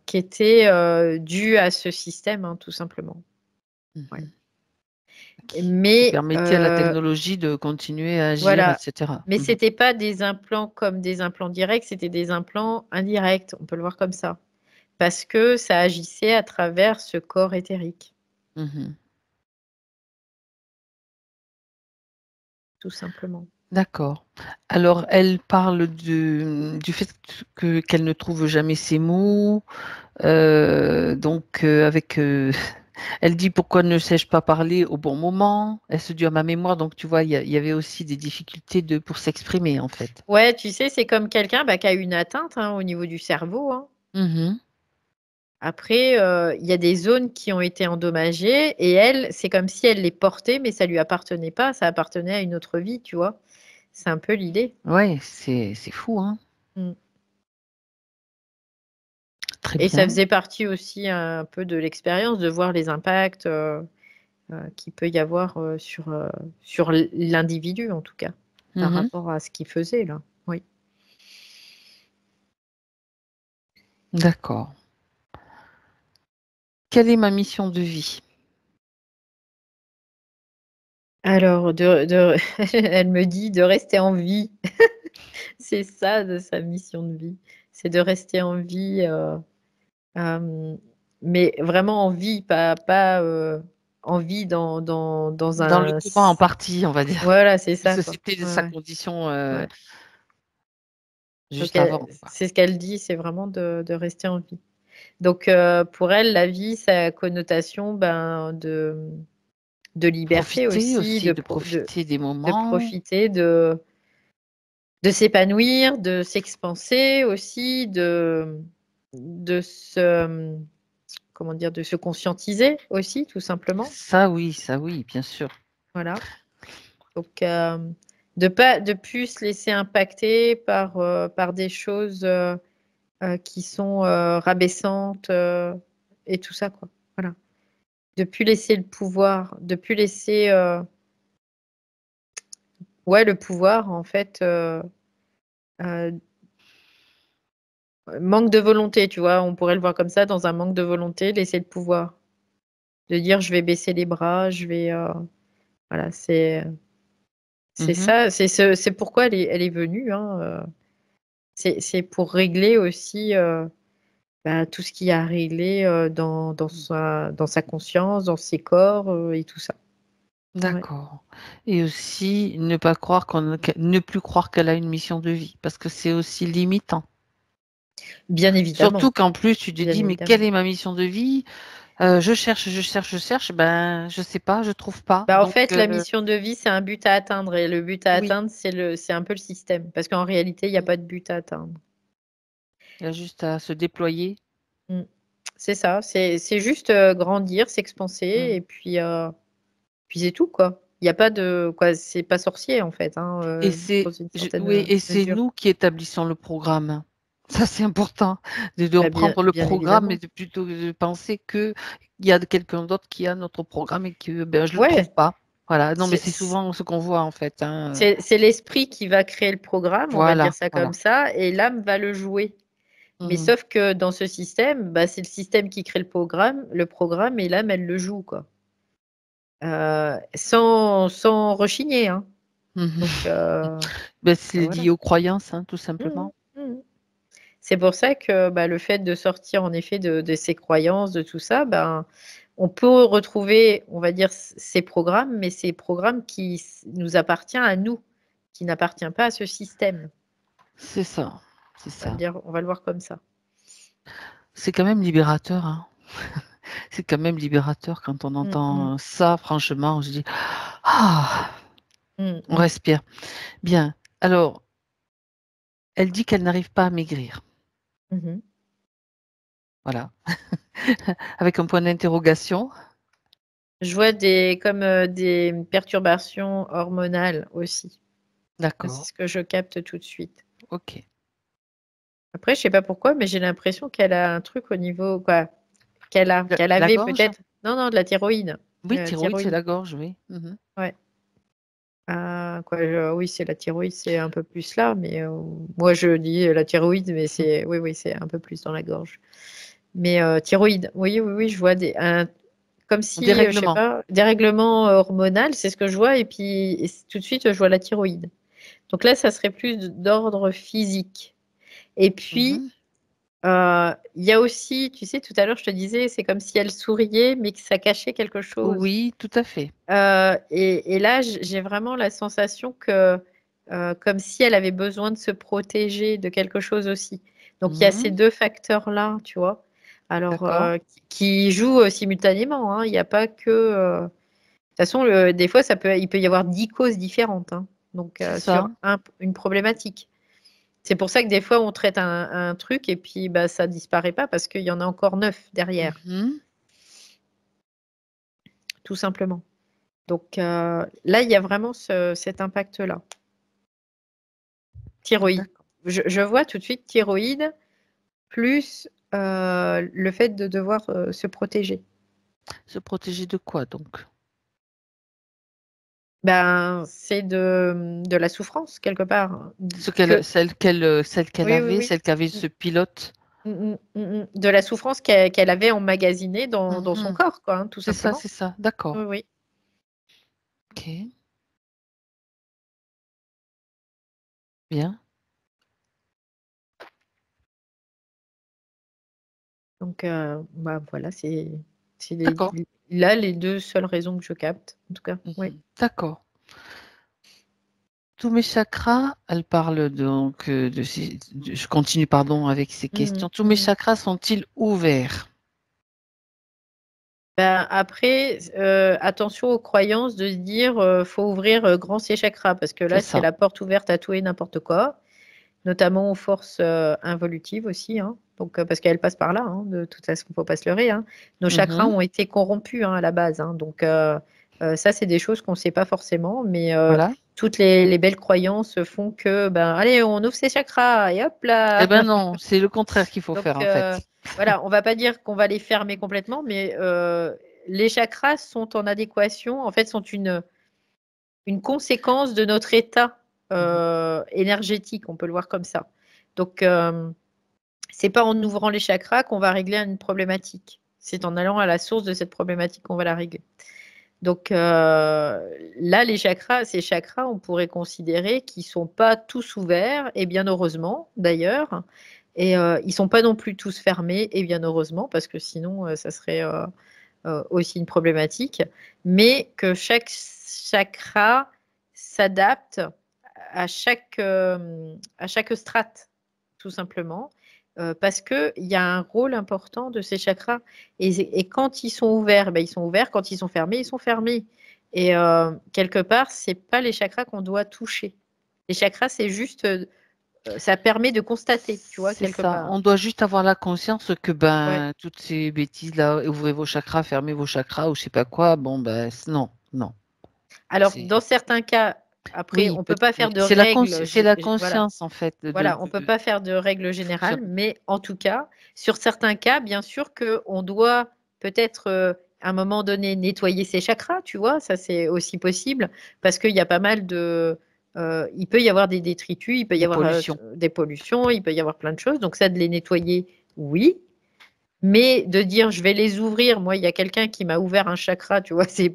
Speaker 2: qui étaient, dus à ce système, hein, tout simplement.
Speaker 1: Mmh
Speaker 2: Ouais.
Speaker 1: mh. Qui
Speaker 2: Mais,
Speaker 1: permettait à la technologie de continuer à agir et
Speaker 2: voilà,
Speaker 1: cetera.
Speaker 2: mais
Speaker 1: Mmh mh.
Speaker 2: c'était pas des implants comme des implants directs, c'était des implants indirects, on peut le voir comme ça. Parce que ça agissait à travers ce corps éthérique,
Speaker 1: Mmh mh.
Speaker 2: tout simplement.
Speaker 1: D'accord. Alors elle parle du fait qu'elle ne trouve jamais ses mots, donc avec, elle dit: «Pourquoi ne sais-je pas parler au bon moment?» Elle se dit: «À ma mémoire», donc tu vois, il y avait aussi des difficultés pour s'exprimer, en fait.
Speaker 2: Ouais, tu sais, c'est comme quelqu'un, bah, qui a une atteinte, hein, au niveau du cerveau, hein.
Speaker 1: Mmh mh.
Speaker 2: Après, il y a des zones qui ont été endommagées et elle, c'est comme si elle les portait, mais ça lui appartenait pas, ça appartenait à une autre vie, tu vois? C'est un peu l'idée.
Speaker 1: Ouais, c'est fou, hein.
Speaker 2: Mmh.
Speaker 1: Très
Speaker 2: Et ça
Speaker 1: bien.
Speaker 2: faisait partie aussi un peu de l'expérience de voir les impacts, qu'il peut y avoir, sur l'individu en tout cas, par
Speaker 1: Mmh mh.
Speaker 2: rapport à ce qu'il faisait là. Oui.
Speaker 1: D'accord. Quelle est ma mission de vie?
Speaker 2: Alors de elle me dit de rester en vie. C'est ça de sa mission de vie, c'est de rester en vie, Mais vraiment en vie, pas, en vie dans
Speaker 1: Dans le
Speaker 2: un
Speaker 1: courant en
Speaker 2: s
Speaker 1: partie, on va dire.
Speaker 2: voilà, c'est
Speaker 1: Parce
Speaker 2: ça,
Speaker 1: que
Speaker 2: quoi.
Speaker 1: c'était
Speaker 2: Ouais,
Speaker 1: sa
Speaker 2: ouais,
Speaker 1: condition,
Speaker 2: ouais. Donc
Speaker 1: juste avant, quoi.
Speaker 2: c'est ce qu'elle dit, c'est vraiment de rester en vie. Donc pour elle, la vie, ça a connotation, ben, de liberté
Speaker 1: Profiter
Speaker 2: aussi,
Speaker 1: aussi, de profiter des
Speaker 2: de
Speaker 1: moments.
Speaker 2: profiter, de s'épanouir, de s'expanser aussi, de se, comment dire? De se conscientiser aussi, tout simplement.
Speaker 1: Ça oui, bien sûr.
Speaker 2: Voilà. Donc de plus se laisser impacter par des choses, qui sont, rabaissantes, et tout ça, quoi. Voilà. De plus laisser le pouvoir, de plus laisser, ouais, le pouvoir en fait, heu, manque de volonté, tu vois? On pourrait le voir comme ça, dans un manque de volonté, laisser le pouvoir. De dire: «Je vais baisser les bras, je vais», voilà, c'est
Speaker 1: Mmh.
Speaker 2: ça, c'est pourquoi elle est venue, hein, c'est pour régler aussi, bah, tout ce qu'il y a à régler, dans sa conscience, dans ses corps, et tout ça. Ouais.
Speaker 1: D'accord, et aussi ne pas croire ne plus croire qu'elle a une mission de vie, parce que c'est aussi limitant.
Speaker 2: Bien
Speaker 1: Surtout
Speaker 2: évidemment,
Speaker 1: qu'en plus tu te
Speaker 2: bien
Speaker 1: dis: «Mais quelle
Speaker 2: évidemment.
Speaker 1: est ma mission de vie?» Je cherche, je cherche, je cherche, ben, je sais pas, je trouve pas,
Speaker 2: Bah, en
Speaker 1: donc
Speaker 2: fait, la mission de vie, c'est un but à atteindre et le but à
Speaker 1: oui,
Speaker 2: atteindre, c'est un peu le système parce qu'en réalité, il y a
Speaker 1: mmh,
Speaker 2: pas de but à atteindre.
Speaker 1: il y a juste à se déployer.
Speaker 2: Mmh. C'est ça, c'est juste, grandir, s'expanser
Speaker 1: Mmh.
Speaker 2: et puis c'est tout, quoi. Il y a pas de quoi, c'est pas sorcier, en fait, hein,
Speaker 1: Et
Speaker 2: dans
Speaker 1: c'est
Speaker 2: une
Speaker 1: je
Speaker 2: certaine,
Speaker 1: oui, et c'est
Speaker 2: mesure.
Speaker 1: nous qui établissons le programme. Ça, c'est important de
Speaker 2: Bah, bien
Speaker 1: reprendre le
Speaker 2: bien
Speaker 1: programme et
Speaker 2: évidemment.
Speaker 1: de plutôt de penser qu'il y a quelqu'un d'autre qui a notre programme et que, ben, je le trouve
Speaker 2: Ouais,
Speaker 1: pas. Voilà, non, mais
Speaker 2: c'est
Speaker 1: c'est souvent ce qu'on voit en fait, hein,
Speaker 2: c'est l'esprit qui va créer le programme, on va dire
Speaker 1: voilà,
Speaker 2: ça comme
Speaker 1: voilà.
Speaker 2: ça et l'âme va le jouer. Mais
Speaker 1: Mmh.
Speaker 2: sauf que dans ce système, bah, c'est le système qui crée le programme et l'âme, elle le joue, quoi. Sans rechigner, hein. Donc
Speaker 1: Mmh. Ben, c'est
Speaker 2: voilà.
Speaker 1: lié aux croyances, hein, tout
Speaker 2: Mmh mh.
Speaker 1: simplement.
Speaker 2: Mmh. C'est pour ça que, bah, le fait de sortir en effet de ces croyances, de tout ça, ben, on peut retrouver, on va dire, ces programmes, mais ces programmes qui nous appartient à nous, qui n'appartient pas à ce système.
Speaker 1: C'est ça, c'est
Speaker 2: On va le
Speaker 1: ça.
Speaker 2: dire on va le voir comme ça.
Speaker 1: C'est quand même libérateur, hein. C'est quand même libérateur quand on
Speaker 2: Mmh mh.
Speaker 1: entend ça, franchement, on se dit: «Ah!»
Speaker 2: Mmh
Speaker 1: On
Speaker 2: mh.
Speaker 1: respire. Bien. Alors, elle dit qu'elle n'arrive pas à maigrir.
Speaker 2: Mmh mh.
Speaker 1: Voilà. Avec un point d'interrogation.
Speaker 2: Je vois des perturbations hormonales aussi. C'est
Speaker 1: D'accord.
Speaker 2: ce que je capte tout de suite.
Speaker 1: OK.
Speaker 2: Après, je sais pas pourquoi, mais j'ai l'impression qu'elle a un truc au niveau quoi, qu'elle
Speaker 1: La
Speaker 2: avait
Speaker 1: gorge?
Speaker 2: peut-être non, non, de la thyroïde.
Speaker 1: Oui, thyroïde, c'est
Speaker 2: Thyroïde,
Speaker 1: la gorge, oui. Mmh.
Speaker 2: ouais. Quoi, oui, c'est la thyroïde, c'est un peu plus là, mais moi je dis, la thyroïde, mais
Speaker 1: Mmh.
Speaker 2: c'est oui, oui, c'est un peu plus dans la gorge. Mais thyroïde, oui, oui, oui, je vois comme si, je sais
Speaker 1: Dérèglement.
Speaker 2: pas, dérèglement hormonal, c'est ce que je vois et puis tout de suite, je vois la thyroïde. Donc là, ça serait plus d'ordre physique et puis,
Speaker 1: Mmh.
Speaker 2: il y a aussi, tu sais, tout à l'heure, je te disais, c'est comme si elle souriait, mais que ça cachait quelque chose.
Speaker 1: Oui, tout à fait.
Speaker 2: Et là, j'ai vraiment la sensation que, comme si elle avait besoin de se protéger de quelque chose aussi. Donc il y a ces
Speaker 1: Mmh.
Speaker 2: 2 facteurs-là, tu vois? Alors,
Speaker 1: D'accord.
Speaker 2: qui jouent, simultanément, hein. Il y a pas que, de toute façon, des fois, il peut y avoir 10 causes différentes, hein, donc
Speaker 1: C'est ça.
Speaker 2: sur une problématique. C'est pour ça que des fois, on traite un truc et puis, bah, ça disparaît pas parce qu'il y en a encore 9 derrière,
Speaker 1: Mmh.
Speaker 2: tout simplement. Donc, là, il y a vraiment cet impact-là. Thyroïde.
Speaker 1: D'accord.
Speaker 2: Je vois tout de suite thyroïde plus, le fait de devoir, se protéger.
Speaker 1: Se protéger de quoi donc?
Speaker 2: Ben, c'est de la souffrance quelque part, hein,
Speaker 1: Ce qu'elle
Speaker 2: que
Speaker 1: celle qu'elle
Speaker 2: oui, oui,
Speaker 1: avait,
Speaker 2: oui.
Speaker 1: celle qu'avait
Speaker 2: Mmh.
Speaker 1: ce pilote?
Speaker 2: Mmh mh. Mmh mh. De la souffrance qu'elle avait emmagasinée dans son
Speaker 1: Mmh.
Speaker 2: corps quoi, hein, tout simplement.
Speaker 1: C'est ça, d'accord.
Speaker 2: Oui, oui.
Speaker 1: OK, bien.
Speaker 2: Donc, bah, voilà, c'est
Speaker 1: D'accord.
Speaker 2: là les 2 seules raisons que je capte, en tout cas, oui.
Speaker 1: D'accord. Tous mes chakras, elle parle donc je continue, pardon, avec ces
Speaker 2: Mmh
Speaker 1: questions. Tous mes
Speaker 2: mh.
Speaker 1: chakras sont-ils ouverts?
Speaker 2: Ben, après, attention aux croyances de se dire, faut ouvrir, grand ses chakras parce que
Speaker 1: C'est
Speaker 2: là, c'est
Speaker 1: ça.
Speaker 2: la porte ouverte à tout et n'importe quoi, notamment aux forces, involutives aussi, hein. Donc, parce qu'elles passent par là, hein, de toute façon, faut pas se leurrer, hein. Nos chakras
Speaker 1: Mmh.
Speaker 2: ont été corrompus, hein, à la base, hein, donc, ça, c'est des choses qu'on sait pas forcément, mais,
Speaker 1: Voilà.
Speaker 2: toutes les belles croyances font que, ben: «Allez, on ouvre ses chakras et hop là!»
Speaker 1: Eh ben non, c'est le contraire qu'il faut
Speaker 2: Donc,
Speaker 1: faire, en fait.
Speaker 2: voilà, on va pas dire qu'on va les fermer complètement, mais, les chakras sont en adéquation, en fait, sont une conséquence de notre état,
Speaker 1: Mmh.
Speaker 2: énergétique, on peut le voir comme ça. Donc, c'est pas en ouvrant les chakras qu'on va régler une problématique. C'est en allant à la source de cette problématique qu'on va la régler. Donc, là, ces chakras, on pourrait considérer qu'ils sont pas tous ouverts et bien heureusement d'ailleurs et ils sont pas non plus tous fermés et bien heureusement parce que sinon, ça serait, aussi une problématique. Mais que chaque chakra s'adapte à chaque strate, tout simplement, parce qu'il y a un rôle important de ces chakras et quand ils sont ouverts, bah, ils sont ouverts, quand ils sont fermés, ils sont fermés et quelque part, c'est pas les chakras qu'on doit toucher. Les chakras, c'est juste, ça permet de constater, tu vois,
Speaker 1: C'est
Speaker 2: quelque
Speaker 1: ça.
Speaker 2: part.
Speaker 1: On doit juste avoir la conscience que,
Speaker 2: Ouais.
Speaker 1: ben, toutes ces bêtises-là, ouvrez vos chakras, fermez vos chakras ou je sais pas quoi, bon, ben, non, non.
Speaker 2: Alors
Speaker 1: C'est
Speaker 2: dans certains cas, après,
Speaker 1: Oui,
Speaker 2: on peut pas faire de
Speaker 1: c'est la
Speaker 2: règles
Speaker 1: c'est la
Speaker 2: voilà.
Speaker 1: conscience, en fait,
Speaker 2: Voilà, on peut pas faire de règles
Speaker 1: du
Speaker 2: générales,
Speaker 1: fonctionnement.
Speaker 2: mais en tout cas, sur certains cas, bien sûr qu'on doit peut-être, à un moment donné, nettoyer ses chakras, tu vois? Ça, c'est aussi possible parce qu'il y a pas mal il peut y avoir des détritus, il peut y
Speaker 1: Des
Speaker 2: avoir,
Speaker 1: pollutions.
Speaker 2: des pollutions, il peut y avoir plein de choses, donc ça, de les nettoyer, oui, mais de dire: «Je vais les ouvrir», moi, il y a quelqu'un qui m'a ouvert un chakra, tu vois? C'est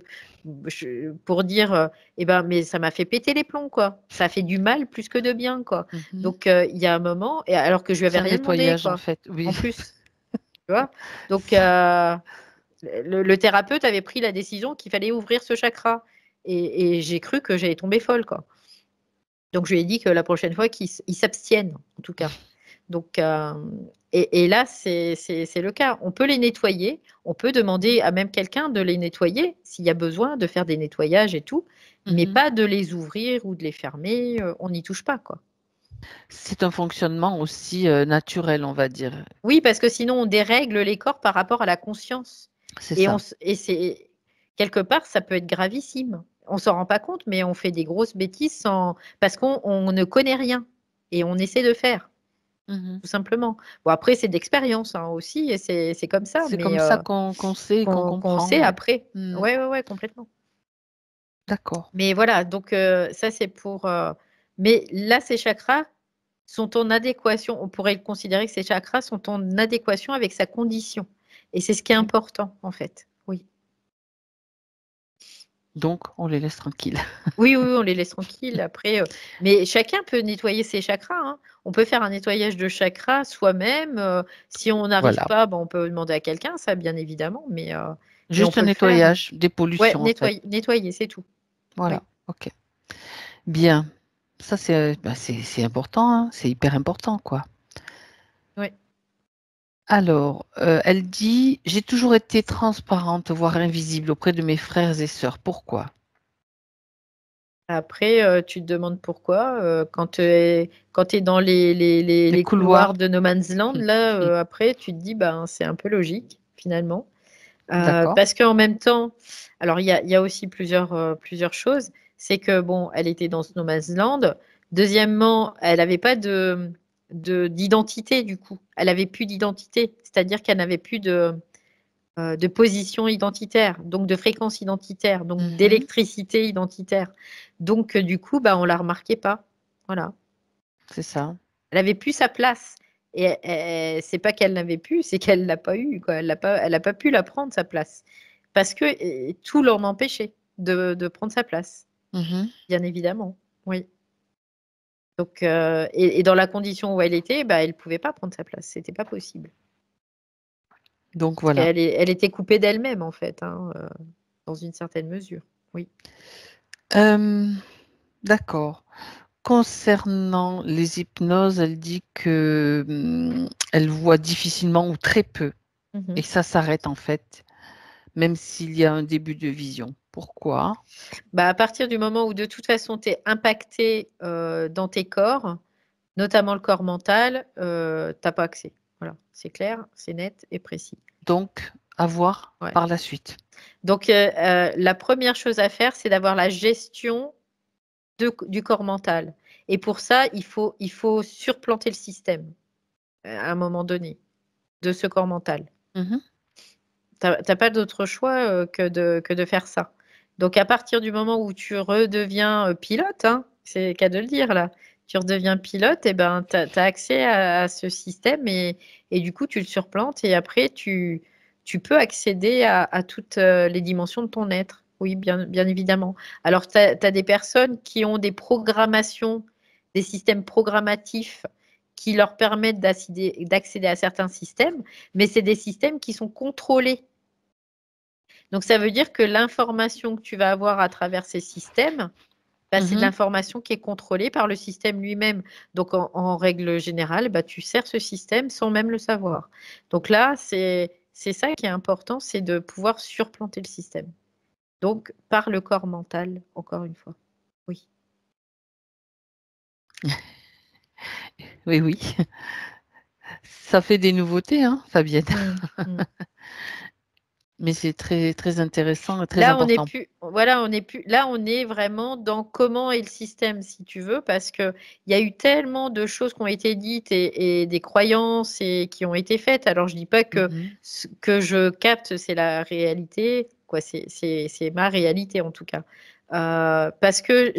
Speaker 2: pour dire, et ben, mais ça m'a fait péter les plombs, quoi. Ça a fait du mal plus que de bien, quoi.
Speaker 1: Mmh.
Speaker 2: Donc, il y a un moment et alors que je lui avais
Speaker 1: C'est un
Speaker 2: rien demandé,
Speaker 1: nettoyage, en
Speaker 2: quoi,
Speaker 1: fait, oui.
Speaker 2: en plus, tu vois? Donc, le thérapeute avait pris la décision qu'il fallait ouvrir ce chakra et j'ai cru que j'allais tomber folle, quoi. Donc je lui ai dit que la prochaine fois qu'il s'abstienne, en tout cas. Donc, et là, c'est le cas. On peut les nettoyer, on peut demander à même quelqu'un de les nettoyer s'il y a besoin de faire des nettoyages et tout, mais
Speaker 1: Mmh.
Speaker 2: pas de les ouvrir ou de les fermer, on n'y touche pas, quoi.
Speaker 1: C'est un fonctionnement aussi, naturel, on va dire.
Speaker 2: Oui, parce que sinon on dérègle les corps par rapport à la conscience
Speaker 1: C'est
Speaker 2: et
Speaker 1: ça.
Speaker 2: c'est quelque part, ça peut être gravissime. On s'en rend pas compte, mais on fait des grosses bêtises sans parce qu'on ne connaît rien et on essaie de faire.
Speaker 1: Mmh.
Speaker 2: Tout simplement. Bon après c'est d'expérience, hein, aussi et c'est comme ça,
Speaker 1: C'est
Speaker 2: mais
Speaker 1: comme ça qu'on sait et qu'on
Speaker 2: qu'on
Speaker 1: comprend,
Speaker 2: sait
Speaker 1: ouais.
Speaker 2: après.
Speaker 1: Mmh.
Speaker 2: Ouais, ouais, ouais, complètement.
Speaker 1: D'accord.
Speaker 2: Mais voilà, donc ça c'est pour, mais là ces chakras sont en adéquation, on pourrait considérer que ces chakras sont en adéquation avec sa condition et c'est ce qui est
Speaker 1: OK.
Speaker 2: important en fait. Oui.
Speaker 1: Donc on les laisse tranquilles.
Speaker 2: Oui, oui, oui, on les laisse tranquilles après, mais chacun peut nettoyer ses chakras, hein. On peut faire un nettoyage de chakras soi-même, si on n'arrive
Speaker 1: Voilà.
Speaker 2: pas, bon, on peut demander à quelqu'un, ça bien évidemment, mais on
Speaker 1: Juste un
Speaker 2: peut le faire.
Speaker 1: nettoyage des
Speaker 2: Ouais,
Speaker 1: pollutions, en fait.
Speaker 2: nettoyer, c'est tout.
Speaker 1: Voilà,
Speaker 2: Oui,
Speaker 1: OK. Bien. Ça, c'est important, hein, c'est hyper important, quoi.
Speaker 2: oui.
Speaker 1: Alors, elle dit: «J'ai toujours été transparente, voire invisible auprès de mes frères et sœurs. Pourquoi?»
Speaker 2: Après, tu te demandes pourquoi, quand tu es dans
Speaker 1: Les
Speaker 2: les couloirs
Speaker 1: couloirs.
Speaker 2: de no man's land là,
Speaker 1: Mmh.
Speaker 2: après tu te dis: «Ben, c'est un peu logique finalement».
Speaker 1: D'accord.
Speaker 2: Parce qu'en même temps, alors il y a aussi plusieurs choses. C'est que bon, elle était dans ce no man's land. Deuxièmement, elle avait pas d'identité du coup. Elle avait plus d'identité. C'est-à-dire qu'elle n'avait plus de position identitaire, donc de fréquence identitaire, donc
Speaker 1: Mmh.
Speaker 2: d'électricité identitaire. Donc, du coup, bah, on la remarquait pas. Voilà.
Speaker 1: C'est ça.
Speaker 2: Elle avait plus sa place c'est pas qu'elle n'avait plus, c'est qu'elle l'a pas eu, quoi. Elle a pas pu la prendre sa place parce que, tout l'en empêchait de prendre sa place,
Speaker 1: Mmh.
Speaker 2: bien évidemment. Oui. Donc, et dans la condition où elle était, bah, elle pouvait pas prendre sa place, c'était pas possible.
Speaker 1: Donc
Speaker 2: Parce
Speaker 1: voilà.
Speaker 2: elle était coupée d'elle-même, en fait, hein, dans une certaine mesure. Oui.
Speaker 1: D'accord. Concernant les hypnoses, elle dit que elle voit difficilement ou très peu. Et
Speaker 2: Mhm.
Speaker 1: ça s'arrête en fait, même s'il y a un début de vision. Pourquoi?
Speaker 2: Bah, à partir du moment où de toute façon tu es impacté dans tes corps, notamment le corps mental, tu n'as pas accès. Voilà, c'est clair, c'est net et précis.
Speaker 1: Donc, à voir
Speaker 2: Ouais.
Speaker 1: par la suite.
Speaker 2: Donc, la première chose à faire, c'est d'avoir la gestion du corps mental. Et pour ça, il faut surplanter le système à un moment donné de ce corps mental.
Speaker 1: Mhm,
Speaker 2: Tu n'as pas d'autre choix que de faire ça. Donc, à partir du moment où tu redeviens pilote, hein, c'est le cas de le dire là, tu redeviens pilote, et ben, tu as accès à ce système et du coup, tu le surplantes et après, tu peux accéder à toutes les dimensions de ton être. Oui, bien évidemment. Alors, tu as des personnes qui ont des programmations, des systèmes programmatifs qui leur permettent d'accéder à certains systèmes, mais c'est des systèmes qui sont contrôlés. Donc, ça veut dire que l'information que tu vas avoir à travers ces systèmes, bah, c'est de
Speaker 1: mhm.
Speaker 2: l'information qui est contrôlée par le système lui-même. Donc, en règle générale, bah, tu sers ce système sans même le savoir. Donc là, c'est ça qui est important, c'est de pouvoir surplanter le système. Donc, par le corps mental, encore une fois. Oui.
Speaker 1: Oui, oui. Ça fait des nouveautés, hein, Fabienne.
Speaker 2: Mm, mm.
Speaker 1: Mais c'est très, très intéressant et très
Speaker 2: Là, on n'est
Speaker 1: important.
Speaker 2: plus, voilà, on n'est plus, là, on est vraiment dans comment est le système, si tu veux, parce que il y a eu tellement de choses qui ont été dites et des croyances et qui ont été faites. Alors, je dis pas que
Speaker 1: Mhm.
Speaker 2: ce que je capte, c'est la réalité, quoi, c'est ma réalité en tout cas. Parce que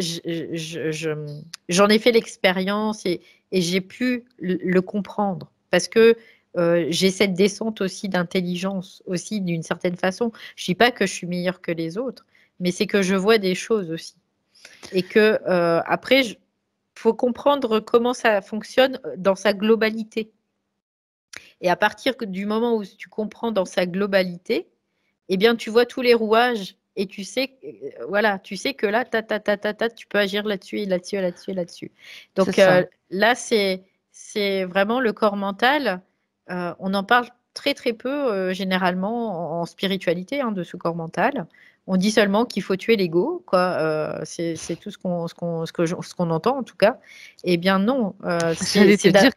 Speaker 2: j'en ai fait l'expérience et j'ai pu le comprendre. Parce que j'ai cette descente aussi d'intelligence, aussi d'une certaine façon. Je dis pas que je suis meilleure que les autres, mais c'est que je vois des choses aussi. Et que après, il faut comprendre comment ça fonctionne dans sa globalité. Et à partir du moment où tu comprends dans sa globalité, eh bien, tu vois tous les rouages et tu sais, voilà, tu sais que là, tu peux agir là-dessus et là-dessus et là-dessus et là-dessus.
Speaker 1: C'est
Speaker 2: Donc
Speaker 1: ça.
Speaker 2: là, c'est vraiment le corps mental. On en parle très très peu généralement en spiritualité hein, de ce corps mental. On dit seulement qu'il faut tuer l'ego, quoi. C'est tout ce qu'on entend en tout cas. Eh bien non,
Speaker 1: J'allais te dire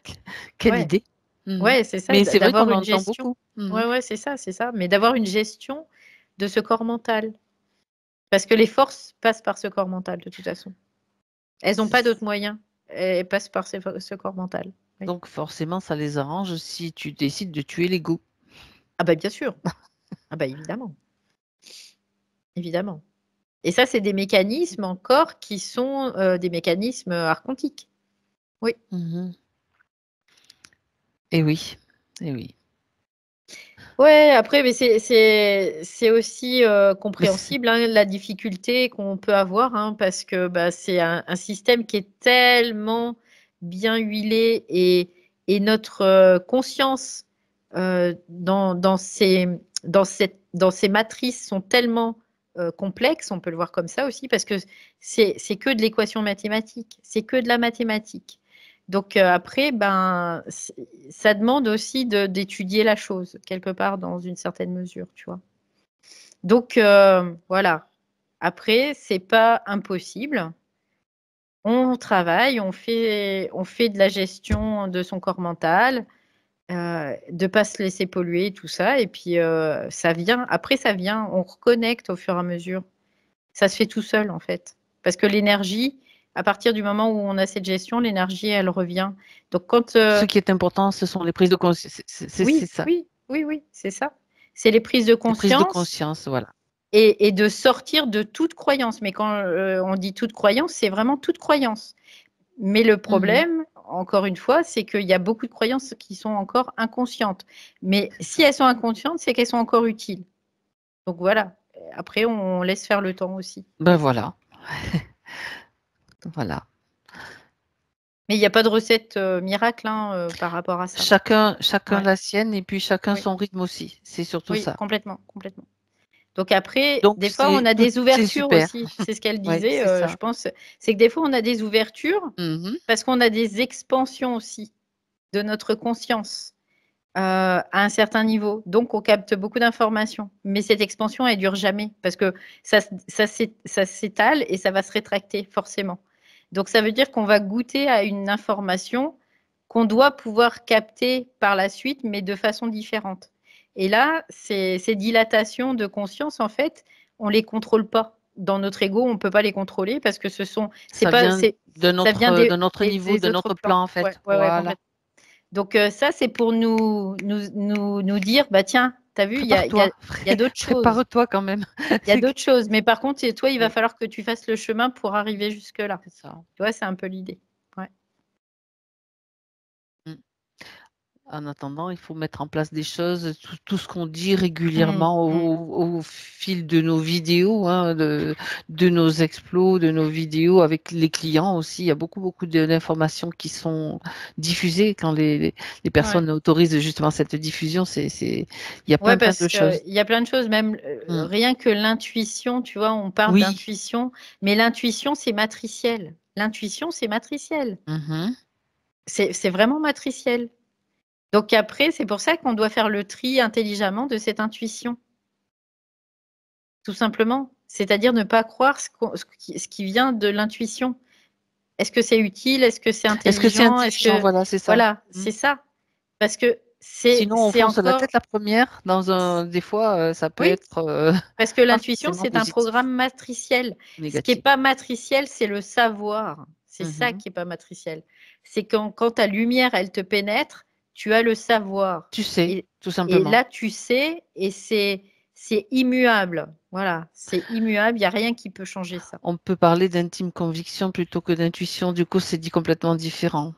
Speaker 1: quelle
Speaker 2: ouais.
Speaker 1: idée. Mhm.
Speaker 2: Ouais, c'est ça,
Speaker 1: Mais c'est vrai qu'on
Speaker 2: d'avoir une
Speaker 1: l'entend
Speaker 2: gestion.
Speaker 1: beaucoup. Mhm.
Speaker 2: Ouais, ouais, c'est ça, c'est ça. Mais d'avoir une gestion de ce corps mental. Parce que les forces passent par ce corps mental, de toute façon. Elles n'ont pas d'autres moyens. Elles passent par ce corps mental. Oui.
Speaker 1: Donc forcément, ça les arrange si tu décides de tuer l'ego.
Speaker 2: Ah bah bien sûr. Ah bah évidemment. Évidemment. Et ça, c'est des mécanismes encore qui sont des mécanismes archontiques. Oui.
Speaker 1: Mhm. Et oui, et oui.
Speaker 2: Ouais, après, mais c'est aussi
Speaker 1: Mais
Speaker 2: compréhensible, hein, la difficulté qu'on peut avoir, hein, parce que bah, c'est un système qui est tellement bien huilé et notre conscience dans ces matrices sont tellement complexes, on peut le voir comme ça aussi, parce que c'est que de l'équation mathématique, c'est que de la mathématique. Donc après, ben, ça demande aussi d'étudier la chose, quelque part, dans une certaine mesure, tu vois. Donc voilà. Après, c'est pas impossible. On travaille, on fait de la gestion de son corps mental, de pas se laisser polluer, tout ça. Et puis ça vient. Après, ça vient. On reconnecte au fur et à mesure. Ça se fait tout seul, en fait. Parce que l'énergie, à partir du moment où on a cette gestion, l'énergie, elle revient. Donc quand
Speaker 1: ce qui est important, ce sont les prises de conscience. C'est
Speaker 2: oui,
Speaker 1: ça.
Speaker 2: oui, oui, oui, c'est ça. C'est les prises de
Speaker 1: Les prises de
Speaker 2: conscience
Speaker 1: conscience, voilà.
Speaker 2: et de sortir de toute croyance. Mais quand on dit toute croyance, c'est vraiment toute croyance. Mais le
Speaker 1: Mhm.
Speaker 2: problème, encore une fois, c'est qu'il y a beaucoup de croyances qui sont encore inconscientes. Mais si elles sont inconscientes, c'est qu'elles sont encore utiles. Donc voilà. Après, on laisse faire le temps aussi.
Speaker 1: Ben voilà, voilà.
Speaker 2: Mais il n'y a pas de recette miracle par rapport à ça.
Speaker 1: Chacun
Speaker 2: Ouais.
Speaker 1: la sienne et puis chacun
Speaker 2: Oui.
Speaker 1: son rythme aussi. C'est surtout
Speaker 2: Oui,
Speaker 1: ça.
Speaker 2: complètement, complètement. Donc après,
Speaker 1: Donc
Speaker 2: des fois, on a des
Speaker 1: c'est
Speaker 2: ouvertures
Speaker 1: super.
Speaker 2: aussi. C'est ce qu'elle
Speaker 1: Ouais,
Speaker 2: disait,
Speaker 1: c'est ça.
Speaker 2: je pense. C'est que des fois, on a des ouvertures
Speaker 1: Mmh.
Speaker 2: parce qu'on a des expansions aussi de notre conscience à un certain niveau. Donc, on capte beaucoup d'informations. Mais cette expansion, elle dure jamais parce que ça s'étale et ça va se rétracter forcément. Donc, ça veut dire qu'on va goûter à une information qu'on doit pouvoir capter par la suite, mais de façon différente. Et là, ces dilatations de conscience, en fait, on les contrôle pas. Dans notre ego, on peut pas les contrôler parce que c'est
Speaker 1: Ça
Speaker 2: pas,
Speaker 1: vient
Speaker 2: ça vient
Speaker 1: d'un autre niveau,
Speaker 2: des
Speaker 1: d'un
Speaker 2: autres
Speaker 1: autre
Speaker 2: plans.
Speaker 1: plan, en
Speaker 2: Ouais,
Speaker 1: fait.
Speaker 2: ouais, ouais,
Speaker 1: Voilà.
Speaker 2: complètement. Donc ça, c'est pour nous dire, bah tiens, tu as vu,
Speaker 1: Prépare-toi,
Speaker 2: il y a d'autres choses.
Speaker 1: prépare-toi quand même.
Speaker 2: Il y a
Speaker 1: C'est
Speaker 2: d'autres choses. Mais par contre, toi, il va
Speaker 1: oui,
Speaker 2: falloir que tu fasses le chemin pour arriver jusque-là.
Speaker 1: c'est ça.
Speaker 2: Tu vois, c'est un peu l'idée. Ouais.
Speaker 1: Mmh. En attendant, il faut mettre en place des choses, tout ce qu'on dit
Speaker 2: Mmh,
Speaker 1: régulièrement
Speaker 2: mmh.
Speaker 1: au fil de nos vidéos, hein, de nos explos, de nos vidéos avec les clients aussi. Il y a beaucoup d'informations qui sont diffusées quand les
Speaker 2: Ouais.
Speaker 1: personnes autorisent justement cette diffusion. Il y a
Speaker 2: Ouais,
Speaker 1: plein
Speaker 2: parce
Speaker 1: de
Speaker 2: qu'il
Speaker 1: choses.
Speaker 2: y a plein de choses, même
Speaker 1: Mmh.
Speaker 2: rien que l'intuition, tu vois, on parle
Speaker 1: Oui.
Speaker 2: d'intuition, mais l'intuition, c'est matriciel. L'intuition, c'est matriciel.
Speaker 1: Mmh.
Speaker 2: C'est vraiment matriciel. Donc après, c'est pour ça qu'on doit faire le tri intelligemment de cette intuition, tout simplement. C'est-à-dire ne pas croire ce qui vient de l'intuition. Est-ce que c'est utile? Est-ce que c'est
Speaker 1: Est-ce que c'est
Speaker 2: intelligent? Est-ce
Speaker 1: intelligent?
Speaker 2: que
Speaker 1: Voilà, c'est ça.
Speaker 2: voilà,
Speaker 1: Mmh.
Speaker 2: c'est ça. Parce que
Speaker 1: Sinon, on
Speaker 2: c'est
Speaker 1: fonce la
Speaker 2: encore
Speaker 1: tête la première dans des fois, ça peut
Speaker 2: oui,
Speaker 1: être,
Speaker 2: parce que
Speaker 1: pas
Speaker 2: l'intuition,
Speaker 1: forcément
Speaker 2: c'est un
Speaker 1: positif
Speaker 2: programme matriciel.
Speaker 1: ou
Speaker 2: Ce qui est
Speaker 1: négatif.
Speaker 2: pas matriciel, c'est le savoir. C'est ça
Speaker 1: Mmh.
Speaker 2: qui est pas matriciel. C'est quand ta lumière, elle te pénètre, tu as le savoir.
Speaker 1: Tu sais,
Speaker 2: Et,
Speaker 1: tout
Speaker 2: et
Speaker 1: simplement.
Speaker 2: là, tu sais, et c'est immuable. Voilà, c'est immuable. Il n'y a rien qui peut changer ça.
Speaker 1: On peut parler d'intime conviction plutôt que d'intuition, du coup, c'est dit complètement différent.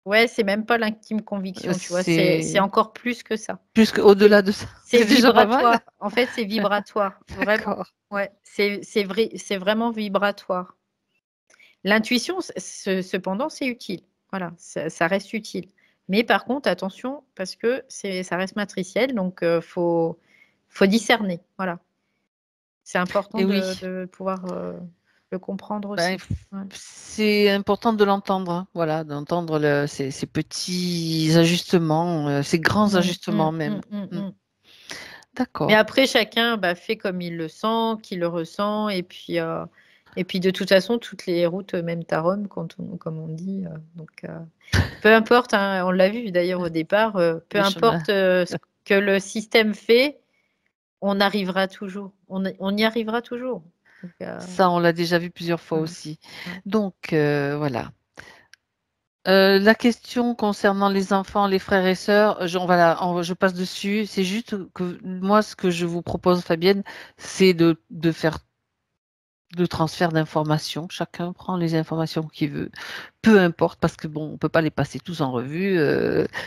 Speaker 2: Ouais, c'est même pas l'intime conviction, tu vois. C'est
Speaker 1: C'est
Speaker 2: encore plus que ça.
Speaker 1: plus qu'au-delà de ça,
Speaker 2: C'est
Speaker 1: c'est déjà pas mal?
Speaker 2: vibratoire. En fait, c'est vibratoire. Vraiment.
Speaker 1: D'accord.
Speaker 2: Ouais, c'est vrai, c'est vraiment vibratoire. L'intuition, cependant, c'est utile. Voilà, ça reste utile. Mais par contre, attention, parce que ça reste matriciel, donc faut discerner. Voilà, c'est important
Speaker 1: Et oui,
Speaker 2: de pouvoir le comprendre
Speaker 1: ben,
Speaker 2: aussi. Ouais.
Speaker 1: c'est important de l'entendre, hein, voilà, d'entendre ces petits ajustements, ces grands
Speaker 2: Mm, mm,
Speaker 1: ajustements
Speaker 2: mm,
Speaker 1: même.
Speaker 2: mm,
Speaker 1: Mmh.
Speaker 2: mm. Mais
Speaker 1: D'accord.
Speaker 2: après, chacun fait comme il le sent, qu'il le ressent, et puis de toute façon, toutes les routes mènent à Rome, comme on dit. Donc, peu importe, hein, on l'a vu d'ailleurs au départ, peu
Speaker 1: Le chemin.
Speaker 2: importe ce que le système fait, on arrivera toujours. On y arrivera toujours. Donc,
Speaker 1: Ça, on l'a déjà vu plusieurs fois
Speaker 2: voilà.
Speaker 1: aussi.
Speaker 2: Ouais.
Speaker 1: Donc, voilà. La question concernant les enfants, les frères et sœurs, je passe dessus. C'est juste que moi, ce que je vous propose, Fabienne, c'est de faire le transfert d'informations. Chacun prend les informations qu'il veut, peu importe, parce que bon, on peut pas les passer tous en revue.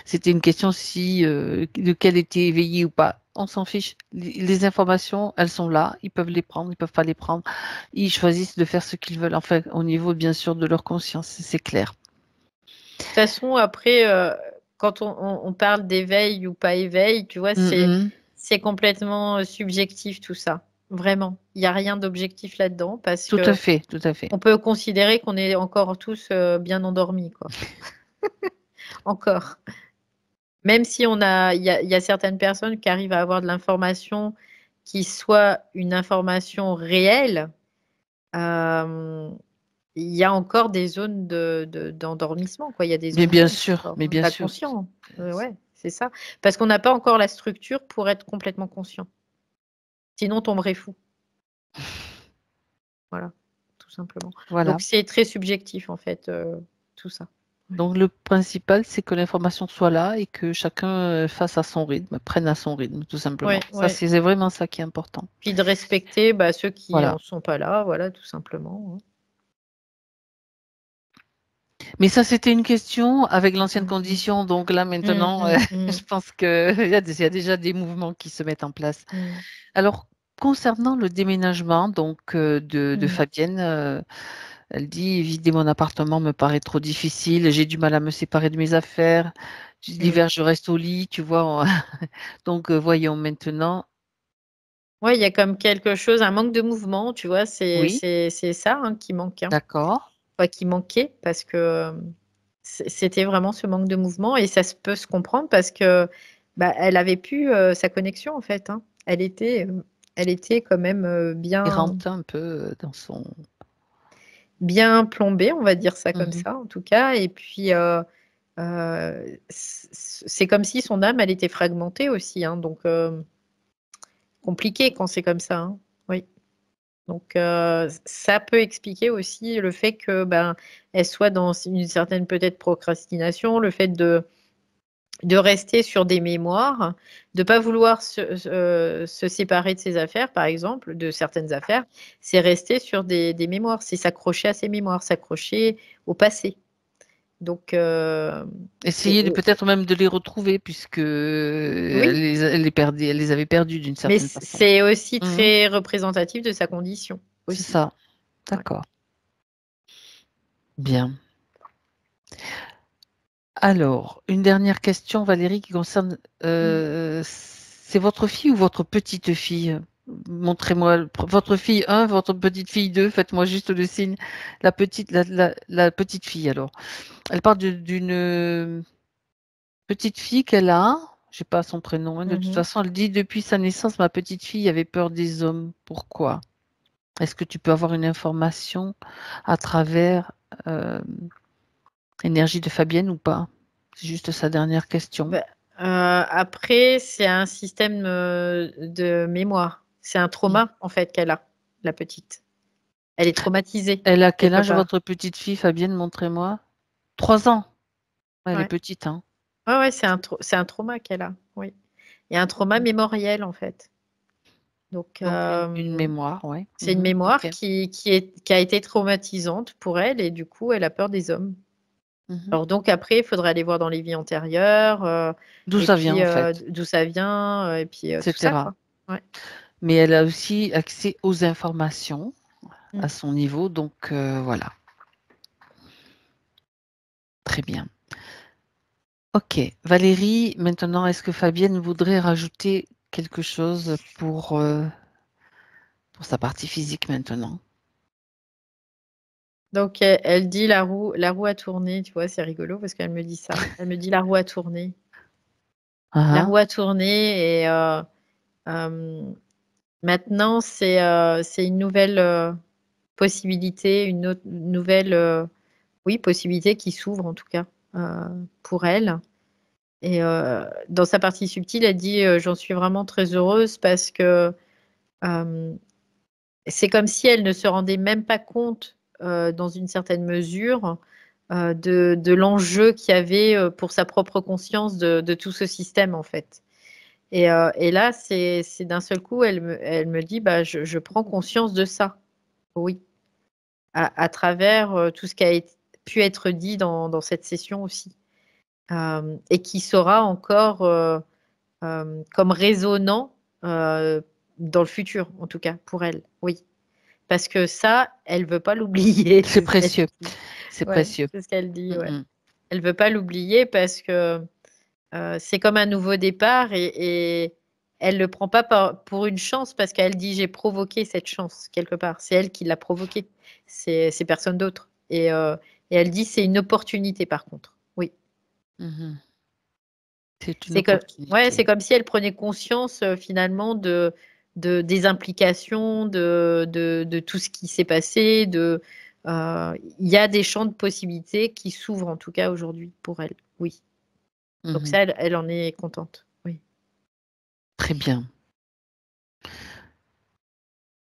Speaker 1: C'était une question si lequel était éveillé ou pas. On s'en fiche. Les informations, elles sont là. Ils peuvent les prendre, ils peuvent pas les prendre. Ils choisissent de faire ce qu'ils veulent. Enfin, au niveau bien sûr de leur conscience, c'est clair.
Speaker 2: De toute façon, après, quand on parle d'éveil ou pas éveil, tu vois,
Speaker 1: Mhm.
Speaker 2: c'est complètement subjectif tout ça. Vraiment. Il n'y a rien d'objectif là-dedans parce
Speaker 1: Tout à
Speaker 2: que
Speaker 1: fait, tout à fait.
Speaker 2: on peut considérer qu'on est encore tous bien endormis, quoi. Encore. Même si il y a certaines personnes qui arrivent à avoir de l'information qui soit une information réelle, euh, il y a encore des zones d'endormissement, quoi. Il y a des
Speaker 1: Mais
Speaker 2: zones
Speaker 1: bien
Speaker 2: d'ombre
Speaker 1: sûr,
Speaker 2: encore,
Speaker 1: mais
Speaker 2: hein,
Speaker 1: bien sûr.
Speaker 2: d'inconscient. Ouais, c'est ça. Parce qu'on n'a pas encore la structure pour être complètement conscient. Sinon, on tomberait fou. Voilà, tout simplement.
Speaker 1: Voilà.
Speaker 2: Donc, c'est très subjectif, en fait, tout ça. Ouais.
Speaker 1: Donc le principal, c'est que l'information soit là et que chacun fasse à son rythme, prenne à son rythme, tout simplement.
Speaker 2: Ouais,
Speaker 1: Ça,
Speaker 2: ouais.
Speaker 1: c'est vraiment ça qui est important.
Speaker 2: Puis de respecter ceux qui
Speaker 1: Voilà.
Speaker 2: en sont pas là, voilà, tout simplement. Hein.
Speaker 1: Mais ça, c'était une question avec l'ancienne
Speaker 2: Mm, mm.
Speaker 1: condition. Donc là,
Speaker 2: Mm,
Speaker 1: maintenant,
Speaker 2: mm,
Speaker 1: je
Speaker 2: mm,
Speaker 1: pense qu'il y a déjà des mouvements qui se mettent en place.
Speaker 2: mm,
Speaker 1: Alors, concernant le déménagement donc, de
Speaker 2: mm.
Speaker 1: Fabienne, Elle dit, vider mon appartement me paraît trop difficile, j'ai du mal à me séparer de mes affaires. L'hiver, je reste au lit, tu vois. Donc, voyons maintenant.
Speaker 2: Ouais, il y a comme quelque chose, un manque de mouvement, tu vois,
Speaker 1: Oui,
Speaker 2: c'est ça hein, qui manque, hein.
Speaker 1: d'accord.
Speaker 2: Enfin, qui manquait, parce que c'était vraiment ce manque de mouvement, et ça peut se comprendre parce que bah, elle avait plus sa connexion en fait, hein. Elle était quand même
Speaker 1: Il
Speaker 2: bien,
Speaker 1: rentre un peu dans son...
Speaker 2: bien plombée, on va dire ça comme
Speaker 1: Mhm.
Speaker 2: ça en tout cas. Et puis c'est comme si son âme, elle était fragmentée aussi, hein, donc compliqué quand c'est comme ça, hein. Oui. Donc ça peut expliquer aussi le fait que ben elle soit dans une certaine peut-être procrastination, le fait de rester sur des mémoires, de pas vouloir se séparer de ses affaires, par exemple, de certaines affaires, c'est rester sur des mémoires, c'est s'accrocher à ses mémoires, s'accrocher au passé. Donc
Speaker 1: Essayer peut-être même de les retrouver, puisque
Speaker 2: oui,
Speaker 1: elle les avait perdus d'une
Speaker 2: mais
Speaker 1: certaine façon.
Speaker 2: c'est aussi
Speaker 1: Mhm.
Speaker 2: très représentatif de sa condition
Speaker 1: C'est
Speaker 2: aussi.
Speaker 1: ça.
Speaker 2: Ouais.
Speaker 1: D'accord. Bien. Alors, une dernière question, Valérie, qui concerne,
Speaker 2: Mm.
Speaker 1: c'est votre fille ou votre petite fille? Montrez-moi votre fille 1, votre petite fille 2. Faites-moi juste le signe. La petite fille, alors. Elle parle d'une petite fille qu'elle a. Je sais pas son prénom, hein. De toute
Speaker 2: Mhm.
Speaker 1: façon, elle dit, depuis sa naissance, ma petite fille avait peur des hommes. Pourquoi? Est-ce que tu peux avoir une information à travers l'énergie de Fabienne ou pas? C'est juste sa dernière question.
Speaker 2: Bah, après, c'est un système de mémoire. C'est un
Speaker 1: Mm.
Speaker 2: trauma, en fait, qu'elle a, la petite. Elle est traumatisée,
Speaker 1: Elle a quel
Speaker 2: quelque
Speaker 1: âge,
Speaker 2: part.
Speaker 1: votre petite fille, Fabienne? Montrez-moi. 3 ans. Ouais, elle est
Speaker 2: Ouais,
Speaker 1: petite, hein.
Speaker 2: ouais, ouais, c'est un trauma qu'elle a, oui. Il y a un trauma mémoriel, en fait. Donc,
Speaker 1: Donc, une mémoire, ouais.
Speaker 2: c'est une
Speaker 1: Mhm.
Speaker 2: mémoire
Speaker 1: Ok.
Speaker 2: qui a été traumatisante pour elle, et du coup, elle a peur des hommes.
Speaker 1: Mhm.
Speaker 2: Alors donc après, il faudrait aller voir dans les vies antérieures,
Speaker 1: D'où
Speaker 2: et
Speaker 1: ça vient,
Speaker 2: puis
Speaker 1: en fait,
Speaker 2: d'où ça vient, et puis tout ça,
Speaker 1: etc.
Speaker 2: quoi. Ouais.
Speaker 1: Mais elle a aussi accès aux informations
Speaker 2: Mm.
Speaker 1: à son niveau, donc voilà. Très bien. Ok. Valérie, maintenant, est-ce que Fabienne voudrait rajouter quelque chose pour sa partie physique maintenant?
Speaker 2: Donc elle dit la roue a tourné, tu vois, c'est rigolo parce qu'elle me dit ça. Elle me dit la roue a tourné. La
Speaker 1: Ah,
Speaker 2: roue a tourné, et euh, maintenant c'est une nouvelle possibilité, une nouvelle oui, possibilité qui s'ouvre en tout cas pour elle. Et dans sa partie subtile, elle dit j'en suis vraiment très heureuse parce que euh, c'est comme si elle ne se rendait même pas compte, dans une certaine mesure, de l'enjeu qu'il y avait pour sa propre conscience de tout ce système, en fait. Et là, c'est d'un seul coup, elle me dit, bah, je prends conscience de ça, oui, à travers tout ce qui pu être dit dans cette session aussi. Et qui sera encore comme résonnant dans le futur, en tout cas, pour elle, oui. Parce que ça, elle veut pas l'oublier,
Speaker 1: c'est
Speaker 2: c'est ce qu'elle
Speaker 1: précieux.
Speaker 2: dit.
Speaker 1: C'est
Speaker 2: Ouais,
Speaker 1: précieux.
Speaker 2: c'est ce qu'elle dit,
Speaker 1: Mm,
Speaker 2: ouais.
Speaker 1: mm.
Speaker 2: Elle veut pas l'oublier parce que c'est comme un nouveau départ, et elle le prend pas pour une chance parce qu'elle dit j'ai provoqué cette chance quelque part. C'est elle qui l'a provoquée. C'est personne d'autre. Et elle dit c'est une opportunité par contre. Oui.
Speaker 1: Mhm. C'est une
Speaker 2: C'est comme, ouais,
Speaker 1: opportunité.
Speaker 2: c'est comme si elle prenait conscience finalement des implications, de tout ce qui s'est passé. Il y a des champs de possibilités qui s'ouvrent en tout cas aujourd'hui pour elle. Oui. Donc
Speaker 1: Mhm.
Speaker 2: ça, elle en est contente. Oui.
Speaker 1: Très bien.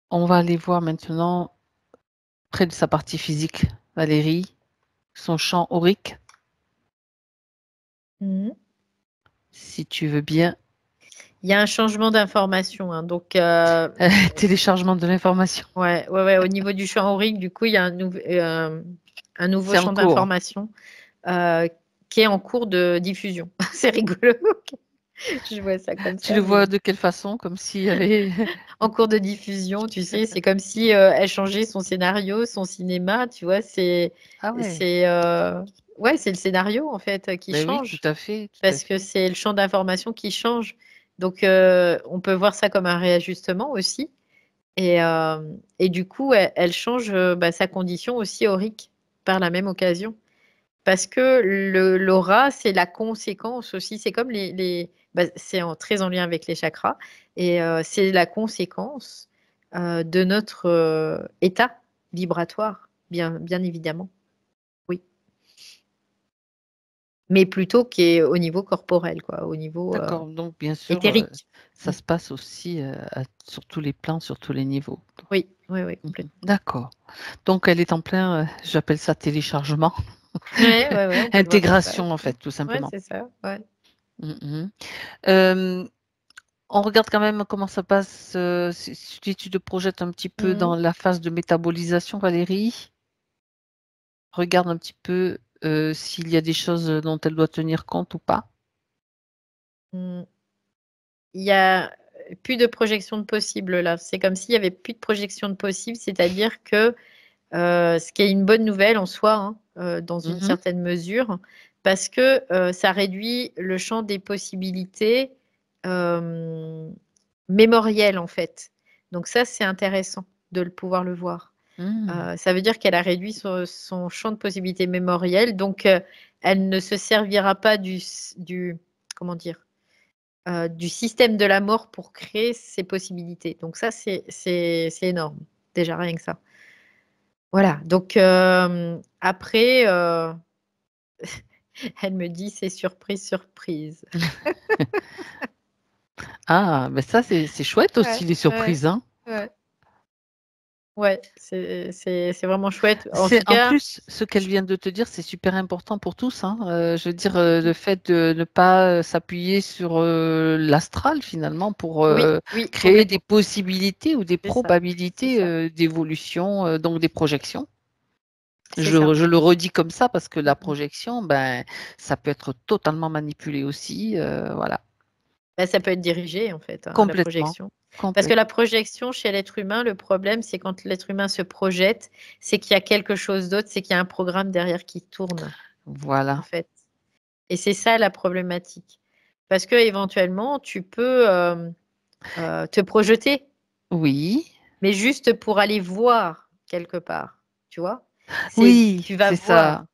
Speaker 1: On va aller voir maintenant près de sa partie physique, Valérie, son champ aurique,
Speaker 2: Mhm.
Speaker 1: si tu veux bien.
Speaker 2: Il y a un changement d'information, hein. Donc,
Speaker 1: Téléchargement de l'information.
Speaker 2: ouais, ouais, ouais, au niveau du champ aurique, du coup, il y a un nouveau
Speaker 1: C'est en
Speaker 2: champ
Speaker 1: cours.
Speaker 2: d'information euh, qui est en cours de diffusion. C'est rigolo. Je vois ça comme
Speaker 1: Tu
Speaker 2: ça,
Speaker 1: le
Speaker 2: mais
Speaker 1: vois de quelle façon? Comme s'il y avait
Speaker 2: en cours de diffusion, tu sais, c'est comme si, elle changeait son scénario, son cinéma, tu vois?
Speaker 1: ah ouais,
Speaker 2: C'est, ouais, c'est le scénario, en fait, qui
Speaker 1: ben oui, tout
Speaker 2: change
Speaker 1: à fait, tout à
Speaker 2: parce que
Speaker 1: fait.
Speaker 2: c'est le champ d'information qui change. Donc, on peut voir ça comme un réajustement aussi et du coup, elle change, bah, sa condition aussi aurique par la même occasion. Parce que l'aura, c'est la conséquence aussi, c'est comme bah, c'est très en lien avec les chakras et c'est la conséquence, de notre, état vibratoire, bien évidemment, oui. Mais plutôt qu'au niveau corporel quoi, au niveau,
Speaker 1: D'accord, donc bien sûr,
Speaker 2: éthérique.
Speaker 1: ça
Speaker 2: Mmh.
Speaker 1: se passe aussi, sur tous les plans, sur tous les niveaux.
Speaker 2: Oui, oui, oui,
Speaker 1: Mmh.
Speaker 2: complètement.
Speaker 1: D'accord. Donc elle est en plein, j'appelle ça téléchargement,
Speaker 2: Ouais, ouais, ouais, on peut le voir comme ça
Speaker 1: intégration en
Speaker 2: aussi.
Speaker 1: fait, tout
Speaker 2: Ouais,
Speaker 1: simplement.
Speaker 2: c'est ça, ouais.
Speaker 1: Mmh mh. Hem, on regarde quand même comment ça passe, si tu te projettes un petit peu
Speaker 2: Mmh
Speaker 1: dans la phase de métabolisation, Valérie. Regarde un petit peu, s'il y a des choses, dont elle doit tenir compte ou pas.
Speaker 2: Mmh. Il y a, plus de projection de possible là. C'est comme s'il y avait plus de projection de possible, c'est-à-dire que ce qui est une bonne nouvelle en soi, hein, dans une
Speaker 1: Mmh.
Speaker 2: certaine mesure, parce que, ça réduit le champ des possibilités, hem, mémorielles, en fait. Donc ça, c'est intéressant de pouvoir le voir.
Speaker 1: Mmh.
Speaker 2: Ça veut dire qu'elle a réduit son champ de possibilités mémorielles, donc elle ne se servira pas du comment dire? Du système de la mort pour créer ces possibilités. Donc ça, c'est énorme, déjà rien que ça. Voilà, donc après, elle me dit: «C'est surprise, surprise».
Speaker 1: Ah, ben ça c'est chouette
Speaker 2: Ouais,
Speaker 1: aussi les
Speaker 2: ouais,
Speaker 1: surprises, hein.
Speaker 2: ouais, ouais, c'est vraiment chouette. En
Speaker 1: C'est
Speaker 2: tout
Speaker 1: en
Speaker 2: cas,
Speaker 1: plus, ce qu'elle
Speaker 2: je
Speaker 1: vient de te dire, c'est super important pour tous, hein. Je veux dire, le fait de ne pas, s'appuyer sur, l'astral finalement pour,
Speaker 2: oui, oui,
Speaker 1: créer des
Speaker 2: complètement,
Speaker 1: possibilités ou des
Speaker 2: c'est ça, c'est
Speaker 1: probabilités,
Speaker 2: ça,
Speaker 1: d'évolution, donc des projections.
Speaker 2: c'est ça.
Speaker 1: Je le redis comme ça parce que
Speaker 2: Mmh
Speaker 1: la
Speaker 2: mh.
Speaker 1: projection, ben, ça peut être totalement manipulé aussi, voilà.
Speaker 2: Bah, ça peut être dirigé en fait, hein, la
Speaker 1: Complètement,
Speaker 2: projection. Parce que la
Speaker 1: complètement.
Speaker 2: projection chez l'être humain, le problème, c'est quand l'être humain se projette, c'est qu'il y a quelque chose d'autre, c'est qu'il y a un programme derrière qui tourne, en
Speaker 1: Voilà.
Speaker 2: fait. Et c'est ça la problématique. Parce qu'éventuellement, tu peux, te projeter,
Speaker 1: Oui,
Speaker 2: mais juste pour aller voir quelque part, tu vois?
Speaker 1: oui,
Speaker 2: Tu vas
Speaker 1: c'est
Speaker 2: voir,
Speaker 1: ça.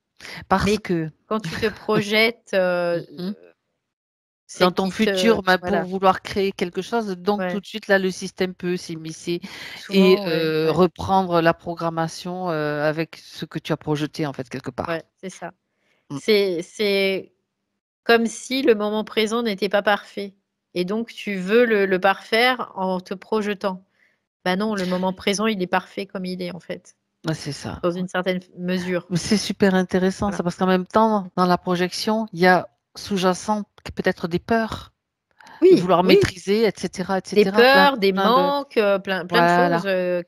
Speaker 1: Parce
Speaker 2: mais
Speaker 1: que
Speaker 2: quand tu te projettes,
Speaker 1: mmh
Speaker 2: c'est
Speaker 1: dans ton
Speaker 2: qui te
Speaker 1: futur, ben, pour
Speaker 2: voilà,
Speaker 1: vouloir créer quelque chose, donc tout
Speaker 2: ouais,
Speaker 1: de suite là, le système peut s'immiscer et
Speaker 2: souvent, ouais, ouais,
Speaker 1: reprendre la programmation, avec ce que tu as projeté en fait quelque part.
Speaker 2: ouais, c'est ça.
Speaker 1: Mmh.
Speaker 2: C'est comme si le moment présent n'était pas parfait et donc tu veux le parfaire en te projetant. Bah non, le moment présent, il est parfait comme il est, en fait,
Speaker 1: Ouais, c'est ça.
Speaker 2: dans une certaine mesure.
Speaker 1: Mais c'est super intéressant
Speaker 2: Voilà.
Speaker 1: ça, parce qu'en même temps, dans la projection, il y a sous-jacent peut-être des peurs, de
Speaker 2: Oui,
Speaker 1: vouloir
Speaker 2: oui,
Speaker 1: maîtriser et
Speaker 2: des
Speaker 1: cetera,
Speaker 2: peurs, des
Speaker 1: plein de
Speaker 2: manques, plein de choses,
Speaker 1: voilà.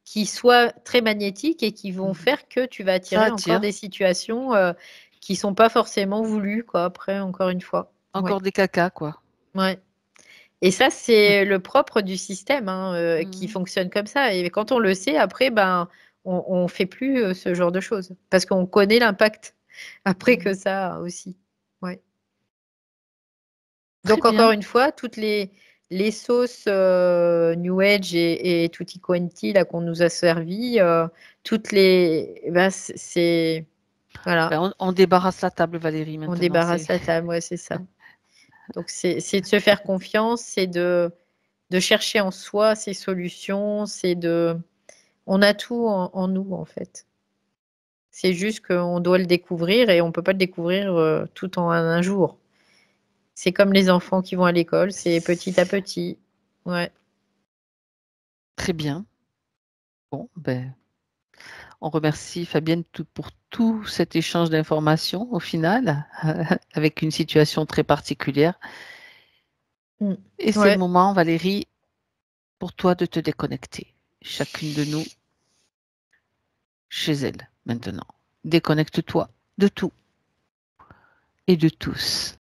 Speaker 2: qui soient très magnétiques et qui vont
Speaker 1: Mmh.
Speaker 2: faire que tu vas
Speaker 1: Ça
Speaker 2: attirer encore
Speaker 1: attire.
Speaker 2: des situations, qui sont pas forcément voulues, quoi, après, encore une fois. Ouais,
Speaker 1: Encore des cacas, quoi.
Speaker 2: ouais. Et ça,
Speaker 1: Mmh.
Speaker 2: c'est le propre du système, hein, qui
Speaker 1: Mmh.
Speaker 2: fonctionne comme ça et quand on le sait après, ben, on fait plus, ce genre de choses parce qu'on connaît l'impact après que
Speaker 1: Mmh.
Speaker 2: ça a aussi. Ouais.
Speaker 1: Très
Speaker 2: Donc encore
Speaker 1: bien.
Speaker 2: une fois, toutes les sauces, New Age et tutti quanti là qu'on nous a servi, toutes les bah, c'est voilà,
Speaker 1: Ben, on débarrasse la table, Valérie,
Speaker 2: on
Speaker 1: maintenant, c'est
Speaker 2: débarrasse la table, ouais, c'est ça. Donc c'est de se faire confiance, c'est de chercher en soi ses solutions, c'est de on a tout en nous, en fait. C'est juste qu'on doit le découvrir et on peut pas le découvrir, tout en un jour. C'est comme les enfants qui vont à l'école, c'est petit à petit. Ouais.
Speaker 1: très bien. Bon, ben, on remercie Fabienne pour tout cet échange d'informations au final, avec une situation très particulière
Speaker 2: Mmh.
Speaker 1: et c'est le
Speaker 2: Ouais.
Speaker 1: moment, Valérie, pour toi de te déconnecter. Chacune de nous chez elle, maintenant. Déconnecte-toi de tout et de tous.